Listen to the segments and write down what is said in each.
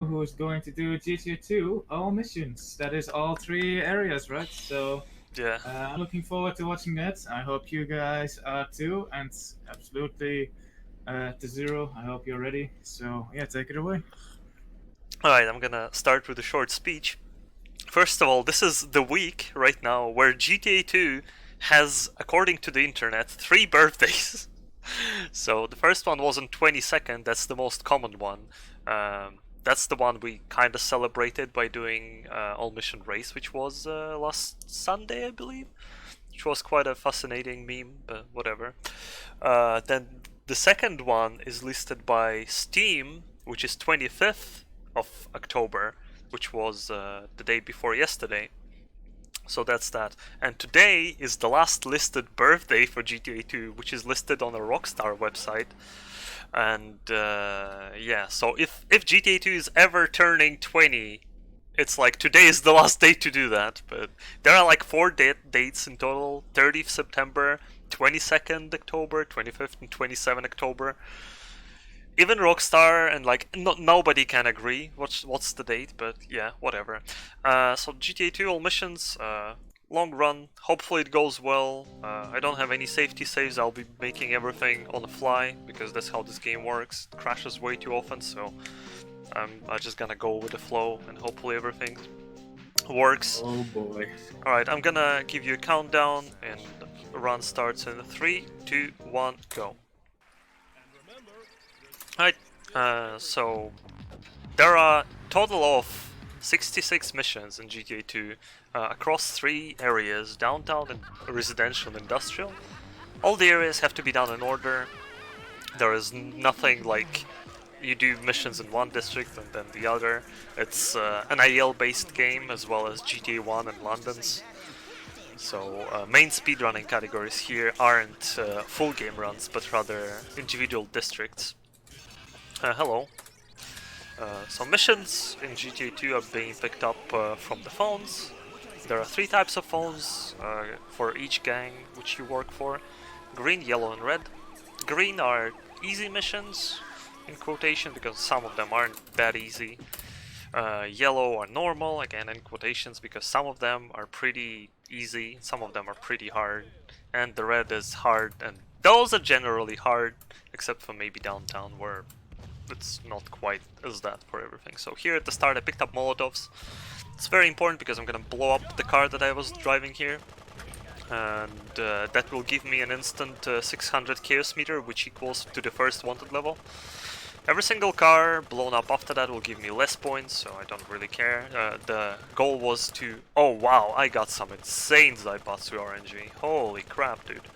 who is going to do GTA 2 all missions. That is all three areas, right? So Yeah. I'm looking forward to watching that. I hope you guys are too, and absolutely Tezur0, I hope you're ready. So yeah, take it away. Alright, I'm gonna start with a short speech. First of all, this is the week right now where GTA 2 has, according to the internet, 3 birthdays. So the first one was on 22nd, that's the most common one. That's the one we kind of celebrated by doing All Mission Race, which was last Sunday, I believe. Which was quite a fascinating meme, but whatever. Then the second one is listed by Steam, which is 25th of October, which was the day before yesterday. So that's that. And today is the last listed birthday for GTA 2, which is listed on a Rockstar website. And yeah, so if GTA 2 is ever turning 20, it's like today is the last day to do that. But there are like 4 dates in total: 30th September, 22nd October, 25th and 27th October. Even Rockstar and like nobody can agree what's the date, but yeah, whatever. So GTA 2 all missions, long run. Hopefully it goes well. I don't have any safety saves. I'll be making everything on the fly because that's how this game works. It crashes way too often, so I'm just gonna go with the flow and hopefully everything works. Oh boy. Alright, I'm gonna give you a countdown and the run starts in 3, 2, 1, go. Alright, so there are a total of 66 missions in GTA 2 across 3 areas: downtown, and residential, and industrial. All the areas have to be done in order. There is nothing like you do missions in one district and then the other. It's an IL based game as well as GTA 1 and London's. So main speedrunning categories here aren't full game runs, but rather individual districts. Hello. So missions in GTA 2 are being picked up from the phones. There are 3 types of phones for each gang which you work for: green, yellow, and red. Green are easy missions, in quotation, because some of them aren't that easy. Yellow are normal, again in quotations, because some of them are pretty easy, some of them are pretty hard. And the red is hard, and those are generally hard, except for maybe downtown, where it's not quite as that for everything. So here at the start I picked up Molotovs. It's very important because I'm gonna blow up the car that I was driving here. And that will give me an instant 600 chaos meter, which equals to the first wanted level. Every single car blown up after that will give me less points, so I don't really care. The goal was to... Oh wow, I got some insane Zaibatsu RNG. Holy crap, dude.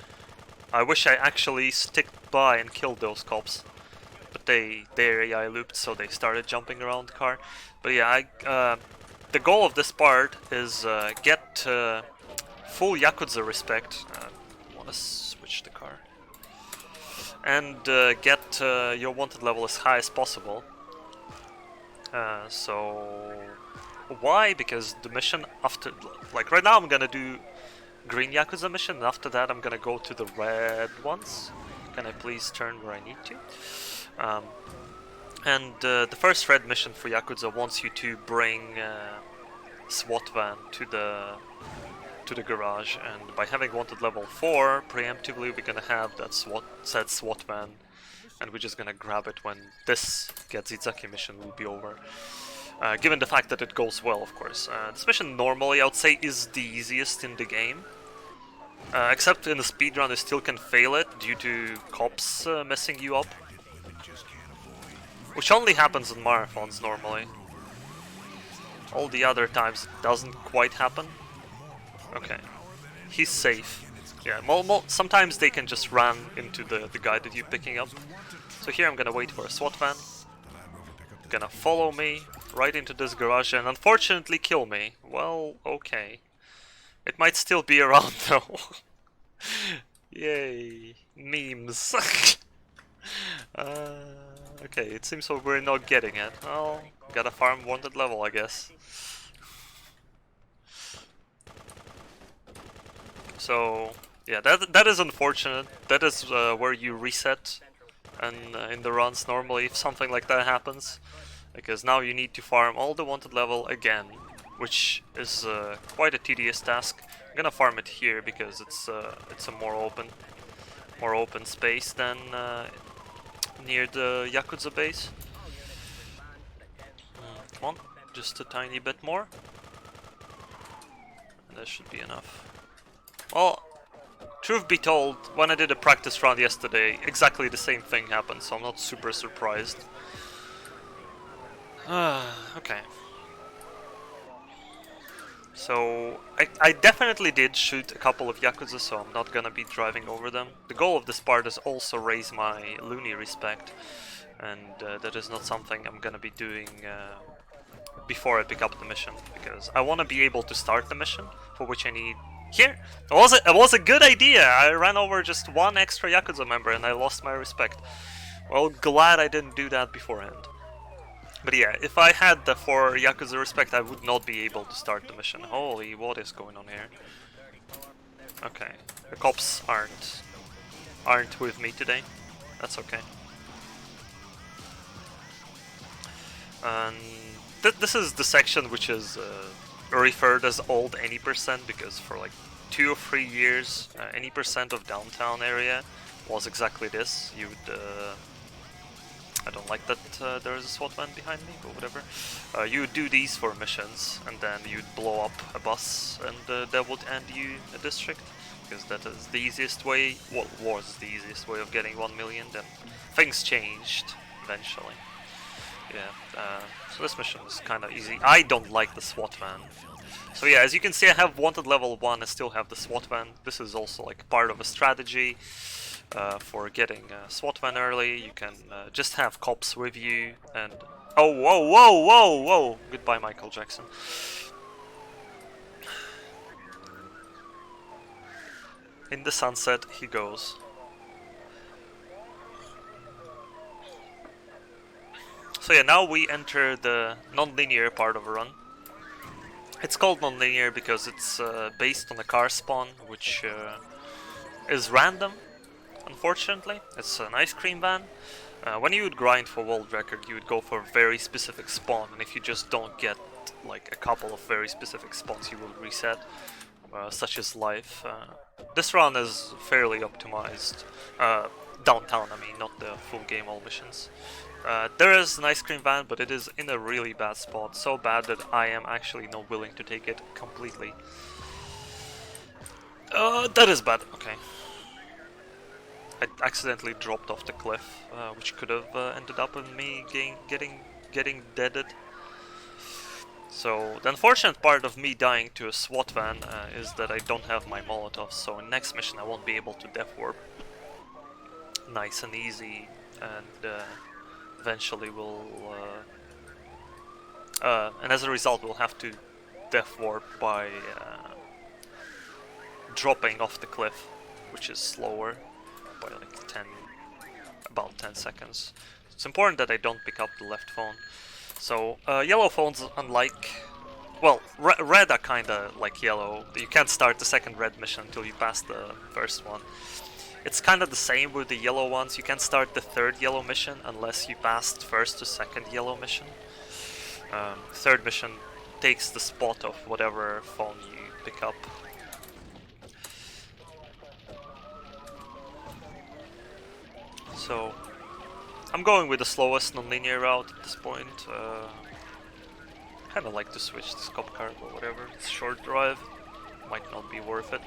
I wish I actually sticked by and killed those cops. But their AI looped, so they started jumping around the car. But yeah, the goal of this part is get full Yakuza respect. I want to switch the car. And get your wanted level as high as possible. So why? Because the mission after, like right now, I'm gonna do green Yakuza mission, and after that, I'm gonna go to the red ones. Can I please turn where I need to? And the first red mission for Yakuza wants you to bring SWAT van to the garage, and by having wanted level 4, preemptively we're gonna have that said SWAT van, and we're just gonna grab it when this Gazizaki mission will be over. Given the fact that it goes well, of course. This mission normally, I would say, is the easiest in the game. Except in the speedrun, you still can fail it due to cops messing you up. Which only happens in marathons normally. All the other times it doesn't quite happen. Okay. He's safe. Yeah, sometimes they can just run into the guy that you're picking up. So here I'm gonna wait for a SWAT van. Gonna follow me right into this garage and unfortunately kill me. Well, okay. It might still be around though. Yay. Memes. Okay, it seems like we're not getting it. Well, gotta farm wanted level, I guess. So, yeah, that is unfortunate. That is where you reset and in the runs normally if something like that happens. because now you need to farm all the wanted level again, which is quite a tedious task. I'm gonna farm it here because it's a more open space than near the Yakuza base. Come on, just a tiny bit more. And that should be enough. Well, truth be told, when I did a practice round yesterday, exactly the same thing happened, so I'm not super surprised. Okay. So, I definitely did shoot a couple of Yakuza, so I'm not gonna be driving over them. The goal of this part is also raise my Looney respect, and that is not something I'm gonna be doing before I pick up the mission, because I want to be able to start the mission, for which I need... Here! It was a good idea! I ran over just one extra Yakuza member and I lost my respect. Well, glad I didn't do that beforehand. But yeah, if I had the 4 Yakuza respect, I would not be able to start the mission. Holy, what is going on here? Okay, the cops aren't with me today. That's okay. And this is the section which is referred as old any percent, because for like 2 or 3 years, any percent of downtown area was exactly this. You would I don't like that there is a SWAT van behind me, but whatever. You would do these for missions, and then you'd blow up a bus, and that would end you a district, because that is the easiest way, what was the easiest way of getting 1 million. Then things changed eventually. Yeah, so this mission is kind of easy. I don't like the SWAT van. So yeah, as you can see, I have wanted level 1, I still have the SWAT van. This is also like part of a strategy. For getting SWAT van early, you can just have cops with you and... Oh, whoa, whoa, whoa, whoa! Goodbye, Michael Jackson. In the sunset he goes. So yeah, now we enter the non-linear part of a run. It's called non-linear because it's based on a car spawn, which is random. Unfortunately, it's an ice cream van. When you would grind for world record, you would go for a very specific spawn, and if you just don't get like a couple of very specific spawns, you will reset, such as life. This run is fairly optimized. Downtown, I mean, not the full game all missions. There is an ice cream van, but it is in a really bad spot, so bad that I am actually not willing to take it completely. That is bad, okay. I accidentally dropped off the cliff, which could have ended up in me getting deaded. So the unfortunate part of me dying to a SWAT van is that I don't have my Molotovs, so in next mission I won't be able to death warp. Nice and easy, and eventually we'll... and as a result we'll have to death warp by dropping off the cliff, which is slower by like about 10 seconds. It's important that I don't pick up the left phone. So yellow phones, unlike... Well, red are kinda like yellow. You can't start the second red mission until you pass the first one. It's kinda the same with the yellow ones. You can't start the third yellow mission unless you passed first to second yellow mission. Third mission takes the spot of whatever phone you pick up. So, I'm going with the slowest non-linear route at this point. Kinda like to switch this cop car, but whatever. It's short drive, might not be worth it.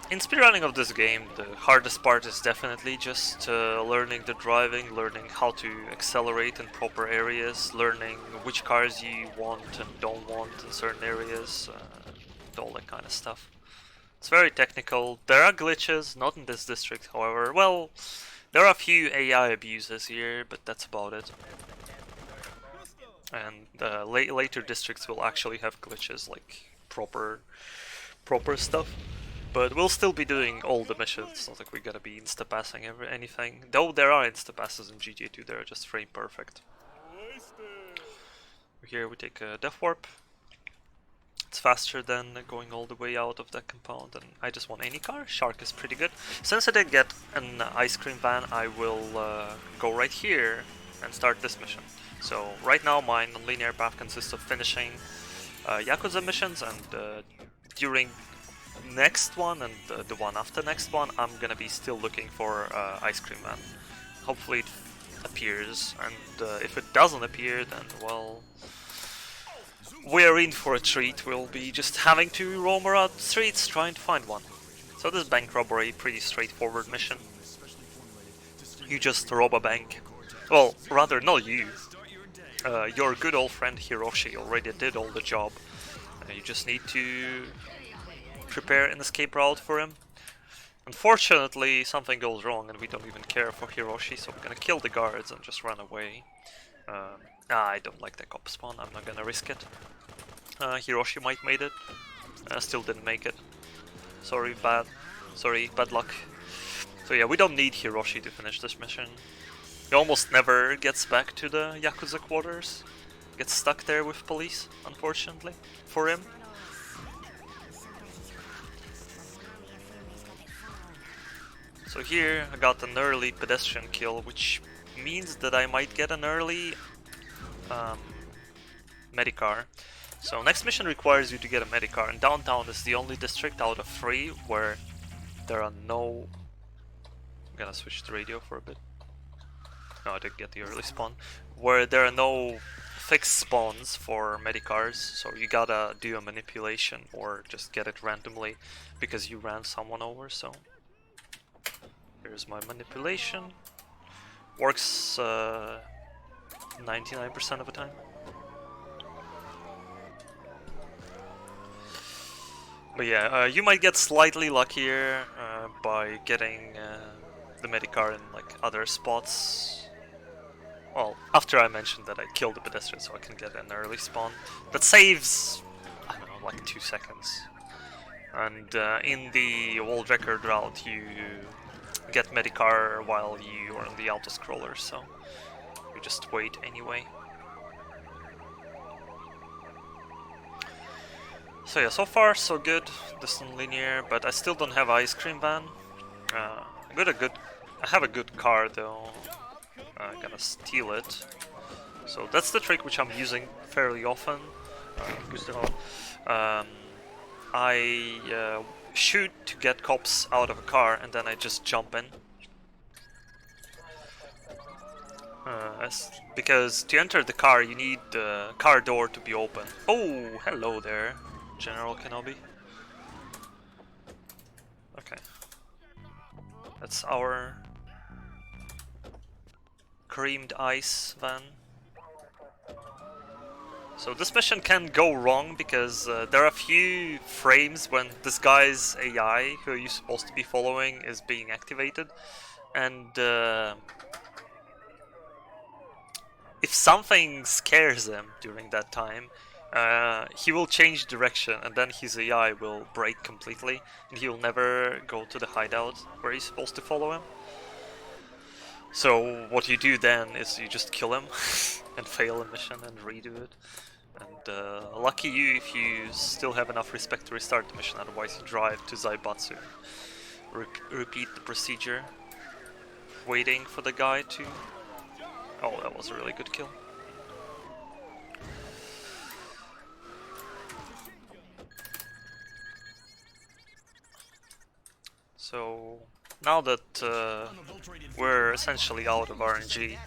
In speedrunning of this game, the hardest part is definitely just learning the driving, learning how to accelerate in proper areas, learning which cars you want and don't want in certain areas, all that kind of stuff. It's very technical. There are glitches, not in this district, however. Well, there are a few AI abuses here, but that's about it. And later districts will actually have glitches, like proper stuff. But we'll still be doing all the missions. It's not like we gotta be insta-passing anything. Though there are insta-passes in GTA 2, they're just frame perfect. Here we take a death warp. It's faster than going all the way out of that compound, and I just want any car. Shark is pretty good. Since I did get an ice cream van, I will go right here and start this mission. So right now my non-linear path consists of finishing Yakuza missions, and during next one and the one after next one, I'm gonna be still looking for Ice Cream Man. Hopefully it appears, and if it doesn't appear, then well, we're in for a treat. We'll be just having to roam around the streets trying to find one. So this bank robbery, pretty straightforward mission. You just rob a bank. Well, rather not you. Your good old friend Hiroshi already did all the job. You just need to prepare an escape route for him. Unfortunately, something goes wrong and we don't even care for Hiroshi, so we're gonna kill the guards and just run away. I don't like that cop spawn, I'm not gonna risk it. Hiroshi might made it, still didn't make it. Sorry, bad luck. So yeah, we don't need Hiroshi to finish this mission. He almost never gets back to the Yakuza quarters. Gets stuck there with police, unfortunately, for him. So here I got an early pedestrian kill, which means that I might get an early Medicar. So next mission requires you to get a Medicar, and downtown is the only district out of 3 where there are no... I'm gonna switch the radio for a bit. No, I didn't get the early spawn. Where there are no fixed spawns for Medicars, so you gotta do a manipulation or just get it randomly because you ran someone over, so... Here's my manipulation. Works 99% of the time. But yeah, you might get slightly luckier by getting the Medicar in like other spots. Well, after I mentioned that I killed the pedestrian so I can get an early spawn. That saves, I don't know, like 2 seconds. And in the world record route you get Medicar while you are on the auto-scroller, so you just wait anyway. So yeah, so far so good, this non-linear, but I still don't have Ice Cream Van. I have a good car though. I'm gonna steal it. So that's the trick which I'm using fairly often. I shoot to get cops out of a car and then I just jump in. Because to enter the car you need the car door to be open. Oh, hello there, General Kenobi. Okay. That's our creamed ice van. So this mission can go wrong because there are a few frames when this guy's AI, who you're supposed to be following, is being activated, and if something scares him during that time, he will change direction and then his AI will break completely and he will never go to the hideout where he's supposed to follow him. So what you do then is you just kill him and fail a mission and redo it. And lucky you if you still have enough respect to restart the mission, otherwise you drive to Zaibatsu and repeat the procedure, waiting for the guy to... Oh, that was a really good kill. So now that we're essentially out of RNG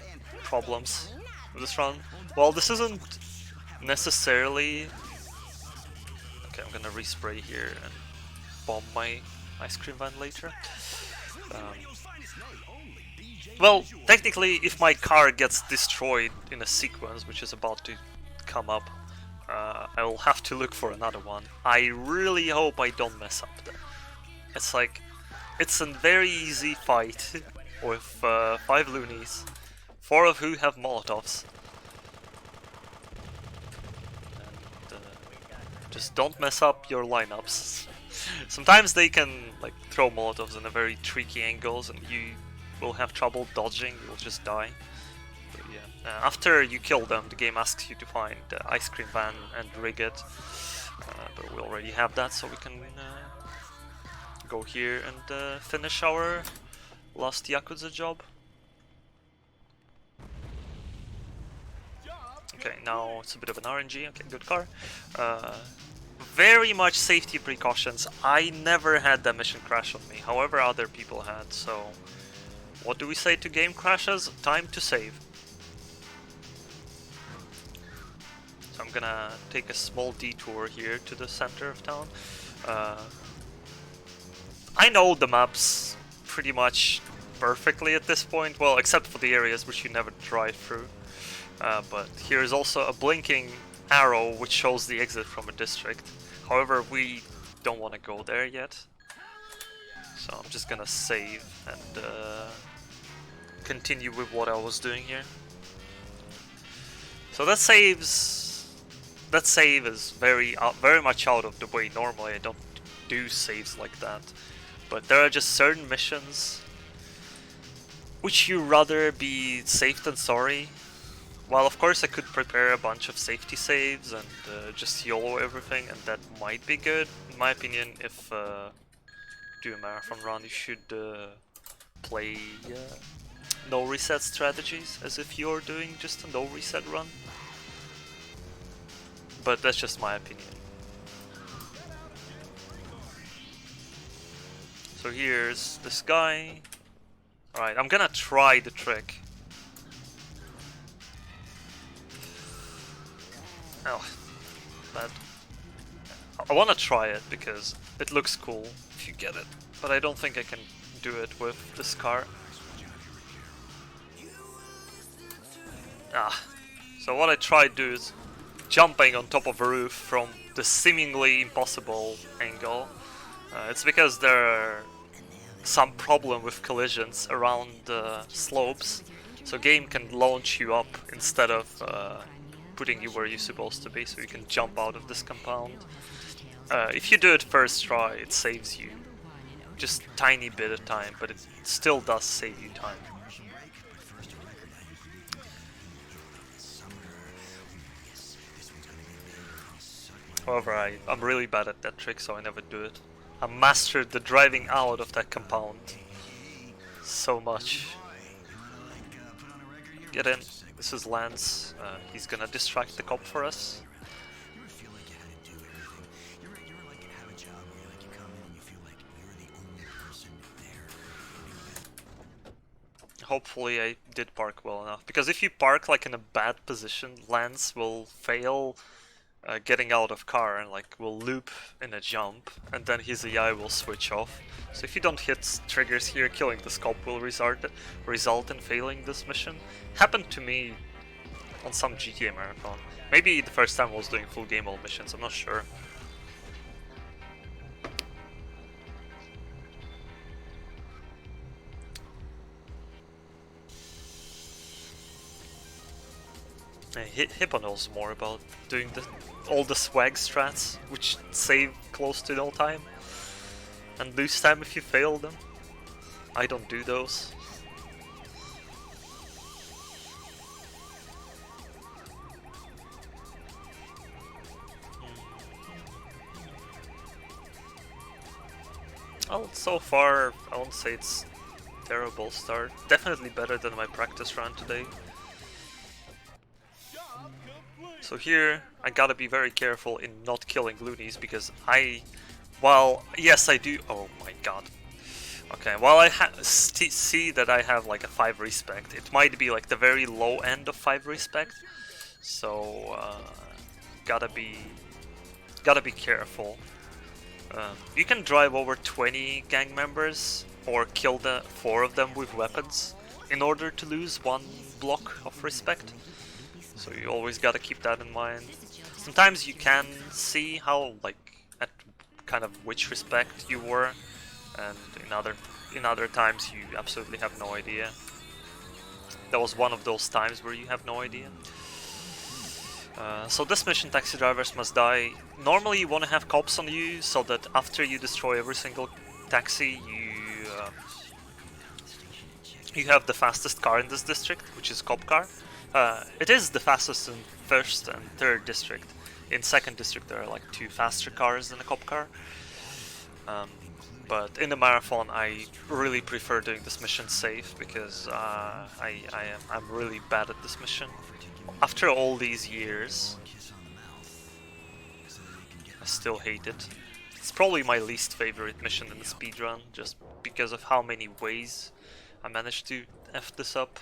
problems with this run, well, this isn't necessarily... Okay, I'm gonna respray here and bomb my ice cream van later. Well, technically, if my car gets destroyed in a sequence, which is about to come up, I will have to look for another one. I really hope I don't mess up there. It's like, it's a very easy fight with 5 loonies, 4 of who have Molotovs. And just don't mess up your lineups. Sometimes they can like throw Molotovs in a very tricky angles and you will have trouble dodging, you'll just die. But yeah, after you kill them, the game asks you to find the ice cream van and rig it. But we already have that, so we can go here and finish our last Yakuza job. Okay, now it's a bit of an RNG. Okay, good car. Very much safety precautions. I never had that mission crash on me, however other people had, so... What do we say to game crashes? Time to save. So I'm gonna take a small detour here to the center of town. I know the maps pretty much perfectly at this point, well, except for the areas which you never drive through. But here is also a blinking arrow which shows the exit from a district. However, we don't want to go there yet. So I'm just gonna save and continue with what I was doing here. So that save is very much out of the way. Normally I don't do saves like that. But there are just certain missions which you rather be safe than sorry. While of course I could prepare a bunch of safety saves and just YOLO everything, and that might be good. In my opinion, if do a marathon run, you should play no reset strategies, as if you're doing just a no reset run. But that's just my opinion. So here's this guy. Alright, I'm gonna try the trick. Oh, bad. I wanna try it because it looks cool if you get it, but I don't think I can do it with this car. So what I tried to do is jumping on top of a roof from the seemingly impossible angle. It's because there are some problem with collisions around slopes, so game can launch you up instead of putting you where you're supposed to be, so you can jump out of this compound. If you do it first try, it saves you just a tiny bit of time, but it still does save you time. However, I'm really bad at that trick, so I never do it. I mastered the driving out of that compound so much. Get in. This is Lance. He's gonna distract the cop for us. Hopefully I did park well enough, because if you park like in a bad position, Lance will fail getting out of car and like will loop in a jump, and then his AI will switch off. So if you don't hit triggers here, killing the scope will result in failing this mission. Happened to me on some GTA Marathon. Maybe the first time I was doing full game all missions, I'm not sure. Hippo knows more about doing all the swag strats, which save close to no time and lose time if you fail them. I don't do those. Well, so far I won't say it's a terrible start. Definitely better than my practice run today. So here, I gotta be very careful in not killing loonies, because while yes I do, oh my god. Okay, while I see that I have like a 5 respect, it might be like the very low end of 5 respect, so gotta be careful. You can drive over 20 gang members or kill the 4 of them with weapons in order to lose 1 block of respect. So you always gotta keep that in mind. Sometimes you can see how, like, at kind of which respect you were, and in other times you absolutely have no idea. That was one of those times where you have no idea. So this mission, taxi drivers must die. Normally you want to have cops on you, so that after you destroy every single taxi, you have the fastest car in this district, which is cop car. It is the fastest in 1st and 3rd district. In 2nd district there are like 2 faster cars than a cop car. But in the marathon I really prefer doing this mission safe, because I'm really bad at this mission. after all these years, I still hate it. It's probably my least favorite mission in the speedrun, just because of how many ways I managed to F this up.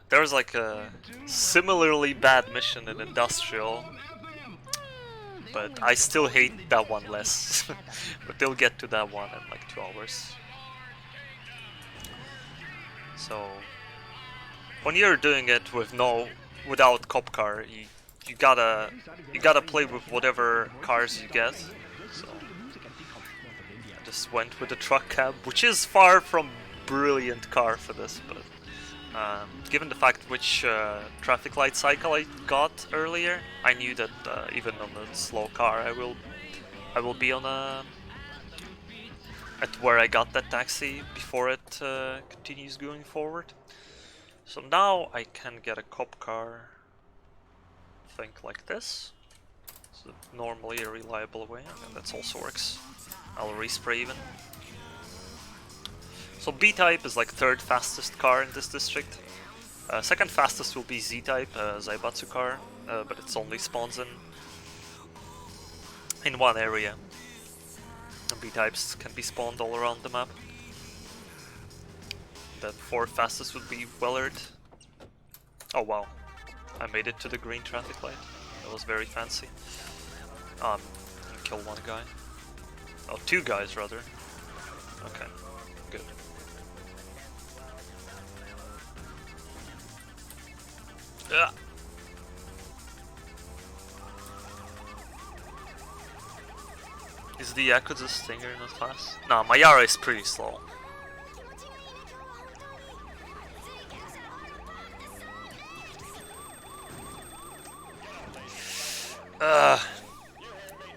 There's like a similarly bad mission in Industrial, but I still hate that one less. But they'll get to that one in like 2 hours. So when you're doing it without cop car, you gotta play with whatever cars you get. So I just went with the truck cab, which is far from brilliant car for this, but given the fact which traffic light cycle I got earlier, I knew that even on a slow car I will be on at where I got that taxi before it continues going forward. So now I can get a cop car, think like this. So normally a reliable way, and that also works. I'll respray even. So B-type is like 3rd fastest car in this district. 2nd fastest will be Z-type, Zaibatsu car, but it only spawns in one area. And B-types can be spawned all around the map. Then 4th fastest would be Wellard. Oh wow, I made it to the green traffic light. That was very fancy. Kill one guy. Oh, 2 guys rather. Okay, good. Yeah. Is the Yakuza Stinger not fast? No, my Yara is pretty slow.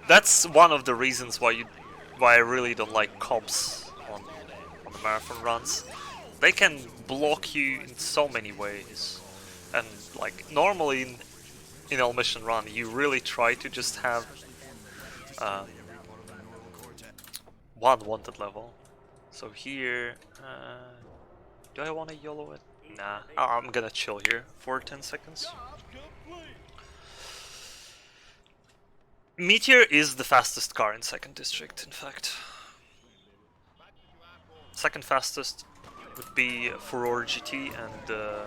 That's one of the reasons why I really don't like cops on the marathon runs. They can block you in so many ways, and like normally in a mission run, you really try to just have one wanted level. So here, do I want to YOLO it? Nah, I'm gonna chill here for 10 seconds. Meteor is the fastest car in 2nd district, in fact. 2nd fastest would be Furore GT, and the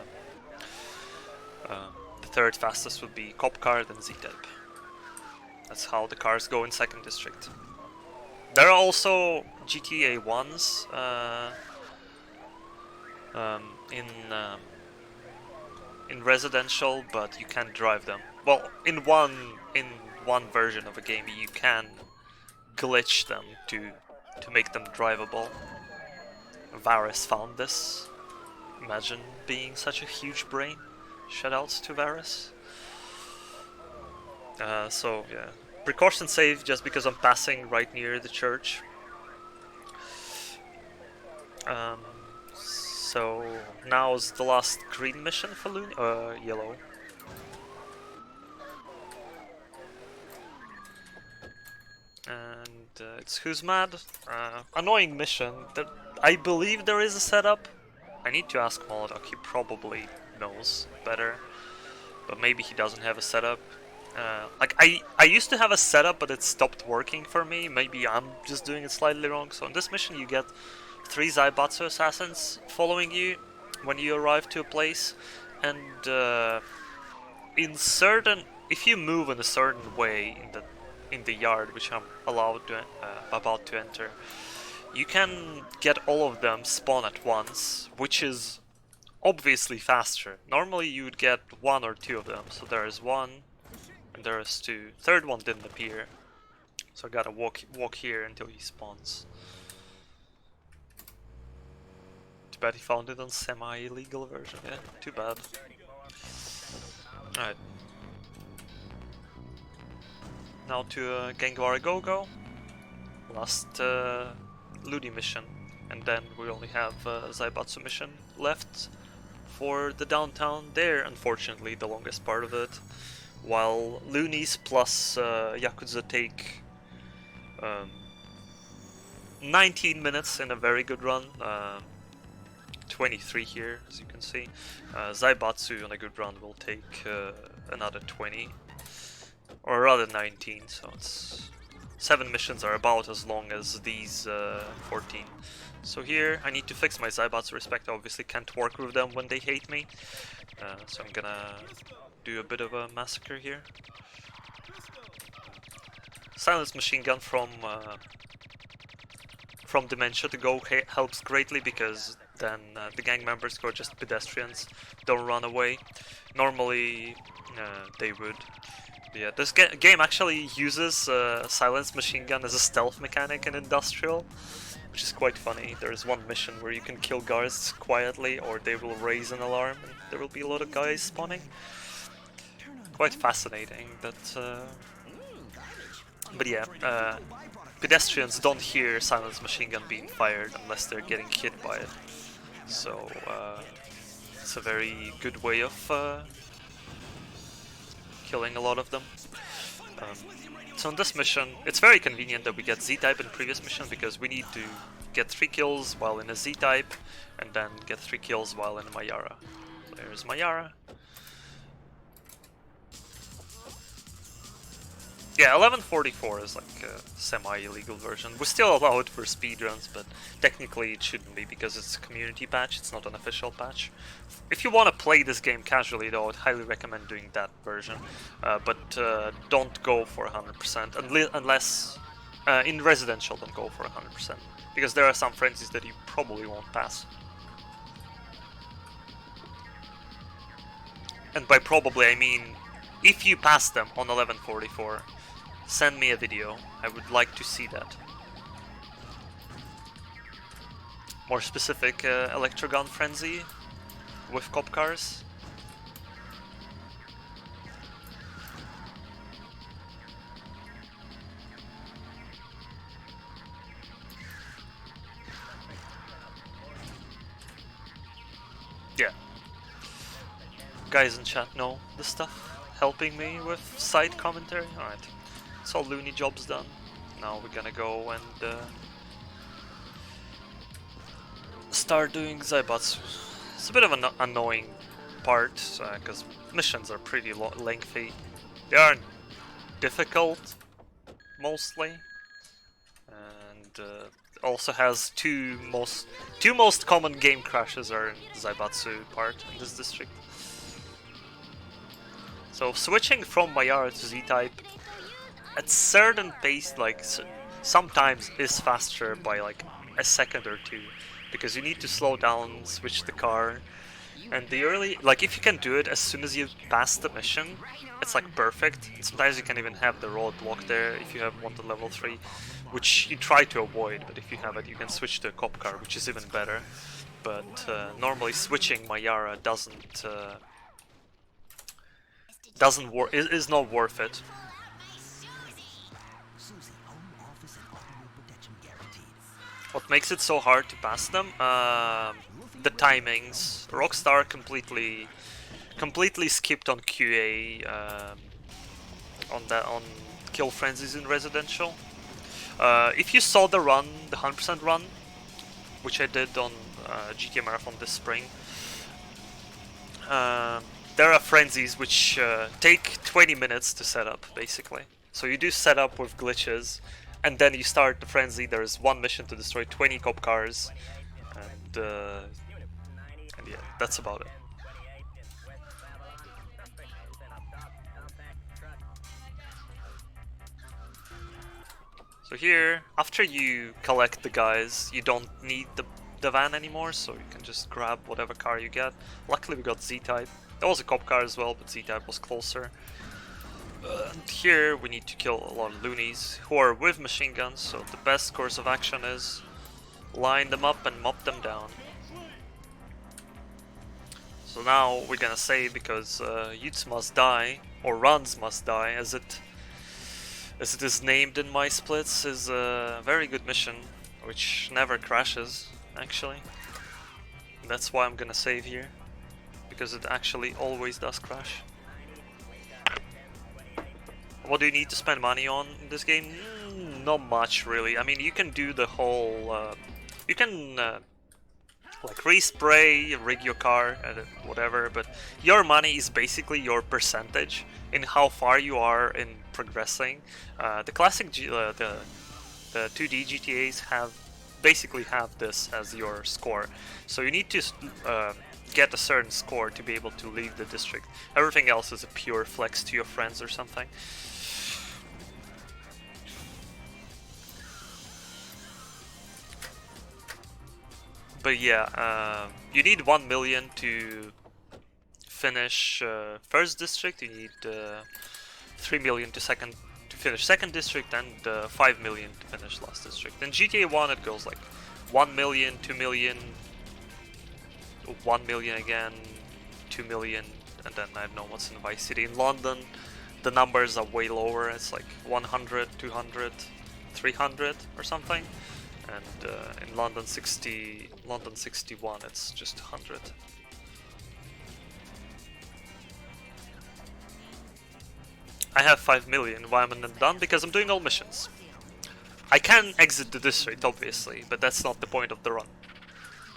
3rd fastest would be Cop Car, then Z-Type. That's how the cars go in 2nd district. There are also GTA 1s in residential, but you can't drive them. Well, in one version of a game, you can glitch them to make them drivable. Varus found this. Imagine being such a huge brain. Shoutouts to Varus. So yeah, precaution save just because I'm passing right near the church. So now is the last green mission for yellow. And it's Who's Mad. Annoying mission. I believe there is a setup. I need to ask Molodok, he probably knows better. But maybe he doesn't have a setup. Like I used to have a setup, but it stopped working for me. Maybe I'm just doing it slightly wrong. So in this mission you get 3 Zaibatsu assassins following you when you arrive to a place, and if you move in a certain way in the yard, which I'm about to enter, you can get all of them spawn at once, which is obviously faster. Normally you would get 1 or 2 of them, so there is 1 and there is 2. 3rd one didn't appear, so I gotta walk here until he spawns. Too bad he found it on semi-illegal version. Yeah, too bad. Alright. Now to Gengar Go-Go. Last Ludi mission. And then we only have Zaibatsu mission left for the downtown. There, unfortunately, the longest part of it. While Loonies plus Yakuza take 19 minutes in a very good run. 23 here, as you can see. Zaibatsu on a good run will take another 20, or rather 19, so it's 7 missions are about as long as these 14. So here I need to fix my Zaibatsu respect. I obviously can't work with them when they hate me, so I'm gonna do a bit of a massacre here. Silence machine gun from Dementia to go helps greatly, because then the gang members who are just pedestrians don't run away. Normally they would. Yeah, this game actually uses silence machine gun as a stealth mechanic in Industrial, which is quite funny. There's one mission where you can kill guards quietly, or they will raise an alarm and there will be a lot of guys spawning. Quite fascinating. But yeah, pedestrians don't hear silence machine gun being fired unless they're getting hit by it. So it's a very good way of killing a lot of them. So in this mission, it's very convenient that we get Z-type in previous mission, because we need to get 3 kills while in a Z-type, and then get 3 kills while in a Mayara. There's Mayara. Yeah, 1144 is like a semi-illegal version. We still allow it for speedruns, but technically it shouldn't be, because it's a community patch, it's not an official patch. If you want to play this game casually though, I'd highly recommend doing that version. But don't go for 100%, unless... in residential, don't go for 100%, because there are some frenzies that you probably won't pass. And by probably I mean, if you pass them on 1144, send me a video. I would like to see that. More specific, Electrogun Frenzy with cop cars. Yeah. Guys in chat know the stuff. Helping me with side commentary. Alright. It's all loony jobs done. Now we're gonna go and start doing Zaibatsu. It's a bit of an annoying part, because missions are pretty lengthy. They aren't difficult, mostly. And also has two most common game crashes are in the Zaibatsu part in this district. So switching from Mayara to Z-type at certain pace, like sometimes is faster by like a second or two, because you need to slow down, switch the car, and the early, like if you can do it as soon as you pass the mission, it's like perfect. And sometimes you can even have the roadblock there if you have wanted level 3, which you try to avoid, but if you have it you can switch to a cop car, which is even better. But normally switching Mayara is not worth it. What makes it so hard to pass them? The timings. Rockstar completely skipped on QA on kill frenzies in residential. If you saw the run, the 100% run, which I did on GTAMarathon this spring, there are frenzies which take 20 minutes to set up, basically. So you do setup with glitches, and then you start the frenzy. There is one mission to destroy 20 cop cars, and yeah, that's about it. So here, after you collect the guys, you don't need the van anymore, so you can just grab whatever car you get. Luckily we got Z-type. There was a cop car as well, but Z-type was closer. And here we need to kill a lot of loonies who are with machine guns, so the best course of action is line them up and mop them down. So now we're gonna save, because youths must die, or runs must die, as it is named in my splits, is a very good mission, which never crashes, actually. That's why I'm gonna save here, because it actually always does crash. What do you need to spend money on in this game? Not much, really. I mean, you can do the whole... you can like respray, rig your car, and whatever. But your money is basically your percentage in how far you are in progressing. The classic the 2D GTAs basically have this as your score. So you need to get a certain score to be able to leave the district. Everything else is a pure flex to your friends or something. But yeah, you need 1 million to finish first district. You need 3 million to finish second district, and 5 million to finish last district. In GTA 1 it goes like 1 million, 2 million, 1 million again, 2 million, and then I don't know what's in Vice City. In London the numbers are way lower, it's like 100, 200, 300 or something. And in London 61 it's just 100. I have 5 million. Why am I not done? Because I'm doing all missions. I can exit the district, obviously, but that's not the point of the run.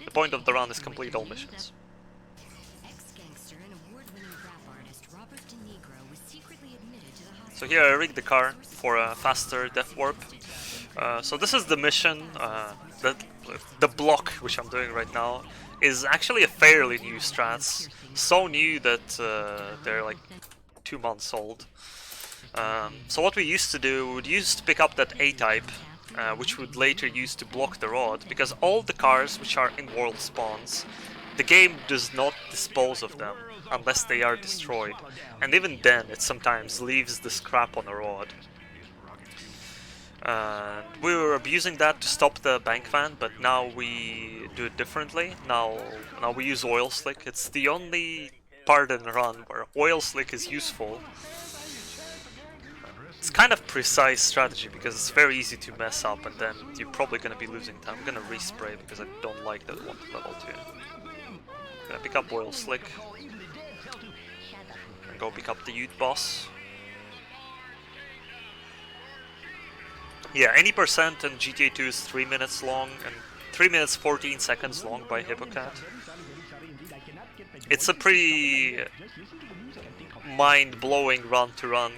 The point of the run is complete all missions. So here I rigged the car for a faster death warp. So this is the mission. The block which I'm doing right now is actually a fairly new strats. So new that they're like 2 months old. So what we used to do, we would use to pick up that A-type, which would later use to block the rod, because all the cars which are in world spawns, the game does not dispose of them unless they are destroyed, and even then it sometimes leaves the scrap on the rod. We were abusing that to stop the bank van, but now we do it differently. Now we use oil slick. It's the only part in the run where oil slick is useful. It's kind of precise strategy because it's very easy to mess up, and then you're probably gonna be losing time. I'm gonna respray because I don't like that one level 2. I'm gonna pick up oil slick and go pick up the youth boss. Yeah, any percent in GTA 2 is 3 minutes long, and 3 minutes 14 seconds long by Hippocat. It's a pretty mind-blowing run-to-run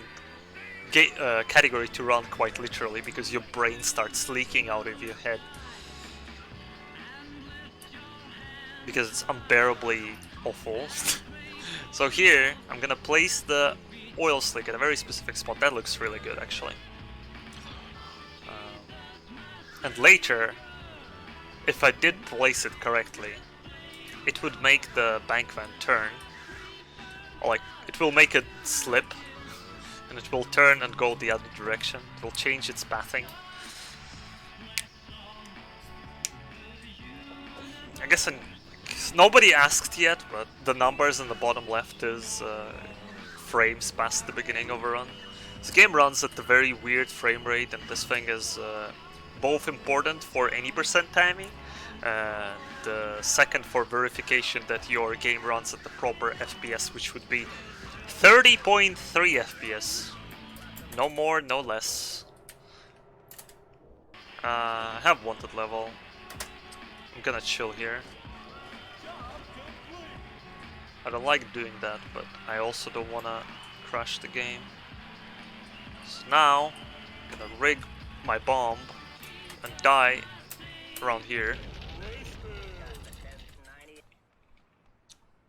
category to run, quite literally, because your brain starts leaking out of your head. Because it's unbearably awful. So here, I'm gonna place the oil slick at a very specific spot. That looks really good, actually. And later, if I did place it correctly, it would make the bank van turn. Like, it will make it slip, and it will turn and go the other direction. It will change its pathing. I guess nobody asked yet, but the numbers in the bottom left is frames past the beginning of a run. This game runs at a very weird frame rate, and this thing is both important for any percent timing, and second for verification that your game runs at the proper FPS, which would be 30.3 FPS. No more, no less. I have wanted level. I'm gonna chill here. I don't like doing that, but I also don't wanna crash the game. So now, I'm gonna rig my bomb and die around here.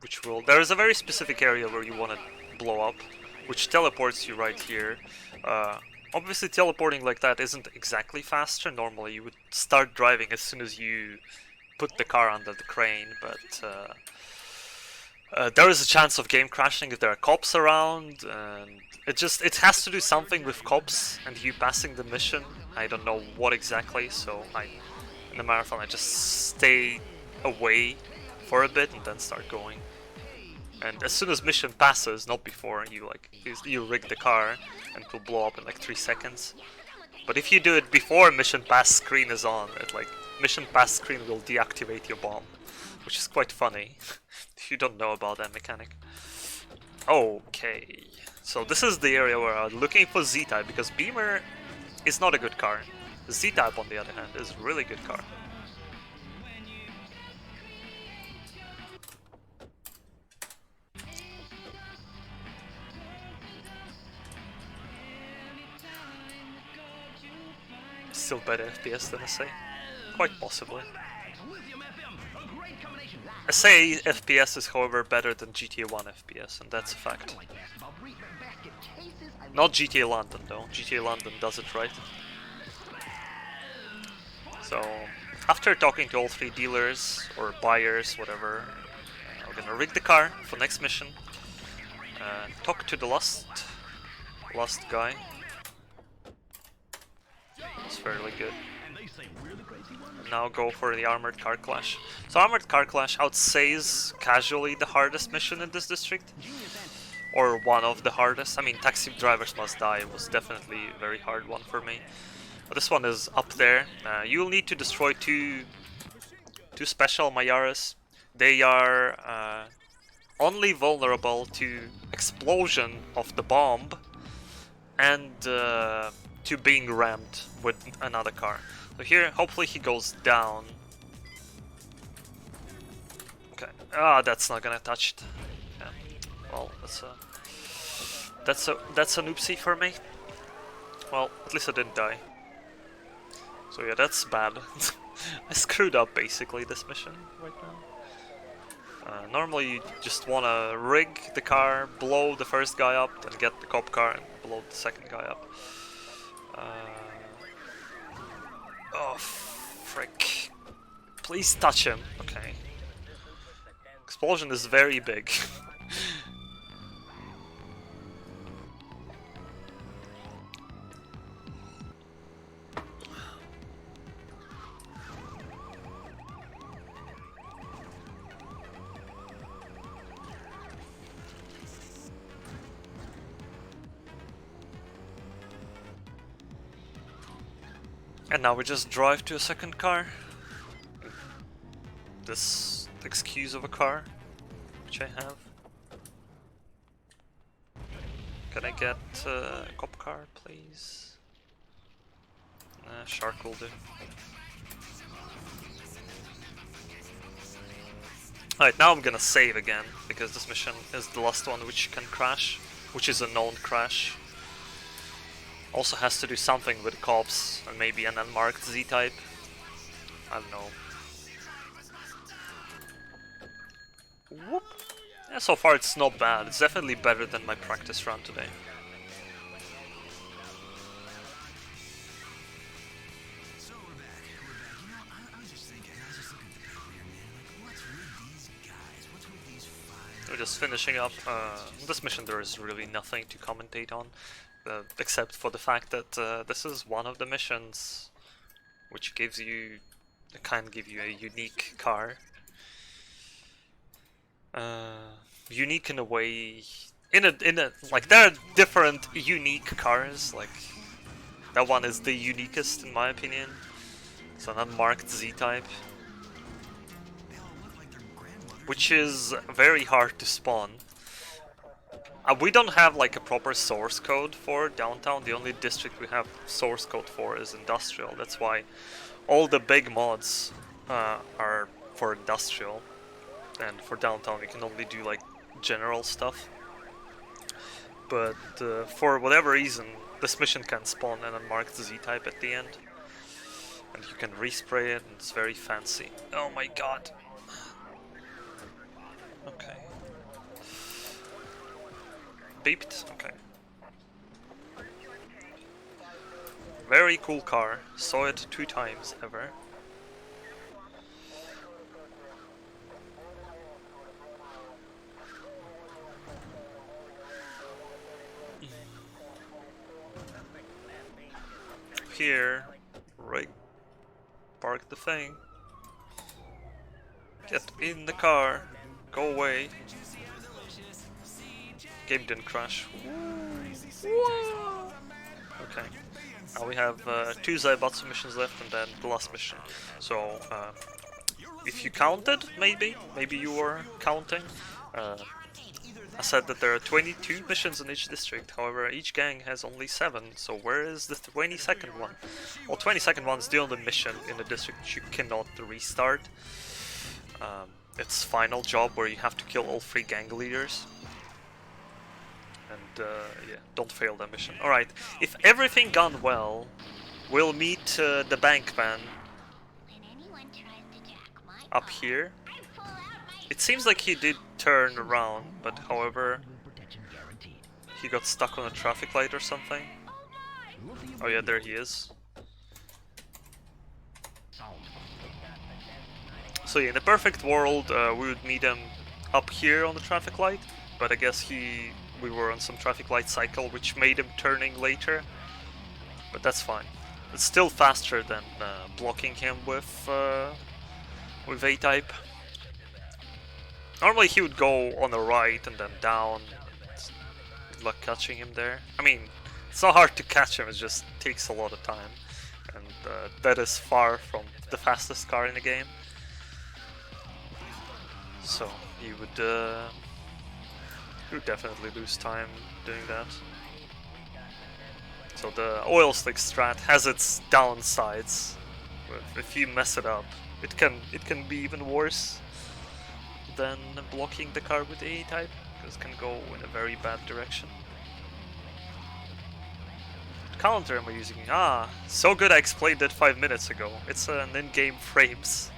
Which will... There is a very specific area where you want to blow up, which teleports you right here. Obviously teleporting like that isn't exactly faster. Normally you would start driving as soon as you put the car under the crane, but there is a chance of game crashing if there are cops around, and it has to do something with cops and you passing the mission. I don't know what exactly, so in the marathon I just stay away for a bit and then start going. And as soon as mission passes, not before, you rig the car and it will blow up in like 3 seconds. But if you do it before mission pass screen is on, mission pass screen will deactivate your bomb, which is quite funny if you don't know about that mechanic. Okay, so this is the area where I'm looking for Z-Type, because Beamer is not a good car. Z-Type, on the other hand, is a really good car. still better FPS than SA. Quite possibly. SA FPS is however better than GTA 1 FPS, and that's a fact. Not GTA London though, GTA London does it right. So, after talking to all 3 dealers, or buyers, whatever, we're gonna rig the car for next mission. Talk to the last guy. It's fairly good. And now go for the Armored Car Clash. So Armored Car Clash, I would say, is casually the hardest mission in this district. Or one of the hardest. I mean, Taxi Drivers Must Die was definitely a very hard one for me. But this one is up there. You'll need to destroy two special Mayaras. They are only vulnerable to explosion of the bomb and to being rammed with another car. So here, hopefully he goes down. Okay. Ah, that's not gonna touch it. Yeah. Well, that's an oopsie for me. Well, at least I didn't die. So yeah, that's bad. I screwed up basically this mission right now. Normally you just wanna rig the car, blow the first guy up, then get the cop car and blow the second guy up. Oh, frick. Please touch him. Okay. Explosion is very big. And now we just drive to a second car. This excuse of a car, which I have. Can I get a cop car, please? Shark will do. Alright, now I'm gonna save again, because this mission is the last one which can crash, which is a known crash. Also has to do something with cops and maybe an unmarked Z-type. I don't know. Whoop. Yeah, so far it's not bad. It's definitely better than my practice run today. So we're back. You know, I was just thinking, I was just looking at the career, man. Like, what's with these guys? What's with these five? We're just finishing up. This mission there is really nothing to commentate on. Except for the fact that this is one of the missions which gives you, can give you a unique car. Unique in a way, in a like there are different unique cars. Like that one is the uniquest in my opinion. It's an unmarked Z-type, which is very hard to spawn. We don't have like a proper source code for downtown. The only district we have source code for is industrial. That's why all the big mods are for industrial, and for downtown we can only do like general stuff. But for whatever reason, this mission can spawn an unmarked Z-type at the end, and you can respray it, and it's very fancy. Oh my god. Okay. Beeped? Okay. Very cool car. Saw it 2 times ever. Here, right, park the thing. Get in the car. Go away. Game didn't crash. Whoa. Okay. Now we have 2 Zaibatsu missions left and then the last mission. So, if you counted, maybe you were counting. I said that there are 22 missions in each district, however each gang has only 7, so where is the 22nd one? Well, 22nd one is the only mission in the district you cannot restart. It's final job where you have to kill all 3 gang leaders. And yeah, don't fail that mission. Alright, if everything gone well, we'll meet the bank van When anyone tries to jack my up car, here. I pull out my It seems like he did turn around, but however, protection guaranteed. he got stuck on a traffic light or something. Oh yeah, there he is. So yeah, in the perfect world, we would meet him up here on the traffic light, but I guess we were on some traffic light cycle, which made him turning later. But that's fine. It's still faster than blocking him with A-type. Normally he would go on the right and then down. Good luck catching him there. I mean, it's not hard to catch him, it just takes a lot of time. And that is far from the fastest car in the game. So you would definitely lose time doing that. So the oil slick strat has its downsides. If you mess it up, it can be even worse than blocking the car with A-type, because it can go in a very bad direction. What counter am I using? Ah, so good I explained it 5 minutes ago. It's an in-game frames,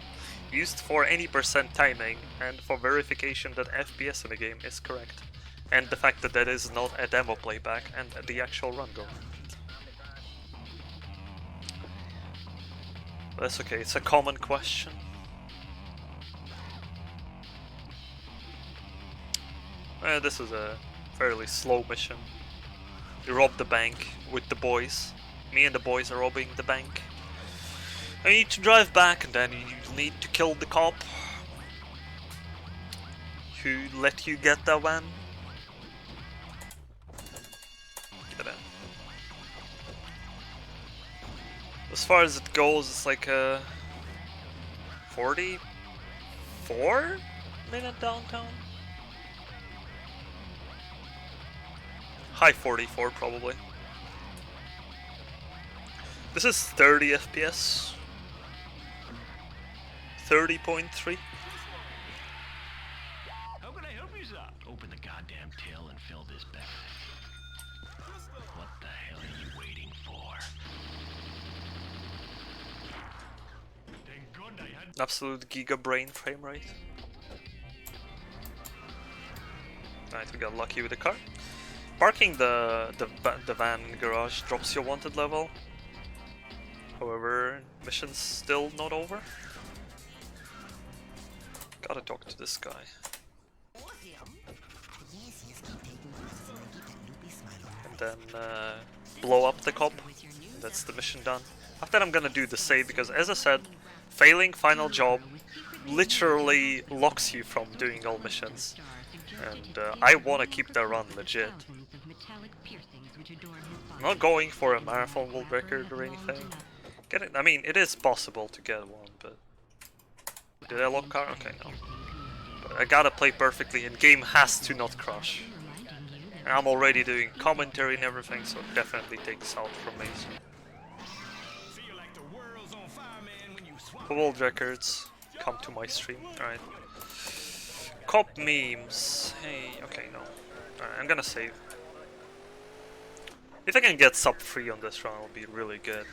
used for any percent timing and for verification that FPS in the game is correct. And the fact that that is not a demo playback and the actual run go. That's okay, it's a common question. This is a fairly slow mission. You rob the bank with the boys. Me and the boys are robbing the bank. I need to drive back and then you need to kill the cop who let you get that van. Get in. As far as it goes, it's like a 44-minute downtown. High 44 probably. This is 30 FPS. 30.3. How can I help you, sir? Open the goddamn till and fill this bag. What the hell are you waiting for? Thank God I had. Absolute giga brain frame rate. Alright, we got lucky with the car. Parking the van in the garage drops your wanted level. However, mission's still not over. Gotta talk to this guy. And then blow up the cop. That's the mission done. After that I'm gonna do the save because, as I said, failing final job literally locks you from doing all missions. And I wanna keep that run legit. I'm not going for a marathon world record or anything. I mean, it is possible to get one, but... Did I lock car? Okay, no. But I gotta play perfectly and game has to not crash. And I'm already doing commentary and everything, so it definitely takes out from me. Feel like the world's on fire, man, when you swap. For world records, come to my stream. Alright. Cop memes. Hey, okay, no. Alright, I'm gonna save. If I can get sub 3 on this run, it'll be really good.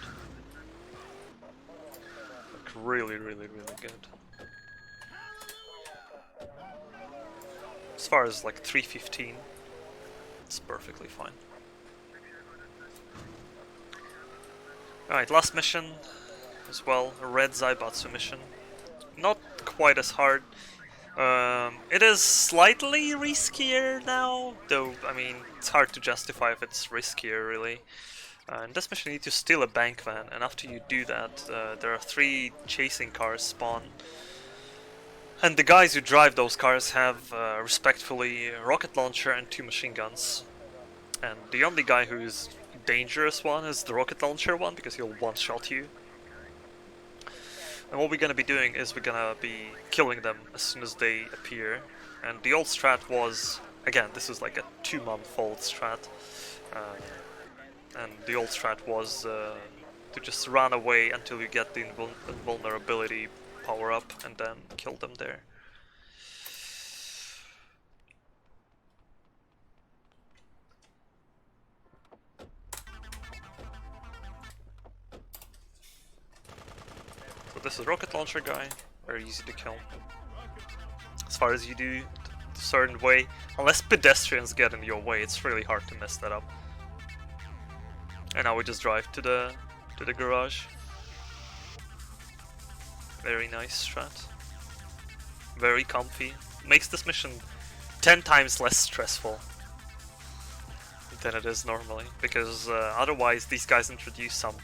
Like, really good. As far as like 3:15, it's perfectly fine. Alright, last mission as well, a red Zaibatsu mission. Not quite as hard. It is slightly riskier now, though, I mean, it's hard to justify if it's riskier, really. In this mission you need to steal a bank van, and after you do that, there are 3 chasing cars spawn. And the guys who drive those cars have, respectfully, a rocket launcher and 2 machine guns. And the only guy who's dangerous one is the rocket launcher one, because he'll one-shot you. And what we're gonna be doing is we're gonna be killing them as soon as they appear. And the old strat was, again, this is like a 2-month-old strat. And the old strat was to just run away until you get the invulnerability power up and then kill them there. This is rocket launcher guy, very easy to kill. As far as you do a certain way, unless pedestrians get in your way, it's really hard to mess that up. And now we just drive to the garage. Very nice strat. Very comfy. Makes this mission 10 times less stressful than it is normally, because otherwise these guys introduce some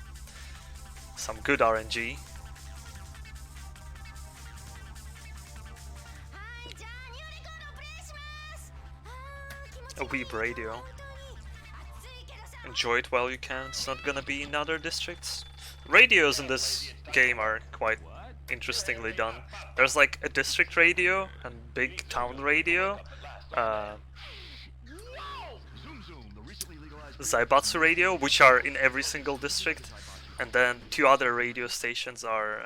good RNG. A weeb radio. Enjoy it while you can, it's not gonna be in other districts. Radios in this game are quite interestingly done. There's like a district radio and big town radio. Zaibatsu radio, which are in every single district, and then 2 other radio stations are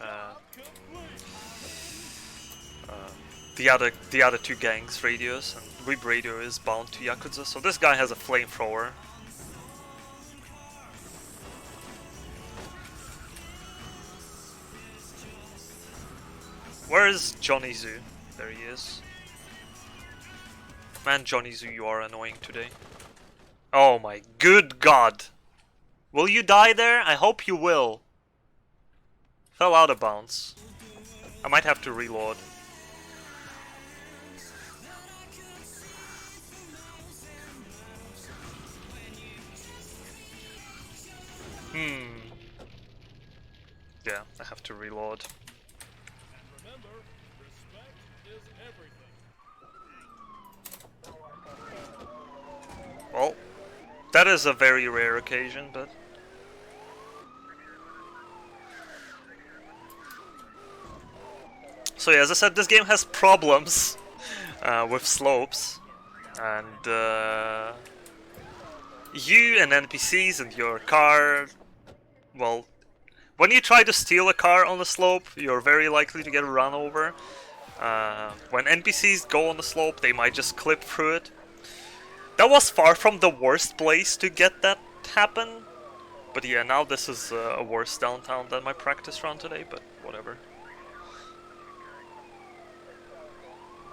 the other 2 gangs' radios, and Weeb radio is bound to Yakuza. So this guy has a flamethrower. Where is Johnny Zoo? There he is. Man, Johnny Zoo, you are annoying today. Oh my good god! Will you die there? I hope you will. Fell out of bounds. I might have to reload. Yeah, I have to reload. Well, that is a very rare occasion, but... So yeah, as I said, this game has problems with slopes, and you and NPCs and your car, well, when you try to steal a car on the slope, you're very likely to get run over. When NPCs go on the slope, they might just clip through it. That was far from the worst place to get that happen. But yeah, now this is a worse downtown than my practice run today, but whatever.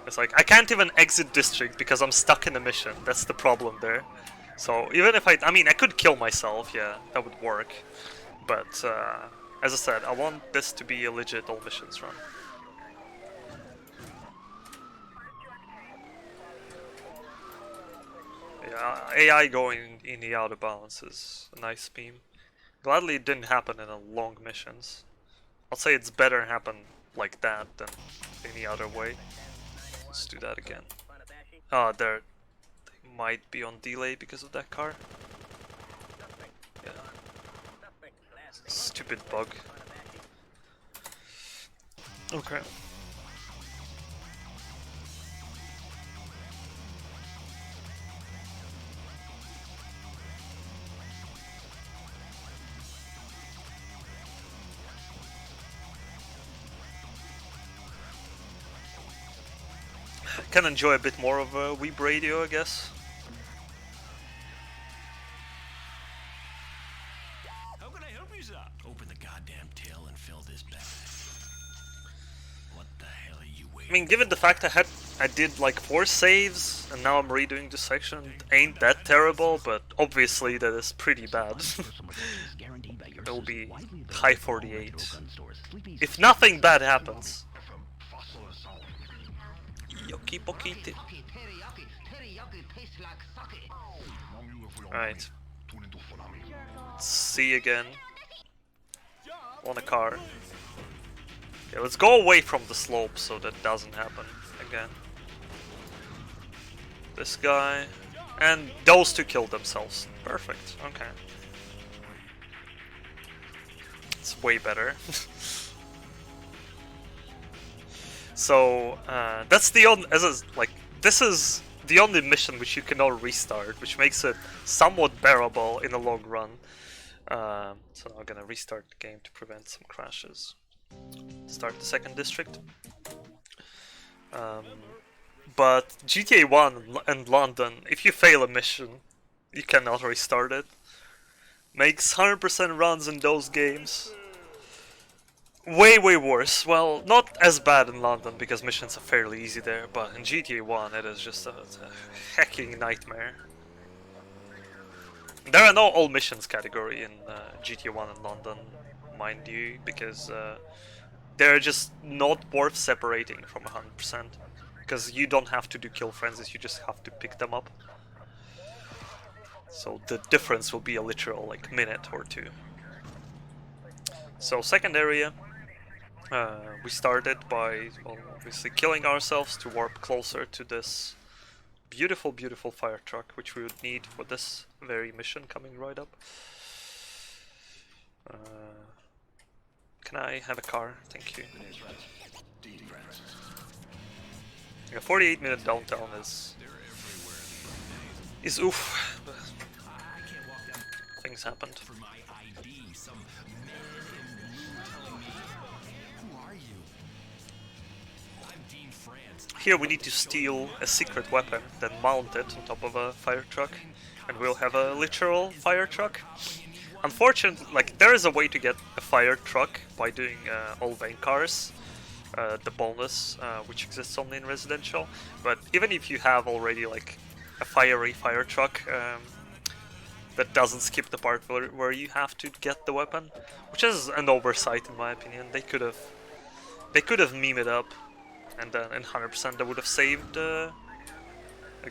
It's like, I can't even exit district because I'm stuck in a mission. That's the problem there. So even if I mean, I could kill myself, yeah, that would work. But as I said, I want this to be a legit all missions run. Yeah, AI going in the out of balance is a nice meme. Gladly it didn't happen in a long missions. I'll say it's better happen like that than any other way. Let's do that again. Ah, they might be on delay because of that car. Yeah. Stupid bug. Okay. Can enjoy a bit more of a Weeb radio, I guess. How can I help you, sir? Open the goddamn till and fill this bag. What the hell are you waiting? I mean, given the fact I did like 4 saves and now I'm redoing this section, ain't that terrible, but obviously that is pretty bad. It'll be high 48. If nothing bad happens. Yoki Pokiti. Alright. See again. On a car. Okay, let's go away from the slope so that doesn't happen again. This guy. And those 2 killed themselves. Perfect. Okay. It's way better. So that's the only, this is the only mission which you cannot restart, which makes it somewhat bearable in the long run. So now I'm gonna restart the game to prevent some crashes. Start the second district. But GTA 1 and London, if you fail a mission, you cannot restart it. Makes 100% runs in those games Way, way worse. Well, not as bad in London because missions are fairly easy there, but in GTA 1 it is just a hacking nightmare. There are no all missions category in GTA 1 in London, mind you, because they're just not worth separating from 100%. Because you don't have to do kill frenzies, you just have to pick them up. So the difference will be a literal like minute or two. So second area, we started by obviously killing ourselves to warp closer to this beautiful, beautiful fire truck, which we would need for this very mission coming right up. Can I have a car? Thank you. Yeah, 48-minute downtown is oof. Things happened. For my ID, some man in blue telling me, who are you? I'm Dean France. Here we need to steal a secret weapon, then mount it on top of a fire truck, and we'll have a literal fire truck. Unfortunately, like, there is a way to get a fire truck by doing all vein cars, the bonus, which exists only in residential. But even if you have already like a fiery fire truck, that doesn't skip the part where you have to get the weapon, which is an oversight in my opinion. They could have memed it up, and then in 100% they would have saved a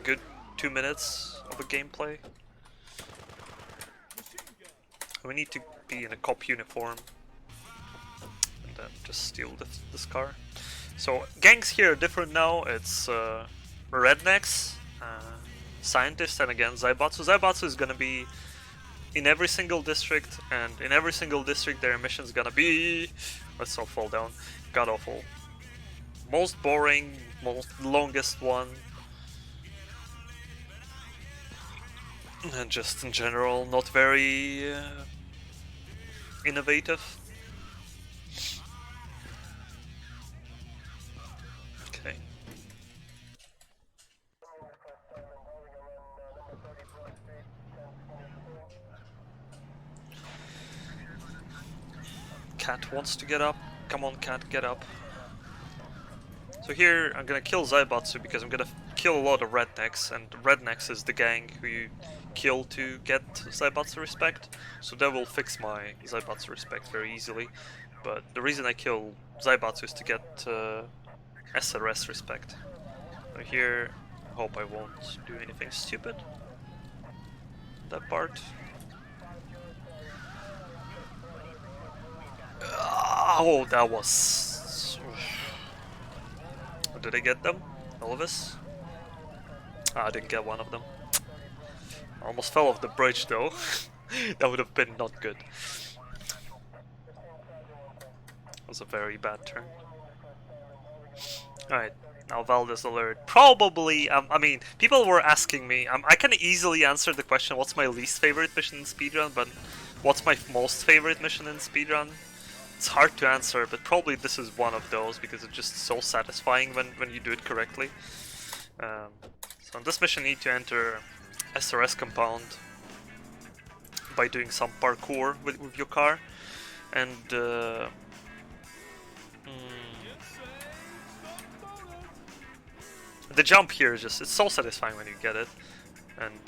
good 2 minutes of a gameplay. We need to be in a cop uniform and then just steal this car. So gangs here are different now. It's rednecks, scientists, and again Zaibatsu. Zaibatsu is gonna be in every single district, and in every single district their mission's gonna be, let's not fall down, god awful. Most boring, most longest one. And just in general, not very innovative. Okay. Cat wants to get up. Come on, Cat, get up. So here I'm gonna kill Zaibatsu because I'm gonna kill a lot of rednecks, and rednecks is the gang who you kill to get Zaibatsu respect. So that will fix my Zaibatsu respect very easily. But the reason I kill Zaibatsu is to get SRS respect. So here, I hope I won't do anything stupid. That part. Oh, that was... Did I get them? Elvis? I didn't get one of them. I almost fell off the bridge though. That would have been not good. That was a very bad turn. Alright, now Valdez alert. Probably, I mean, people were asking me, I can easily answer the question what's my least favorite mission in speedrun, but what's my most favorite mission in speedrun? It's hard to answer, but probably this is one of those because it's just so satisfying when you do it correctly. So on this mission you need to enter SRS compound by doing some parkour with your car, and the jump here is just, it's so satisfying when you get it, and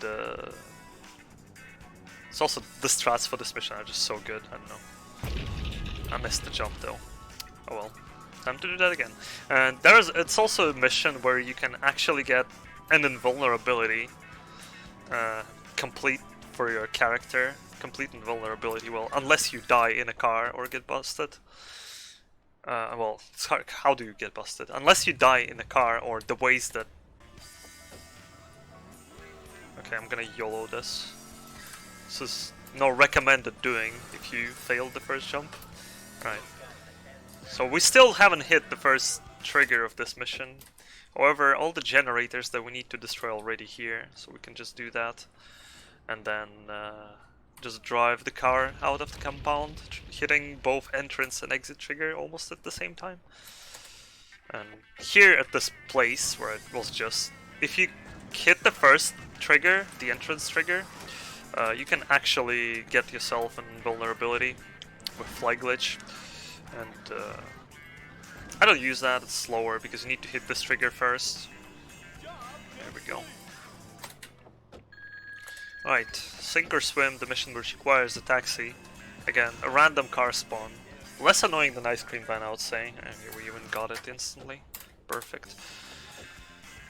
it's also, the strats for this mission are just so good. I don't know. I missed the jump though. Oh well. Time to do that again. And it's also a mission where you can actually get an invulnerability complete for your character. Complete invulnerability, well, unless you die in a car or get busted. Well, it's hard. How do you get busted? Unless you die in a car or the ways that... Okay, I'm gonna YOLO this. This is no recommended doing if you failed the first jump. Right. So we still haven't hit the first trigger of this mission. However, all the generators that we need to destroy already here, so we can just do that. And then just drive the car out of the compound, hitting both entrance and exit trigger almost at the same time. And here at this place where it was just... If you hit the first trigger, the entrance trigger, you can actually get yourself an invulnerability with fly glitch. and I don't use that, it's slower because you need to hit this trigger first. There we go. Alright, sink or swim, the mission which requires a taxi. Again, a random car spawn. Less annoying than ice cream van, I would say. And here we even got it instantly. Perfect.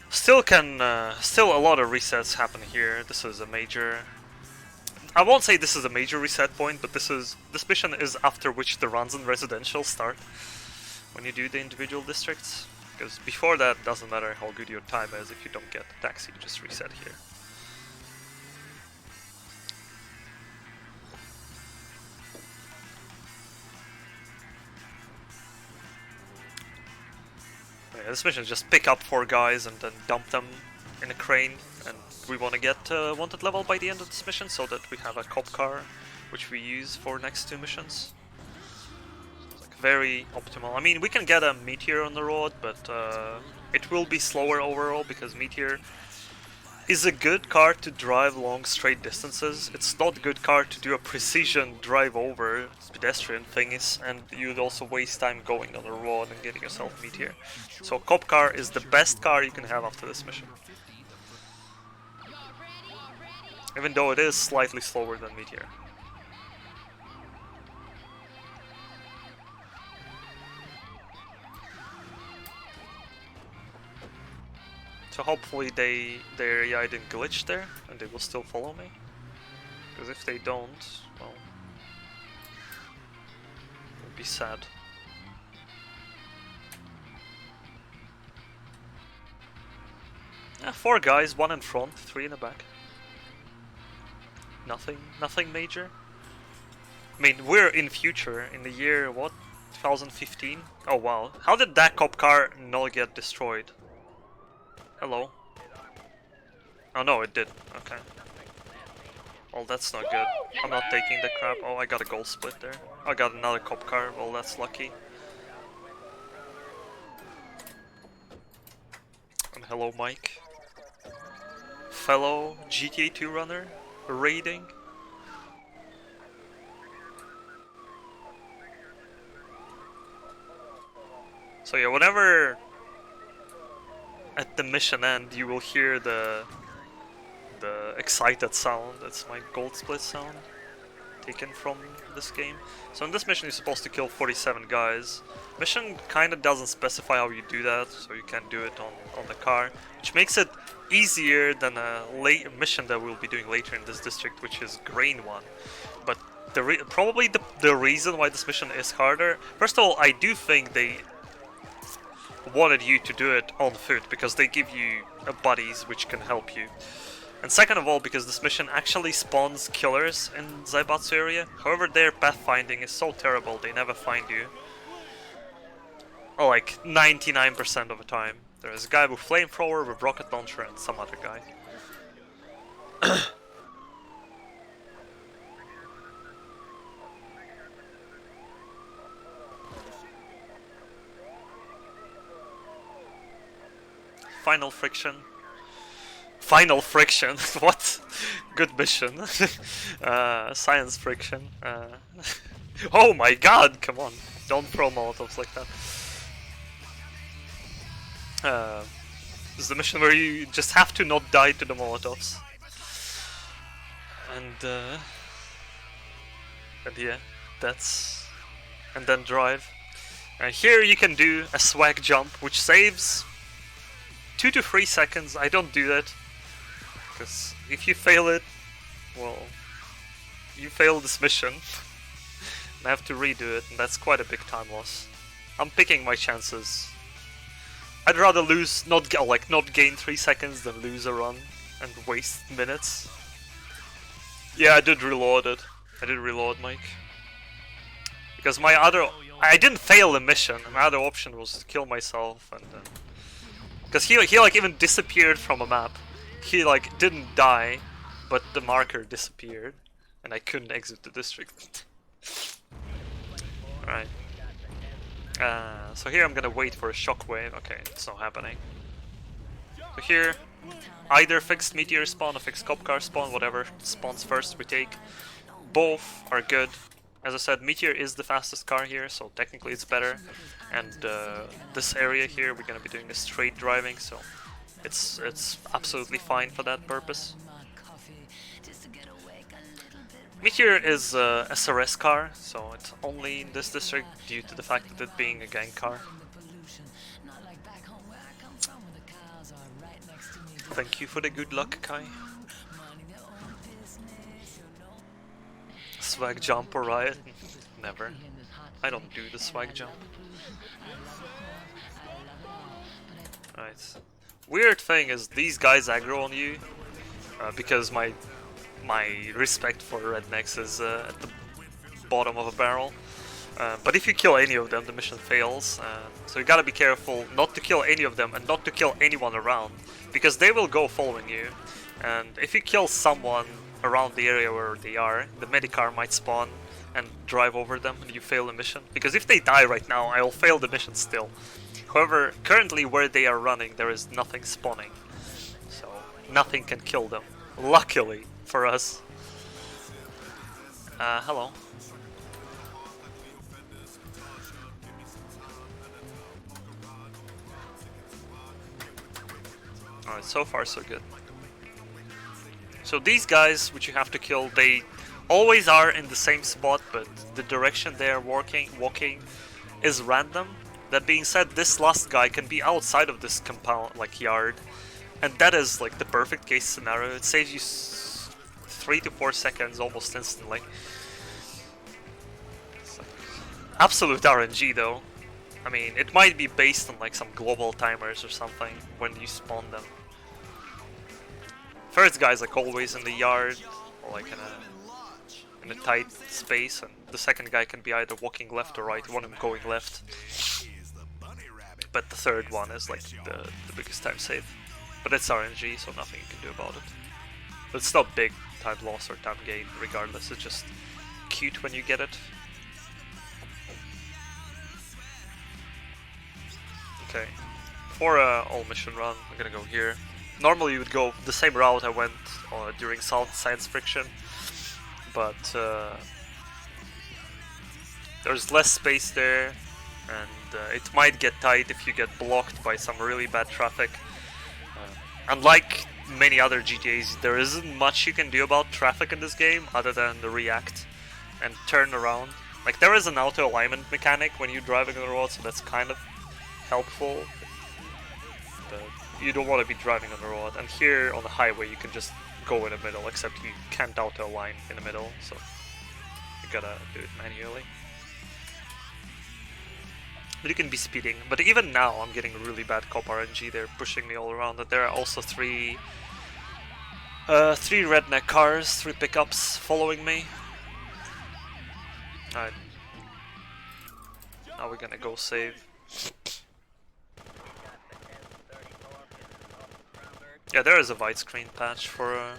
Still a lot of resets happen here. This is a major... I won't say this is a major reset point, but this mission is after which the runs in residential start. When you do the individual districts. Because before that, doesn't matter how good your time is, if you don't get the taxi, you just reset here. Yeah, this mission is just pick up 4 guys and then dump them in a crane, and we want to get wanted level by the end of this mission so that we have a cop car which we use for next 2 missions. It's like very optimal. I mean, we can get a Meteor on the road, but it will be slower overall because Meteor is a good car to drive long straight distances. It's not a good car to do a precision drive over pedestrian thingies, and you'd also waste time going on the road and getting yourself Meteor. So cop car is the best car you can have after this mission. Even though it is slightly slower than Meteor. So hopefully their AI didn't glitch there, and they will still follow me. Because if they don't, well, it will be sad. Yeah, 4 guys, 1 in front, 3 in the back. Nothing major. I mean, we're in future, in the year, what, 2015? Oh wow, how did that cop car not get destroyed? Hello. Oh no, it did. Okay. Well, that's not good. I'm not taking the crap. Oh, I got a goal split there. I got another cop car. Well, that's lucky. And hello, Mike. Fellow GTA 2 runner. Raiding. So yeah, whenever at the mission end you will hear the excited sound. That's my gold split sound taken from this game. So in this mission you're supposed to kill 47 guys. Mission kinda doesn't specify how you do that, so you can do it on the car, which makes it easier than a mission that we'll be doing later in this district, which is Grain 1. But probably the reason why this mission is harder, first of all, I do think they wanted you to do it on foot because they give you buddies which can help you. And second of all, because this mission actually spawns killers in Zaibatsu area. However, their pathfinding is so terrible, they never find you. Or like 99% of the time. There's a guy with flamethrower, with rocket launcher, and some other guy. Final friction. Final friction. What? Good mission. Science friction. Oh my god! Come on! Don't throw molotovs like that. This is the mission where you just have to not die to the molotovs. And yeah, that's... And then drive. And here you can do a swag jump, which saves 2 to 3 seconds. I don't do that, because if you fail it, well, you fail this mission. And I have to redo it, and that's quite a big time loss. I'm picking my chances. I'd rather lose, not gain 3 seconds than lose a run and waste minutes. Yeah, I did reload it. I did reload, Mike. Because I didn't fail the mission. My other option was to kill myself, and because he like even disappeared from a map. He like didn't die, but the marker disappeared, and I couldn't exit the district. Alright. So here I'm gonna wait for a shockwave. Okay, it's not happening. So here, either fixed meteor spawn or fixed cop car spawn, whatever spawns first we take. Both are good. As I said, Meteor is the fastest car here, so technically it's better. And this area here, we're gonna be doing a straight driving, so it's absolutely fine for that purpose. Meteor is a SRS car, so it's only in this district due to the fact of it being a gang car. Thank you for the good luck, Kai. Swag jump or riot? Never. I don't do the swag jump. Right. Weird thing is these guys aggro on you because my respect for rednecks is at the bottom of a barrel. But if you kill any of them, the mission fails. So you gotta be careful not to kill any of them and not to kill anyone around, because they will go following you. And if you kill someone around the area where they are, the medicar might spawn and drive over them and you fail the mission. Because if they die right now, I will fail the mission still. However, currently where they are running, there is nothing spawning. So nothing can kill them. Luckily for us. Hello. Alright, so far so good. So these guys, which you have to kill, they always are in the same spot, but the direction they are walking is random. That being said, this last guy can be outside of this compound, like yard, and that is like the perfect case scenario. It saves you 3 to 4 seconds almost instantly. It's like absolute RNG though. I mean, it might be based on like some global timers or something when you spawn them. First guy's like always in the yard or like in a tight space, and the second guy can be either walking left or right. You want him going left. But the third one is like the biggest time save. But it's RNG, so nothing you can do about it. But it's not big time loss or time gain regardless, it's just cute when you get it. Okay, for all mission run, I'm gonna go here. Normally you would go the same route I went during Science Friction, but there's less space there, and it might get tight if you get blocked by some really bad traffic. Unlike many other GTAs, there isn't much you can do about traffic in this game other than react and turn around. Like, there is an auto alignment mechanic when you're driving on the road, so that's kind of helpful, but you don't want to be driving on the road. And here on the highway you can just go in the middle, except you can't auto align in the middle, so you gotta do it manually. But you can be speeding. But even now I'm getting really bad cop RNG. They're pushing me all around. And there are also three redneck cars, 3 pickups following me. Alright. Now we're gonna go save. Yeah, there is a widescreen patch for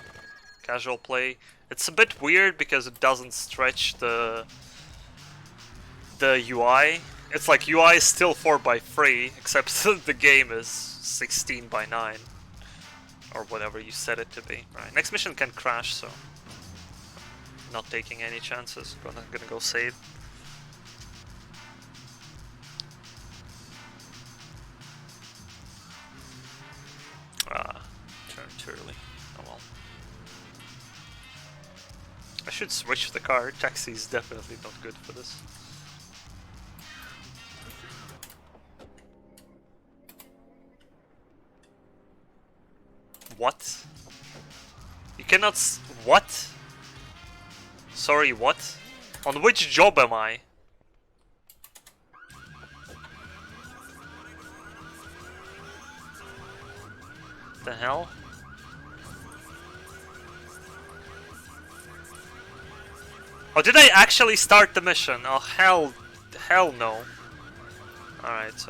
casual play. It's a bit weird because it doesn't stretch the UI. It's like UI is still 4:3, except the game is 16:9. Or whatever you set it to be. Right, next mission can crash, so not taking any chances. Gonna go save. Turned too early. Oh well. I should switch the car. Taxi is definitely not good for this. What? You cannot what? Sorry, what? On which job am I? The hell? Oh, did I actually start the mission? Oh, hell no. Alright,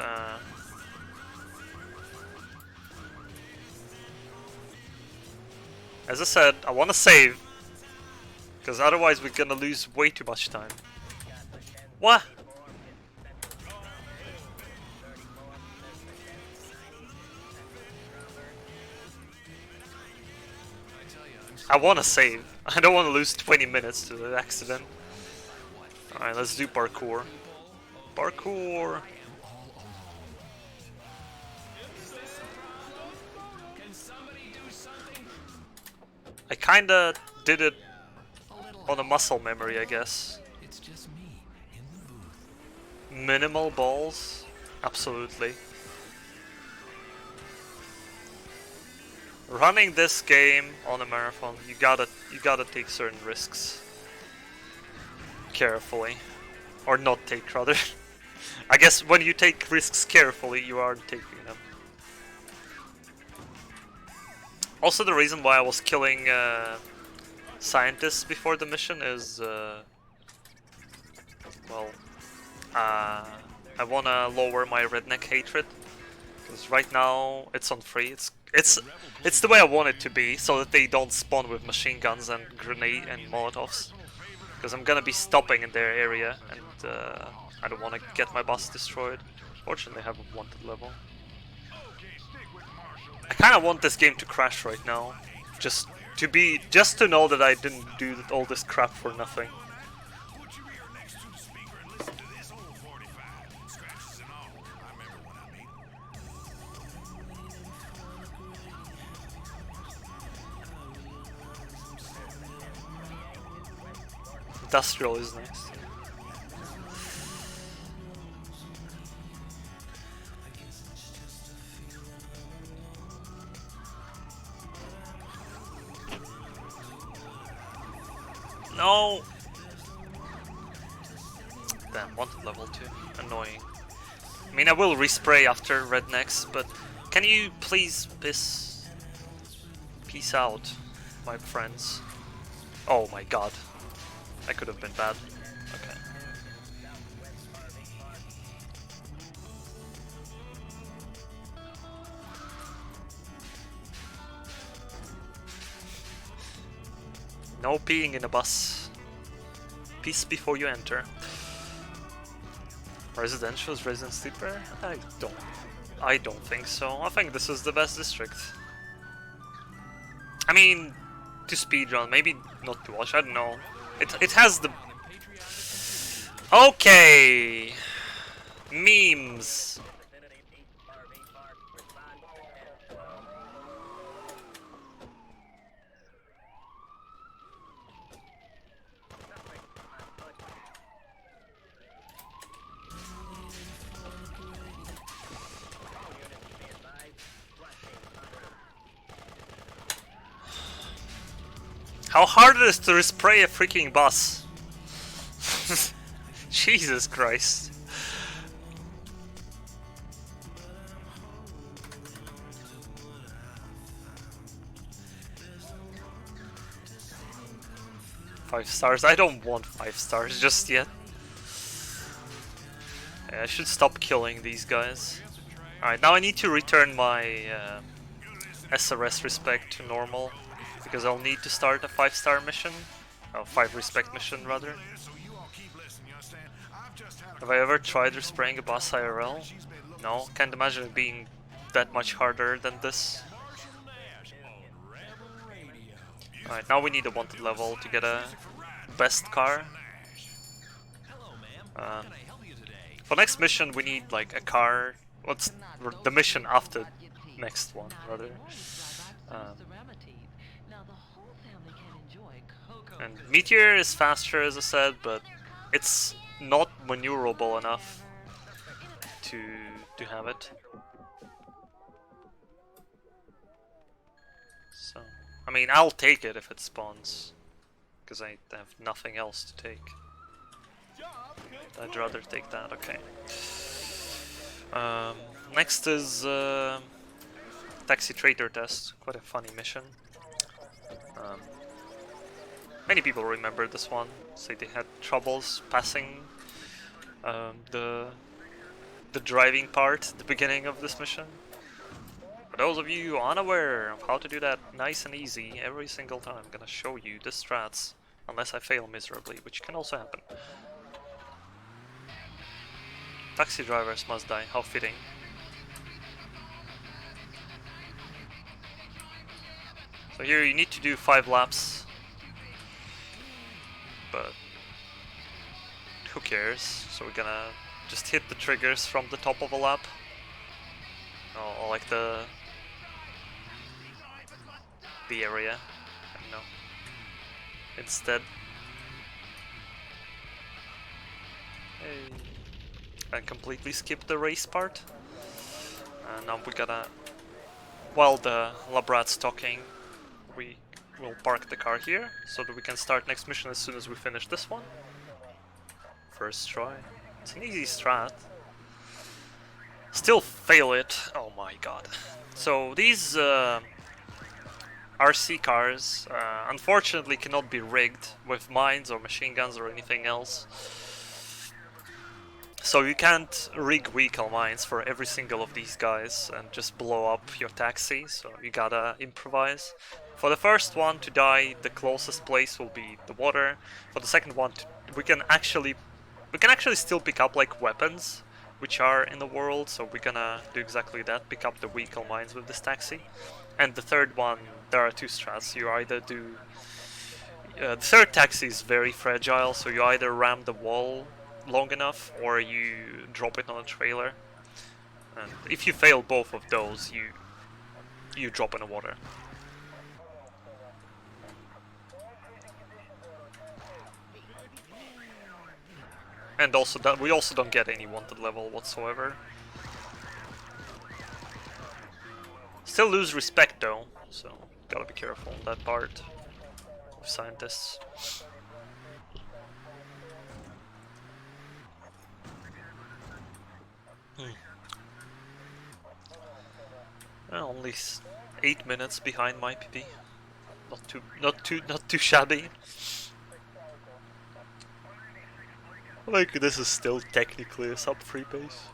as I said, I wanna save, because otherwise we're gonna lose way too much time. What? I wanna save. I don't wanna lose 20 minutes to the accident. Alright, let's do parkour. Parkour! I kinda did it on a muscle memory, I guess. It's just me in the booth. Minimal balls? Absolutely. Running this game on a marathon, you gotta take certain risks. Carefully. Or not take, rather. I guess when you take risks carefully, you aren't taking them. Also, the reason why I was killing scientists before the mission is, well, I wanna lower my redneck hatred, because right now it's on free. It's the way I want it to be, so that they don't spawn with machine guns and grenade and molotovs. Because I'm gonna be stopping in their area, and I don't want to get my bus destroyed. Fortunately, I have a wanted level. I kind of want this game to crash right now, just to know that I didn't do all this crap for nothing. Put your ear next to the speaker and listen to this old 45. Scratches and all. I remember when I made it. Industrial is nice. No! Damn, wanted level 2. Annoying. I mean, I will respray after rednecks, but can you please peace out, my friends? Oh my god. That could have been bad. Okay. No peeing in a bus. Peace before you enter. Residential is resident sleeper? I don't think so. I think this is the best district. I mean, to speedrun, maybe not to watch, I don't know. It has the... Okay! Memes! How hard it is to respray a freaking bus. Jesus Christ. Five stars? I don't want 5 stars just yet. Yeah, I should stop killing these guys. Alright, now I need to return my SRS respect to normal. Because I'll need to start a 5-star mission. Oh, 5 respect mission rather. Have I ever tried respraying a boss IRL? No, can't imagine it being that much harder than this. Alright, now we need a wanted level to get a best car. For next mission we need like a car. What's the mission after next one rather? And Meteor is faster, as I said, but it's not maneuverable enough to have it. So, I mean, I'll take it if it spawns, because I have nothing else to take. I'd rather take that. Okay. Next is Taxi Traitor Test. Quite a funny mission. Many people remember this one, say they had troubles passing the driving part at the beginning of this mission. For those of you unaware of how to do that nice and easy every single time, I'm gonna show you the strats, unless I fail miserably, which can also happen. Taxi drivers must die, how fitting. So here you need to do 5 laps. But who cares? So we're gonna just hit the triggers from the top of a lap. Oh, like the area. I don't know. Instead. Hey. And completely skip the race part. And now we gotta, while the lab rat's talking, we will park the car here so that we can start next mission as soon as we finish this one. First try. It's an easy strat. Still fail it. Oh my god. So these RC cars unfortunately cannot be rigged with mines or machine guns or anything else. So you can't rig vehicle mines for every single of these guys and just blow up your taxi, so you gotta improvise. For the first one to die, the closest place will be the water. For the second one, we can actually still pick up like weapons which are in the world, so we're gonna do exactly that, pick up the vehicle mines with this taxi. And the third one, there are two strats. You either do... the third taxi is very fragile, so you either ram the wall long enough or you drop it on a trailer. And if you fail both of those, you drop in the water. And also that we also don't get any wanted level whatsoever. Still lose respect though, so gotta be careful on that part of scientists. Only 8 minutes behind my PP. Not too shabby. Like, this is still technically a sub 3 pace.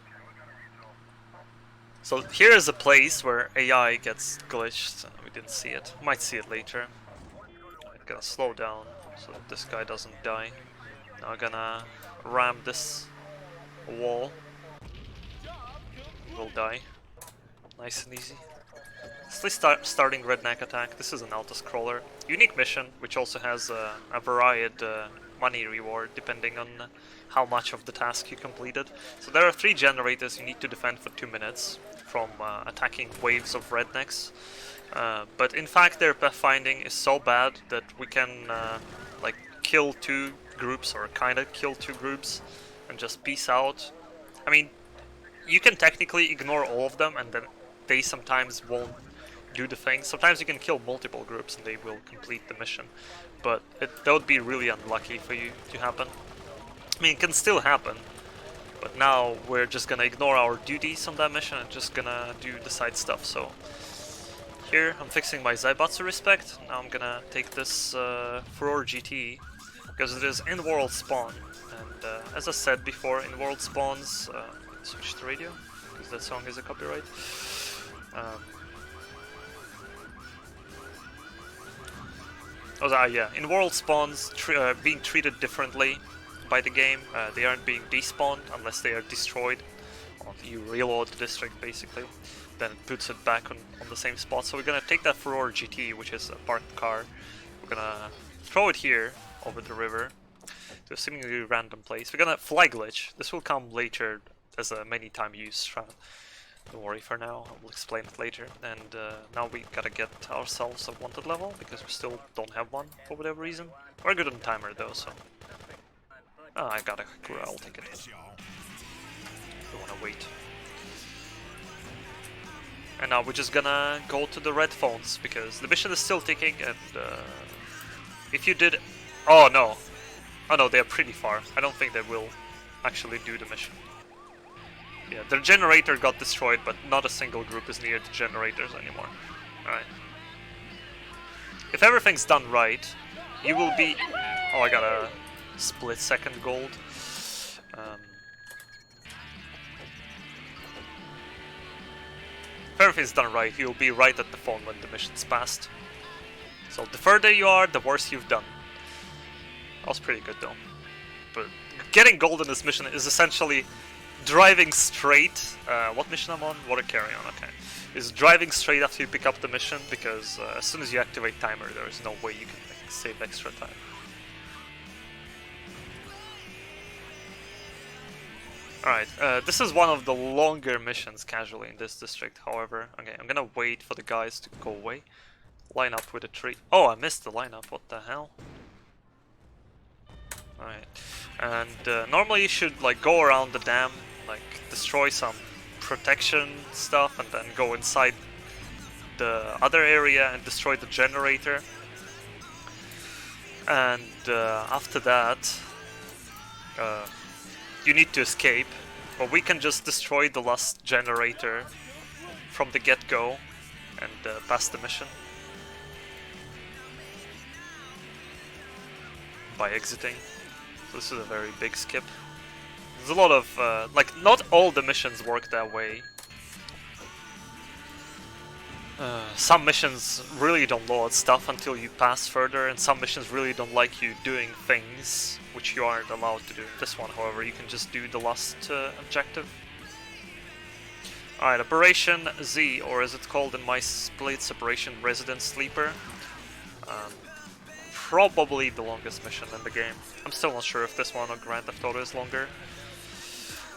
So here is a place where AI gets glitched. We didn't see it. Might see it later. I'm gonna slow down so that this guy doesn't die. Now I'm gonna ram this wall. Will die. Nice and easy. Starting redneck attack. This is an auto-scroller. Unique mission, which also has a varied money reward depending on how much of the task you completed. So there are 3 generators you need to defend for 2 minutes from attacking waves of rednecks. But in fact their pathfinding is so bad that we can like kill 2 groups, or kinda kill 2 groups, and just peace out. I mean, you can technically ignore all of them and then they sometimes won't do the thing. Sometimes you can kill multiple groups and they will complete the mission, but that would be really unlucky for you to happen. I mean, it can still happen, but now we're just gonna ignore our duties on that mission and just gonna do the side stuff. So here I'm fixing my Zaibatsu respect. Now I'm gonna take this Furore GT because it is in-world spawn, and as I said before, in-world spawns... switch to radio because that song is a copyright. Yeah, in world spawns being treated differently by the game. They aren't being despawned unless they are destroyed. Well, you reload the district basically, then it puts it back on the same spot. So we're gonna take that Furore GT, which is a parked car. We're gonna throw it here over the river to a seemingly random place. We're gonna fly glitch. This will come later as a many time use strat. Don't worry for now, I will explain it later. And now we gotta get ourselves a wanted level, because we still don't have one for whatever reason. We're good on timer though, so... Oh, I got a crew, I'll take it. Don't wanna wait. And now we're just gonna go to the red phones, because the mission is still ticking, and if you did... Oh no! Oh no, they're pretty far. I don't think they will actually do the mission. Yeah, their generator got destroyed, but not a single group is near the generators anymore. Alright. If everything's done right, you will be... Oh, I got a split-second gold. If everything's done right, you'll be right at the phone when the mission's passed. So the further you are, the worse you've done. That was pretty good though. But getting gold in this mission is essentially driving straight. What mission I'm on? Water carry on, okay. Is driving straight after you pick up the mission, because as soon as you activate timer, there is no way you can save extra time. Alright, this is one of the longer missions casually in this district, however. Okay, I'm gonna wait for the guys to go away. Line up with a tree. Oh, I missed the lineup, what the hell? Alright, and normally you should like go around the dam, like destroy some protection stuff and then go inside the other area and destroy the generator. And after that, you need to escape, but we can just destroy the last generator from the get-go and pass the mission by exiting. So this is a very big skip. There's a lot of, like, not all the missions work that way. Some missions really don't load stuff until you pass further, and some missions really don't like you doing things which you aren't allowed to do. This one, however, you can just do the last objective. Alright, Operation Z, or as it's called in my place, Operation Resident Sleeper. Probably the longest mission in the game. I'm still not sure if this one or Grand Theft Auto is longer.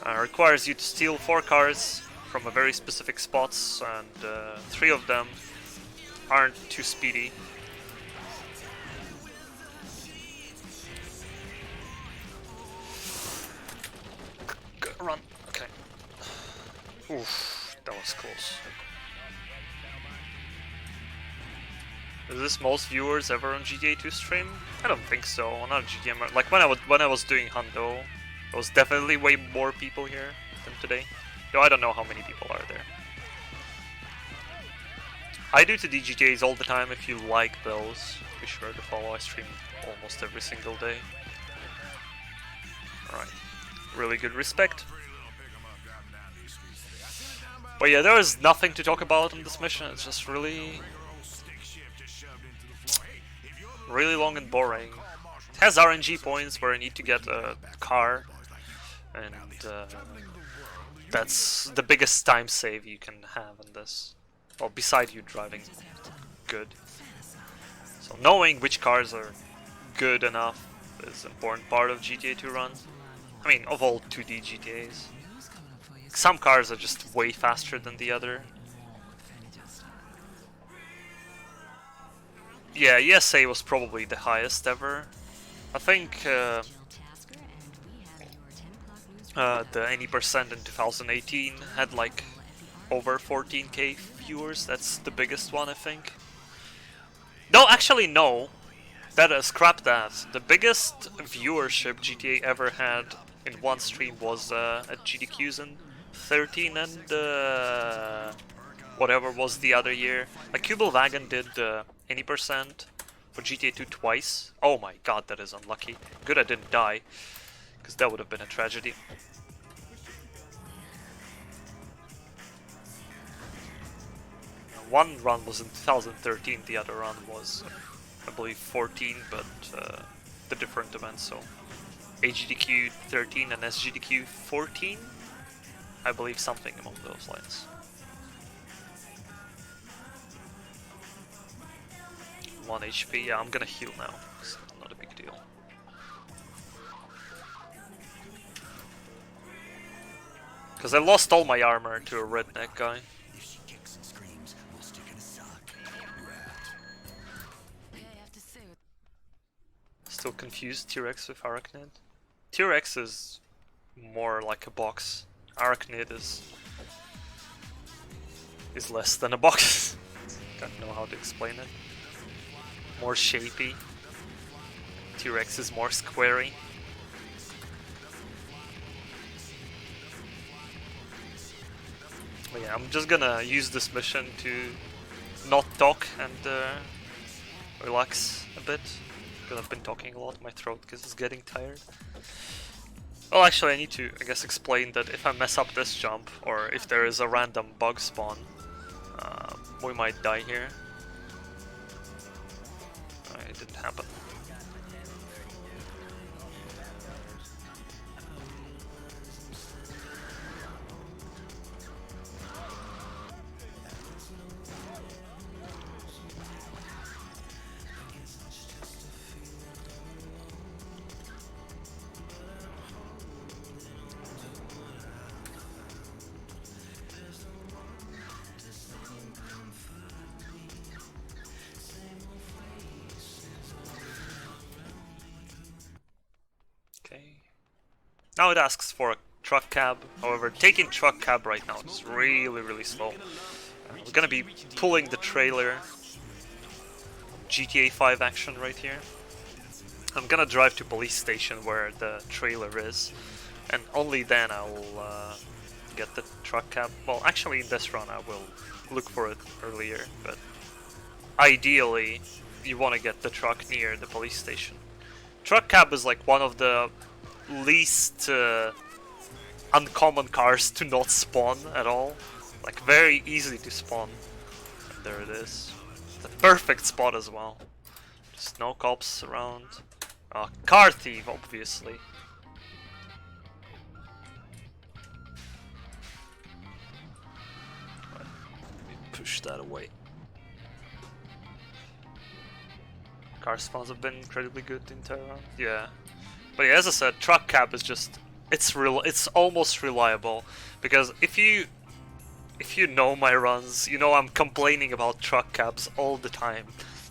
Requires you to steal 4 cars from a very specific spots, and 3 of them aren't too speedy. Run. Okay. Oof, that was close. Is this most viewers ever on GTA 2 stream? I don't think so. Not GTAMarathon. Like when I was doing Hundo, there was definitely way more people here than today. Though I don't know how many people are there. I do to DGTAs all the time. If you like those, be sure to follow. I stream almost every single day. Alright. Really good respect. But yeah, there is nothing to talk about in this mission. It's just really long and boring. It has RNG points where I need to get a car, and that's the biggest time save you can have in this. Well, beside you driving good. So knowing which cars are good enough is an important part of GTA 2 run. I mean, of all 2D GTAs. Some cars are just way faster than the other. Yeah, ESA was probably the highest ever. I think the any percent in 2018 had like over 14k viewers. That's the biggest one, I think. No, actually no. Scrap that. The biggest viewership GTA ever had in one stream was at GDQs in 13 and whatever was the other year. Like Kubelwagen did any percent for GTA 2 twice. Oh my god, that is unlucky. Good I didn't die, because that would have been a tragedy. One run was in 2013, the other run was, I believe, 14, but the different events, so AGDQ 13 and SGDQ 14? I believe something along those lines. 1 HP, yeah, I'm gonna heal now, it's not a big deal. Because I lost all my armor to a redneck guy. Still confused T-Rex with Arachnid. T-Rex is more like a box. Arachnid is less than a box. Don't know how to explain it. More shapy. T-Rex is more squarey. But yeah, I'm just gonna use this mission to not talk and relax a bit. Because I've been talking a lot, my throat is getting tired. Well, actually I need to, I guess, explain that if I mess up this jump, or if there is a random bug spawn, we might die here. It didn't happen. Okay. Now it asks for a truck cab. However, taking truck cab right now is really slow. We're gonna be pulling the trailer. GTA 5 action right here. I'm gonna drive to police station where the trailer is, and only then I will get the truck cab. Well, actually in this run I will look for it earlier, but ideally you want to get the truck near the police station. Truck cab is like one of the least uncommon cars to not spawn at all. Like very easy to spawn. And there it is. The perfect spot as well. Just no cops around. Car thief, obviously. Right. Let me push that away. Car spawns have been incredibly good in Tehran. Yeah. But yeah, as I said, truck cab is just it's almost reliable, because if you know my runs, you know I'm complaining about truck cabs all the time,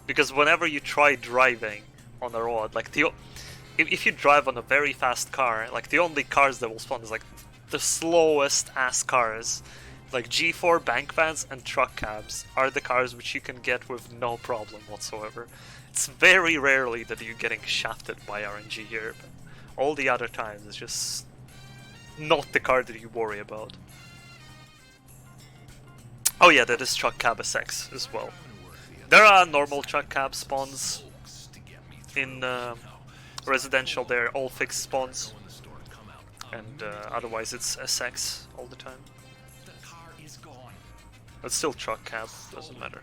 because whenever you try driving on a road, like if you drive on a very fast car, like the only cars that will spawn is like the slowest ass cars, like G4 bank vans and truck cabs are the cars which you can get with no problem whatsoever. It's very rarely that you're getting shafted by RNG here, but all the other times it's just not the car that you worry about. Oh yeah, that is truck cab SX as well. There are normal truck cab spawns in residential, they're all fixed spawns, and otherwise it's SX all the time. But still truck cab, doesn't matter.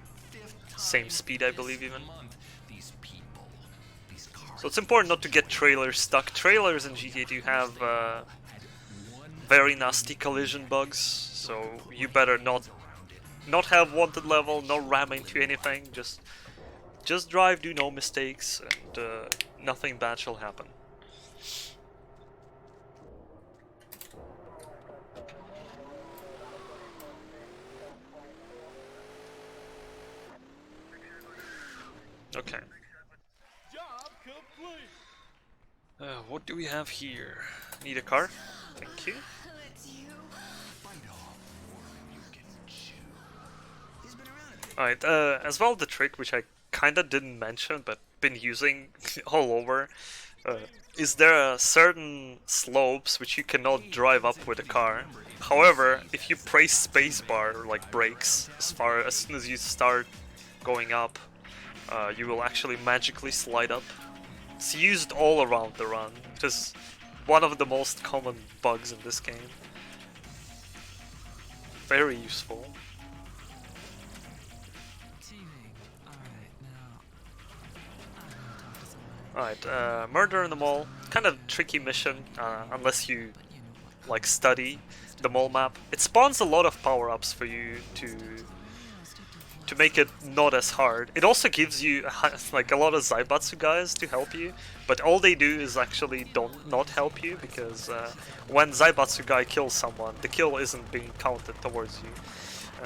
Same speed I believe even. So it's important not to get trailers stuck. Trailers in GTA 2 have very nasty collision bugs, so you better not have wanted level, not ram into anything, just drive, do no mistakes, and nothing bad shall happen. Okay. What do we have here? Need a car? Thank you. Alright, as well the trick which I kinda didn't mention but been using all over, is there are certain slopes which you cannot drive up with a car. However, if you press spacebar, like brakes, as soon as you start going up, you will actually magically slide up. It's used all around the run, which is one of the most common bugs in this game. Very useful. Alright, murder in the mall. Kind of tricky mission, unless you like study the mall map. It spawns a lot of power-ups for you to make it not as hard. It also gives you like a lot of Zaibatsu guys to help you, but all they do is actually not help you, because when Zaibatsu guy kills someone, the kill isn't being counted towards you.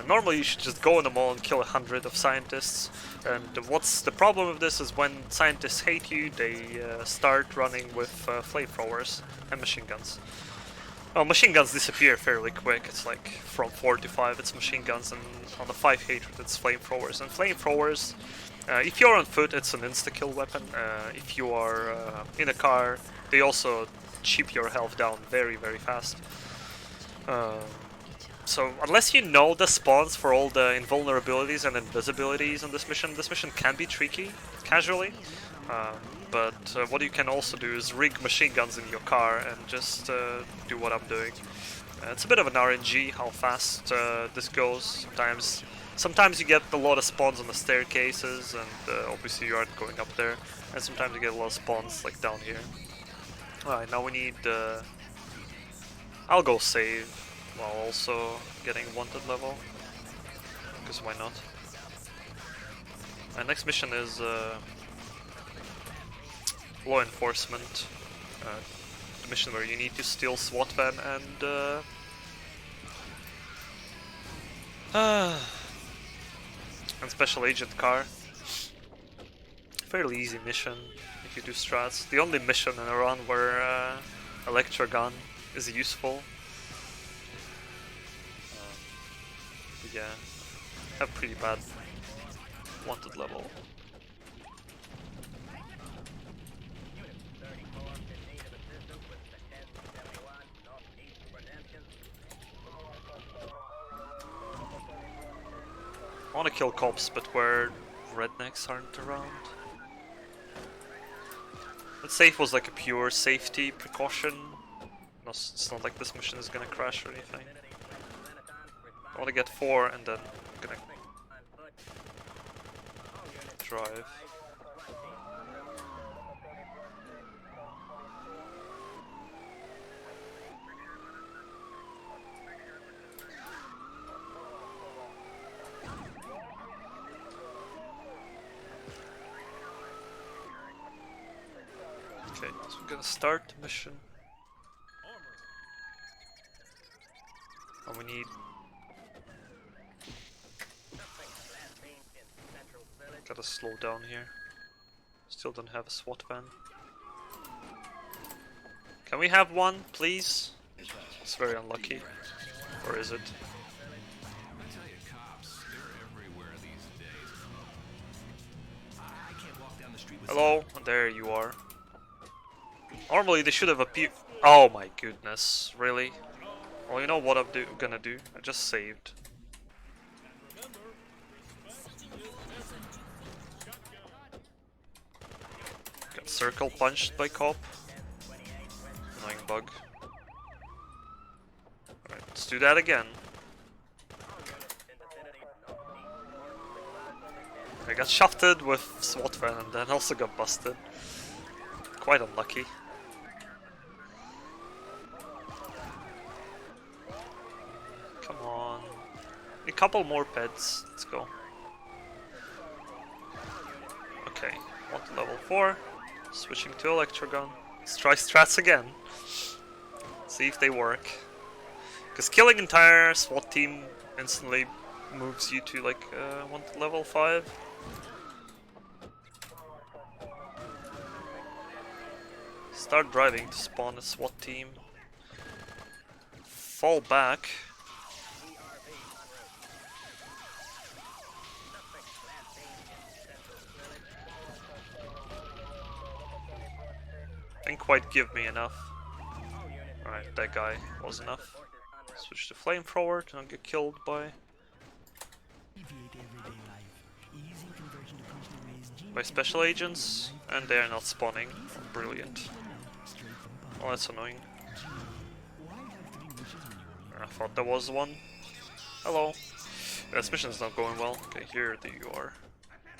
Normally you should just go in the mall and kill 100 of scientists, and what's the problem with this is when scientists hate you, they start running with flamethrowers and machine guns. Well, machine guns disappear fairly quick. It's like from 4 to 5 it's machine guns, and on the 5 hatred it's flamethrowers. And flamethrowers, if you're on foot, it's an insta-kill weapon. If you are in a car, they also chip your health down very fast. So unless you know the spawns for all the invulnerabilities and invisibilities on this mission can be tricky, casually. But what you can also do is rig machine guns in your car and just do what I'm doing. It's a bit of an RNG how fast this goes. Sometimes you get a lot of spawns on the staircases, and obviously you aren't going up there. And sometimes you get a lot of spawns like down here. Alright, now we need... I'll go save, while also getting wanted level. Because why not? My next mission is... law enforcement, the mission where you need to steal SWAT van and special agent car. Fairly easy mission. GT2 strats. The only mission in a run where Electra Gun is useful. But yeah, have pretty bad wanted level. I want to kill cops, but where rednecks aren't around. But safe was like a pure safety precaution. No, it's not like this mission is gonna crash or anything. I want to get 4 and then I'm gonna drive. Okay, so we're gonna start the mission. And we need... Gotta slow down here. Still don't have a SWAT van. Can we have one, please? It's very unlucky. Or is it? I tell you, cops, they're everywhere these days. I can't walk down the street with Hello, there you are. Normally they should have appeared. Oh my goodness, really? Well, you know what I'm gonna do? I just saved. Got circle punched by cop. Annoying bug. Alright, let's do that again. I got shafted with SWAT van and then also got busted. Quite unlucky. Come on. A couple more pets. Let's go. Okay, want level 4. Switching to Electro Gun. Let's try strats again. See if they work. Because killing entire SWAT team instantly moves you to like level 5. Start driving to spawn a SWAT team. Fall back. Didn't quite give me enough. Alright, that guy was enough. Switch to flamethrower to not get killed by special agents, and they are not spawning. Brilliant. Oh, that's annoying. I thought there was one. Hello. This mission's not going well. Okay, here you are.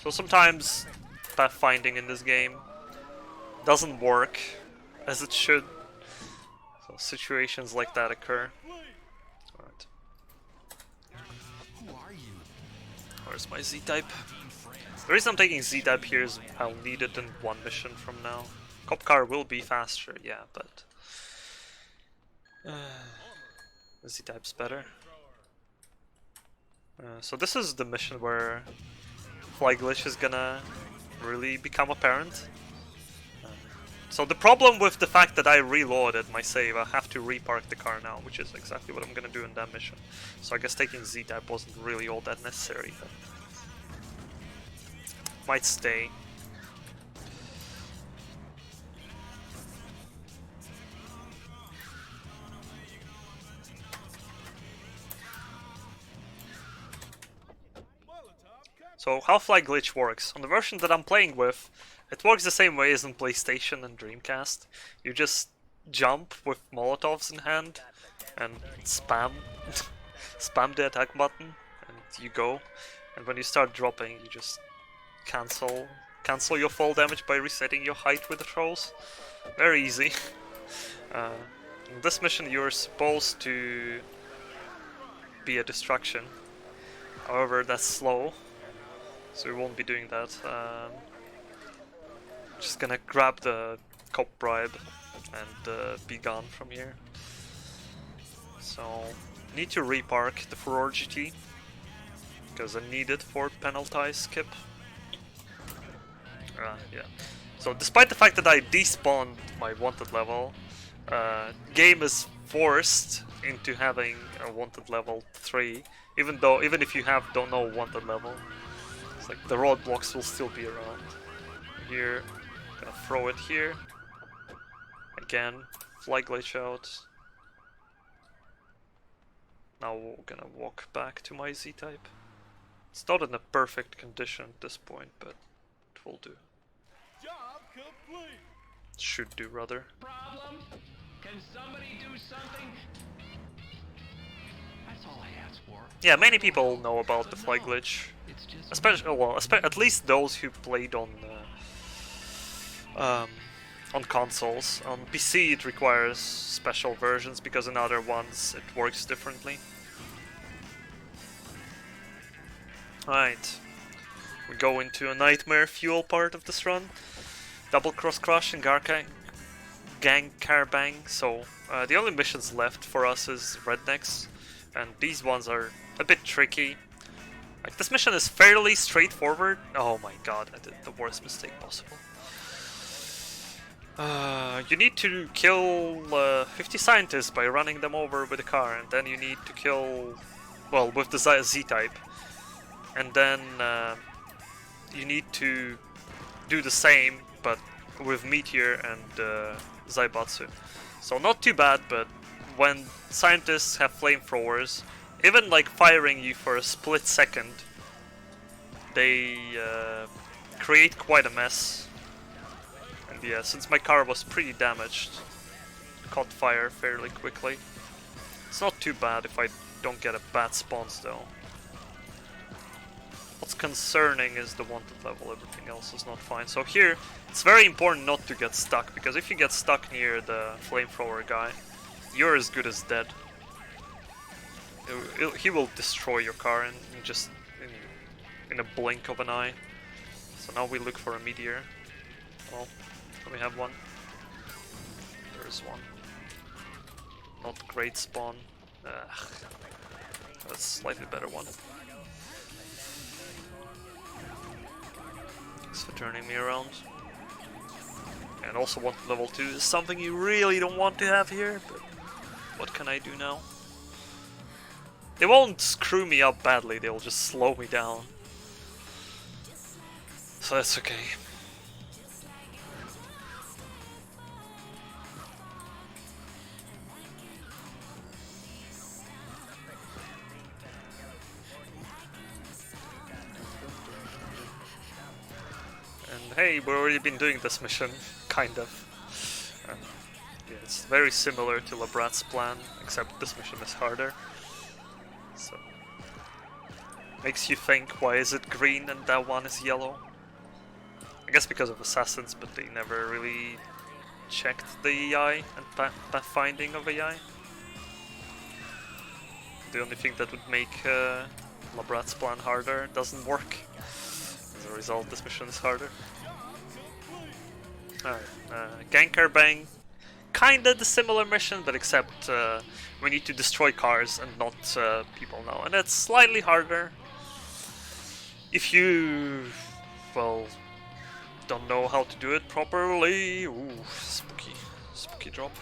So sometimes pathfinding in this game doesn't work as it should. So situations like that occur. Alright. Where's my Z-type? The reason I'm taking Z-type here is I'll need it in one mission from now. Cop car will be faster, yeah, but Z-type's better. So this is the mission where fly glitch is gonna really become apparent. So the problem with the fact that I reloaded my save, I have to repark the car now, which is exactly what I'm gonna do in that mission. So I guess taking Z-type wasn't really all that necessary. But might stay. So how fly glitch works, on the version that I'm playing with, it works the same way as in PlayStation and Dreamcast. You just jump with Molotovs in hand and spam spam the attack button and you go. And when you start dropping, you just cancel your fall damage by resetting your height with the trolls. Very easy. In this mission you're supposed to be a distraction. However, that's slow. So we won't be doing that. Just gonna grab the cop bribe and be gone from here. So need to repark the Furore GT because I need it for penalty skip. Yeah. So despite the fact that I despawned my wanted level, game is forced into having a wanted level 3, even if you don't know wanted level. It's like the roadblocks will still be around. Here, gonna throw it here. Again, fly glitch out. Now we're gonna walk back to my Z-type. It's not in a perfect condition at this point, but it will do. Job complete. Should do, rather. Problem? Can somebody do something? That's all I asked for. Yeah, many people know about the fly glitch. It's just Especially, well, at least those who played on consoles. On PC it requires special versions because in other ones it works differently. Right, we go into a nightmare fuel part of this run. Double cross crush and gang car bang. So the only missions left for us is rednecks, and these ones are a bit tricky. Like, this mission is fairly straightforward. Oh my god, I did the worst mistake possible. You need to kill 50 scientists by running them over with a car, and then you need to kill, well, with the Z-type. And then you need to do the same, but with Meteor and Zaibatsu. So not too bad, but when scientists have flamethrowers, even like firing you for a split second, they create quite a mess. And yeah, since my car was pretty damaged, it caught fire fairly quickly. It's not too bad if I don't get a bad spawns though. What's concerning is the wanted level, everything else is not fine. So here, it's very important not to get stuck, because if you get stuck near the flamethrower guy, you're as good as dead. He will destroy your car in a blink of an eye. So now we look for a meteor. Well, we have one. There's one. Not great spawn. Ugh. That's a slightly better one. Thanks for turning me around. And also wanted level 2 is something you really don't want to have here, but what can I do now? They won't screw me up badly, they'll just slow me down. So that's okay. And hey, we've already been doing this mission, kind of. Yeah, it's very similar to Labrat's plan, except this mission is harder. So makes you think, why is it green and that one is yellow? I guess because of assassins, but they never really checked the AI and pathfinding of AI. The only thing that would make Labrat's plan harder doesn't work. As a result, this mission is harder. Alright, Gankar Bang. Kinda the similar mission, but except we need to destroy cars and not people now. And it's slightly harder if you, well, don't know how to do it properly. Ooh, spooky drop.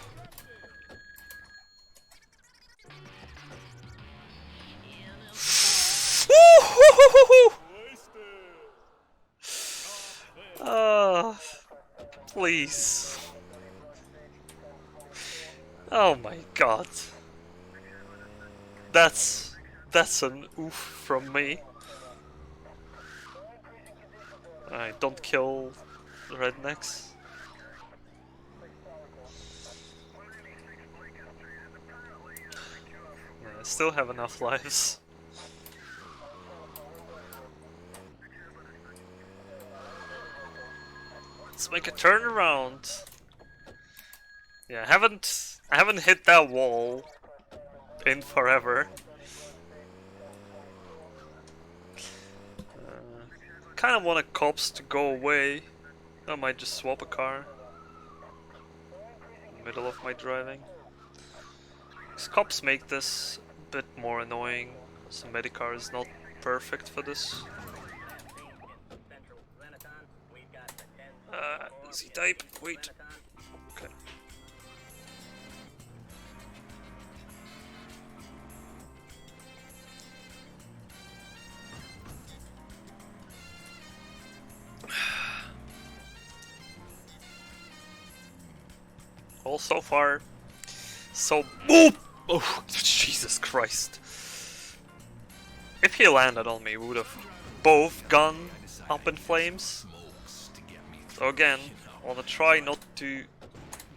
Please. Oh my god. That's an oof from me. Alright, don't kill rednecks. Yeah, I still have enough lives. Let's make a turnaround. Yeah, I haven't hit that wall in forever. Kind of want the cops to go away. I might just swap a car in the middle of my driving. 'Cause cops make this a bit more annoying. So Medicar is not perfect for this. Z-type, wait. Okay. Well, so far, so boop! Oh, Jesus Christ. If he landed on me, we would have both gone up in flames. So again, I wanna try not to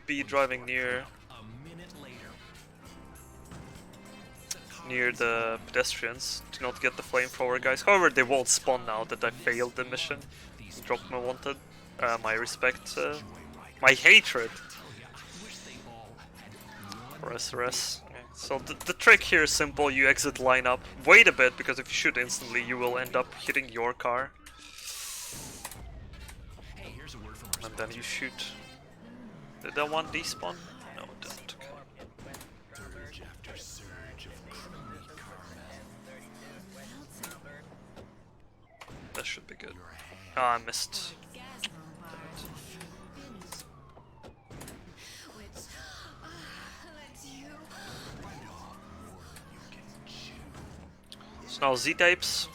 be driving near the pedestrians to not get the flamethrower guys. However, they won't spawn now that I failed the mission. Dropped my wanted, my respect, my hatred for SRS. Okay. So the trick here is simple, you exit lineup, wait a bit, because if you shoot instantly you will end up hitting your car. And then you shoot. Did that one despawn? No, it didn't. Surge after surge of creamy That should be good. Ah, I missed. So now Z-types.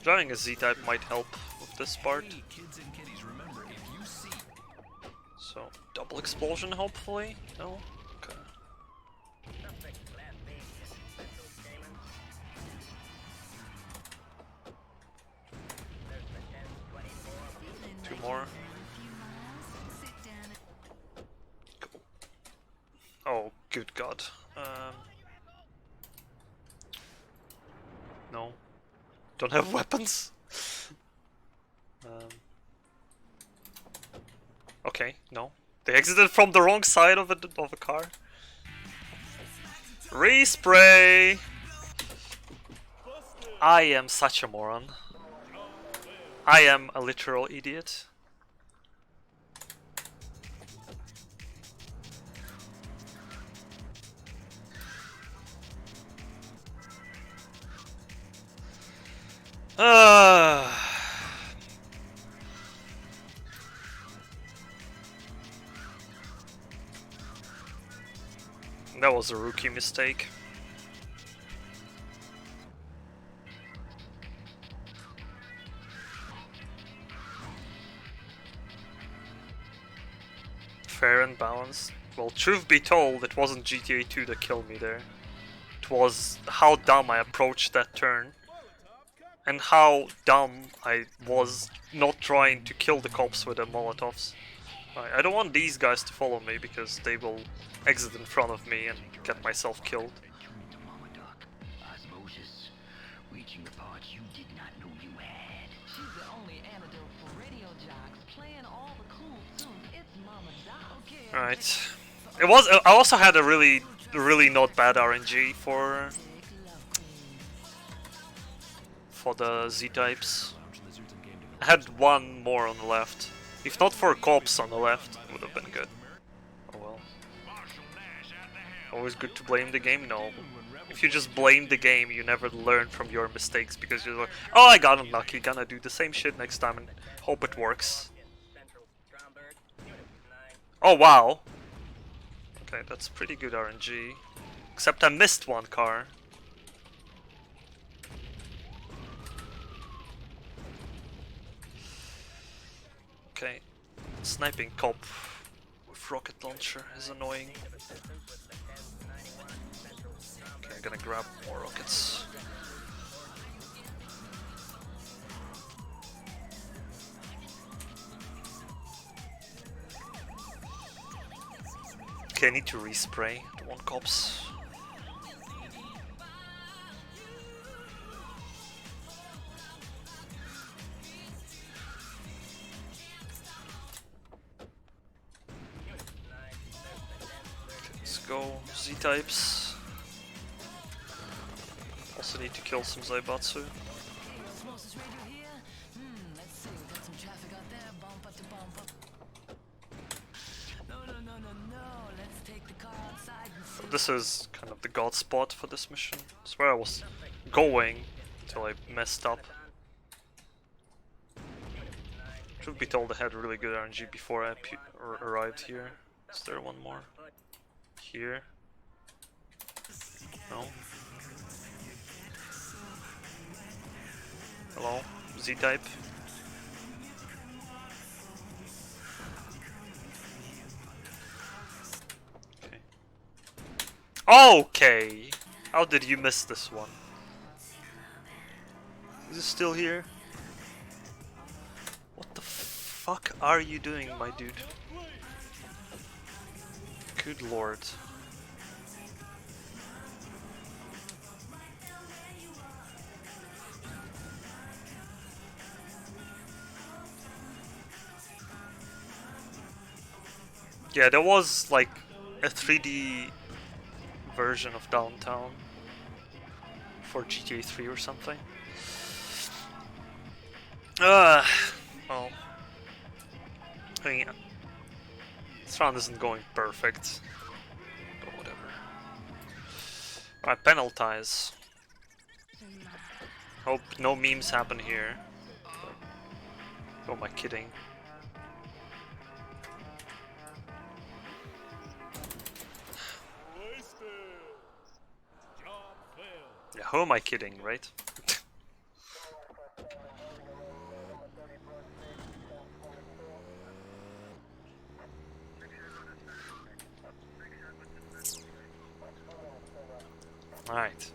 Driving a Z-type might help with this part. So, double explosion hopefully? No? Okay. Two more. Cool. Oh, good god. No. Don't have weapons. Okay, no. They exited from the wrong side of a car. Respray! I am such a moron. I am a literal idiot. That was a rookie mistake. Fair and balanced. Well, truth be told, it wasn't GTA 2 that killed me there. It was how dumb I approached that turn. And how dumb I was not trying to kill the cops with the Molotovs. I don't want these guys to follow me because they will exit in front of me and get myself killed. Reaching the parts you did not know you had. She's the only antidote for radio jocks, playing all the cool tunes. It's Mama Doc. Okay. Right. It was. I also had a really not bad RNG for the Z-types. I had one more on the left. If not for cops on the left, it would have been good. Oh well. Always good to blame the game? No. If you just blame the game, you never learn from your mistakes because you're like, oh, I got unlucky, gonna do the same shit next time and hope it works. Oh wow. Okay, that's pretty good RNG. Except I missed one car. Okay, sniping cop with rocket launcher is annoying. Okay, I'm gonna grab more rockets. Okay, I need to respray. Don't want cops. Let's go, Z-types. Also need to kill some Zaibatsu. This is kind of the god spot for this mission. It's where I was going until I messed up. Truth be told, I had really good RNG before I arrived here. Is there one more? Here? No? Hello? Z-type? Okay. Okay! How did you miss this one? Is it still here? What the fuck are you doing, my dude? Good lord. Yeah, there was like a 3D version of Downtown for GTA 3 or something. Well, I mean, this round isn't going perfect, but whatever. Alright, penalties. Hope no memes happen here. Who am I kidding? Yeah, who am I kidding, right? Alright.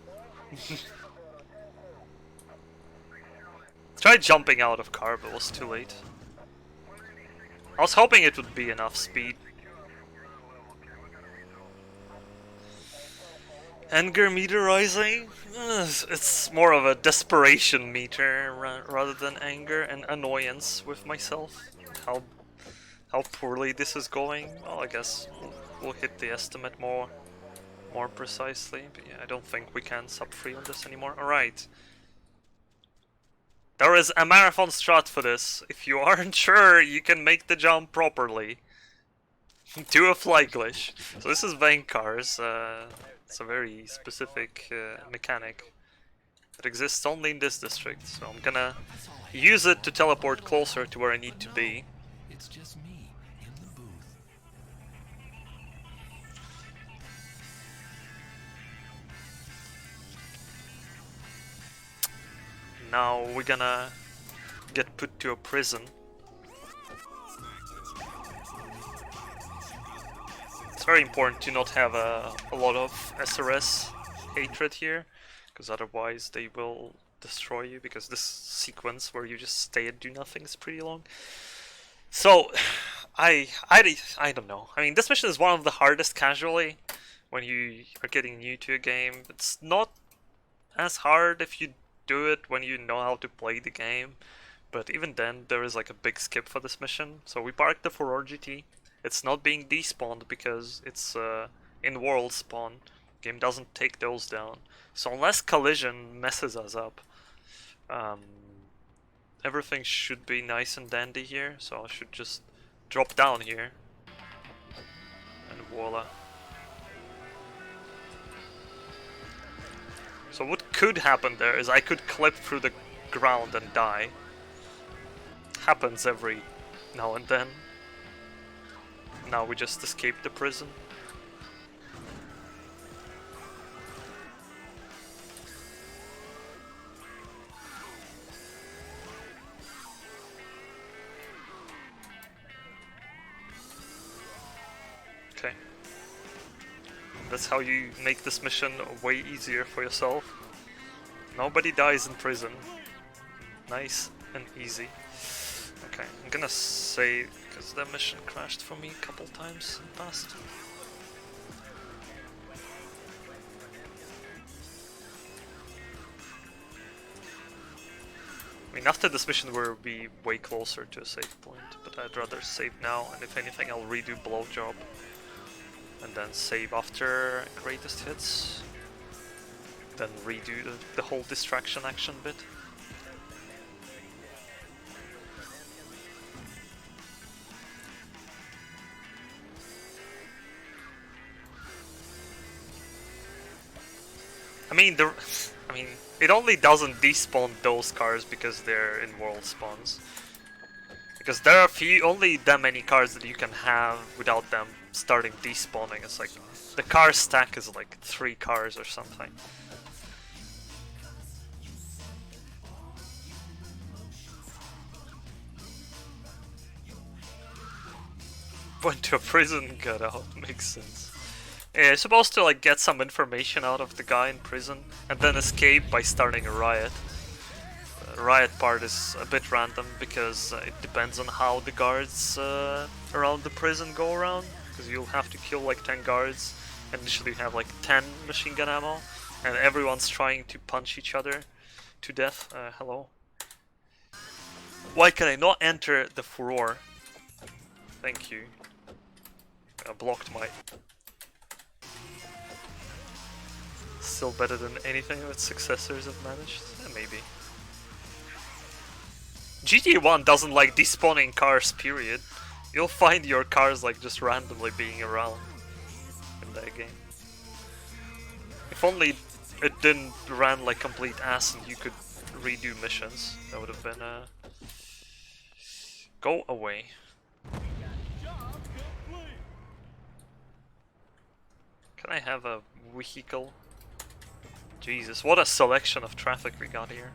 Tried jumping out of car, but it was too late. I was hoping it would be enough speed. Anger meter rising? It's more of a desperation meter rather than anger and annoyance with myself. How poorly this is going? Well, I guess we'll hit the estimate more precisely. But yeah, I don't think we can sub 3 on this anymore. Alright. There is a marathon strat for this. If you aren't sure you can make the jump properly, do a fly glitch. So this is Vankars. It's a very specific mechanic that exists only in this district. So I'm gonna use it to teleport closer to where I need to be. It's just me in the booth. Now we're gonna get put to a prison. It's very important to not have a lot of SRS hatred here, because otherwise they will destroy you, because this sequence where you just stay and do nothing is pretty long. So, I don't know. I mean, this mission is one of the hardest casually when you are getting new to a game. It's not as hard if you do it when you know how to play the game, but even then there is like a big skip for this mission. So we parked the 4 GT. It's not being despawned because it's in world spawn. Game doesn't take those down. So unless collision messes us up, everything should be nice and dandy here. So I should just drop down here and voila. So what could happen there is I could clip through the ground and die. Happens every now and then. Now we just escaped the prison. Okay. That's how you make this mission way easier for yourself. Nobody dies in prison. Nice and easy. Okay, I'm gonna save because that mission crashed for me a couple times in the past. I mean, after this mission we'll be way closer to a save point, but I'd rather save now, and if anything I'll redo blowjob. And then save after greatest hits. Then redo the whole distraction action bit. I mean, it only doesn't despawn those cars because they're in world spawns. Because there are only that many cars that you can have without them starting despawning. It's like the car stack is like 3 cars or something. Went to a prison, got out, makes sense. Yeah, you're supposed to like get some information out of the guy in prison and then escape by starting a riot. The riot part is a bit random because it depends on how the guards around the prison go around. Because you'll have to kill like 10 guards and initially you have like 10 machine gun ammo and everyone's trying to punch each other to death. Hello. Why can I not enter the furor? Thank you. I blocked my... Still better than anything its successors have managed? Maybe. GTA 1 doesn't like despawning cars, period. You'll find your cars like just randomly being around in that game. If only it didn't run like complete ass and you could redo missions, that would have been Go away. Can I have a vehicle? Jesus, what a selection of traffic we got here.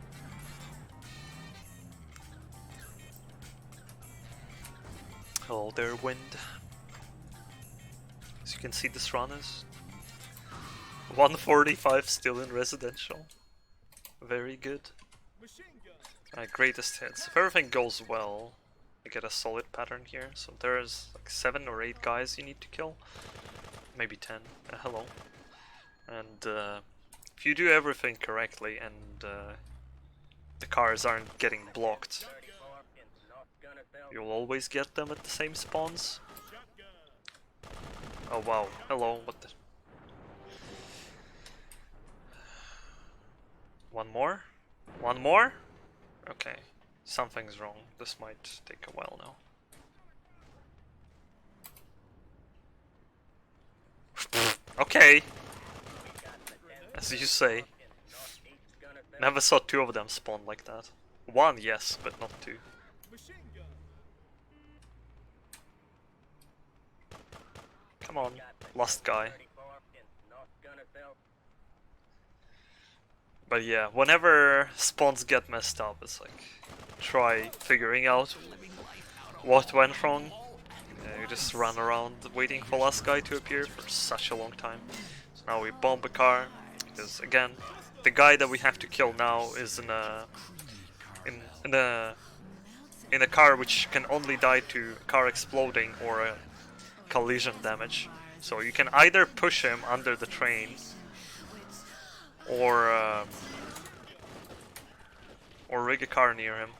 Hello there, wind. As you can see, this run is 145 still in residential. Very good. Greatest hits. If everything goes well, we get a solid pattern here. So there's like 7 or 8 guys you need to kill. Maybe 10. Hello. And if you do everything correctly and the cars aren't getting blocked, you'll always get them at the same spawns. Oh wow, hello, what the... One more? One more? Okay, something's wrong. This might take a while now. Okay. As you say. Never saw 2 of them spawn like that. 1, yes, but not 2. Come on, last guy. But yeah, whenever spawns get messed up, it's like try figuring out what went wrong. You just run around waiting for last guy to appear for such a long time. So now we bomb a car because again, the guy that we have to kill now is in a car which can only die to a car exploding or a collision damage. So you can either push him under the train or rig a car near him.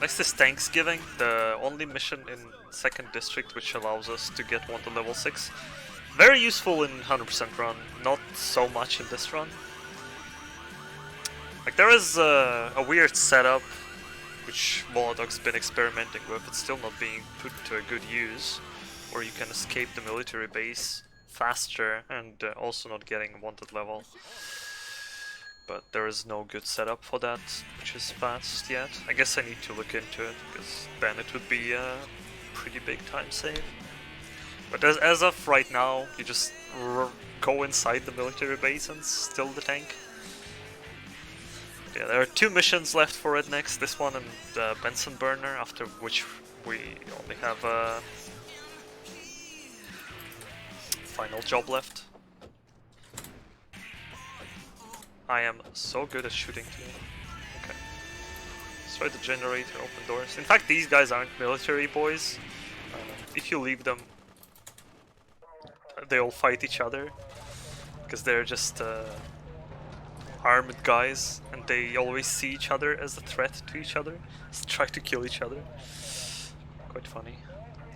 Next is Thanksgiving, the only mission in 2nd District which allows us to get 1 to level 6. Very useful in 100% run, not so much in this run. Like there is a weird setup which Molotog's been experimenting with, it's still not being put to a good use, where you can escape the military base faster and also not getting 1st level. But there is no good setup for that, which is fast yet. I guess I need to look into it, because then it would be a pretty big time save. But as of right now, you just go inside the military base and steal the tank. Yeah, there are 2 missions left for it next, this one and Benson Burner, after which we only have a final job left. I am so good at shooting today. Okay. Destroy the generator, open doors. In fact, these guys aren't military boys. If you leave them, they all fight each other. Because they're just armed guys, and they always see each other as a threat to each other. So try to kill each other. Quite funny.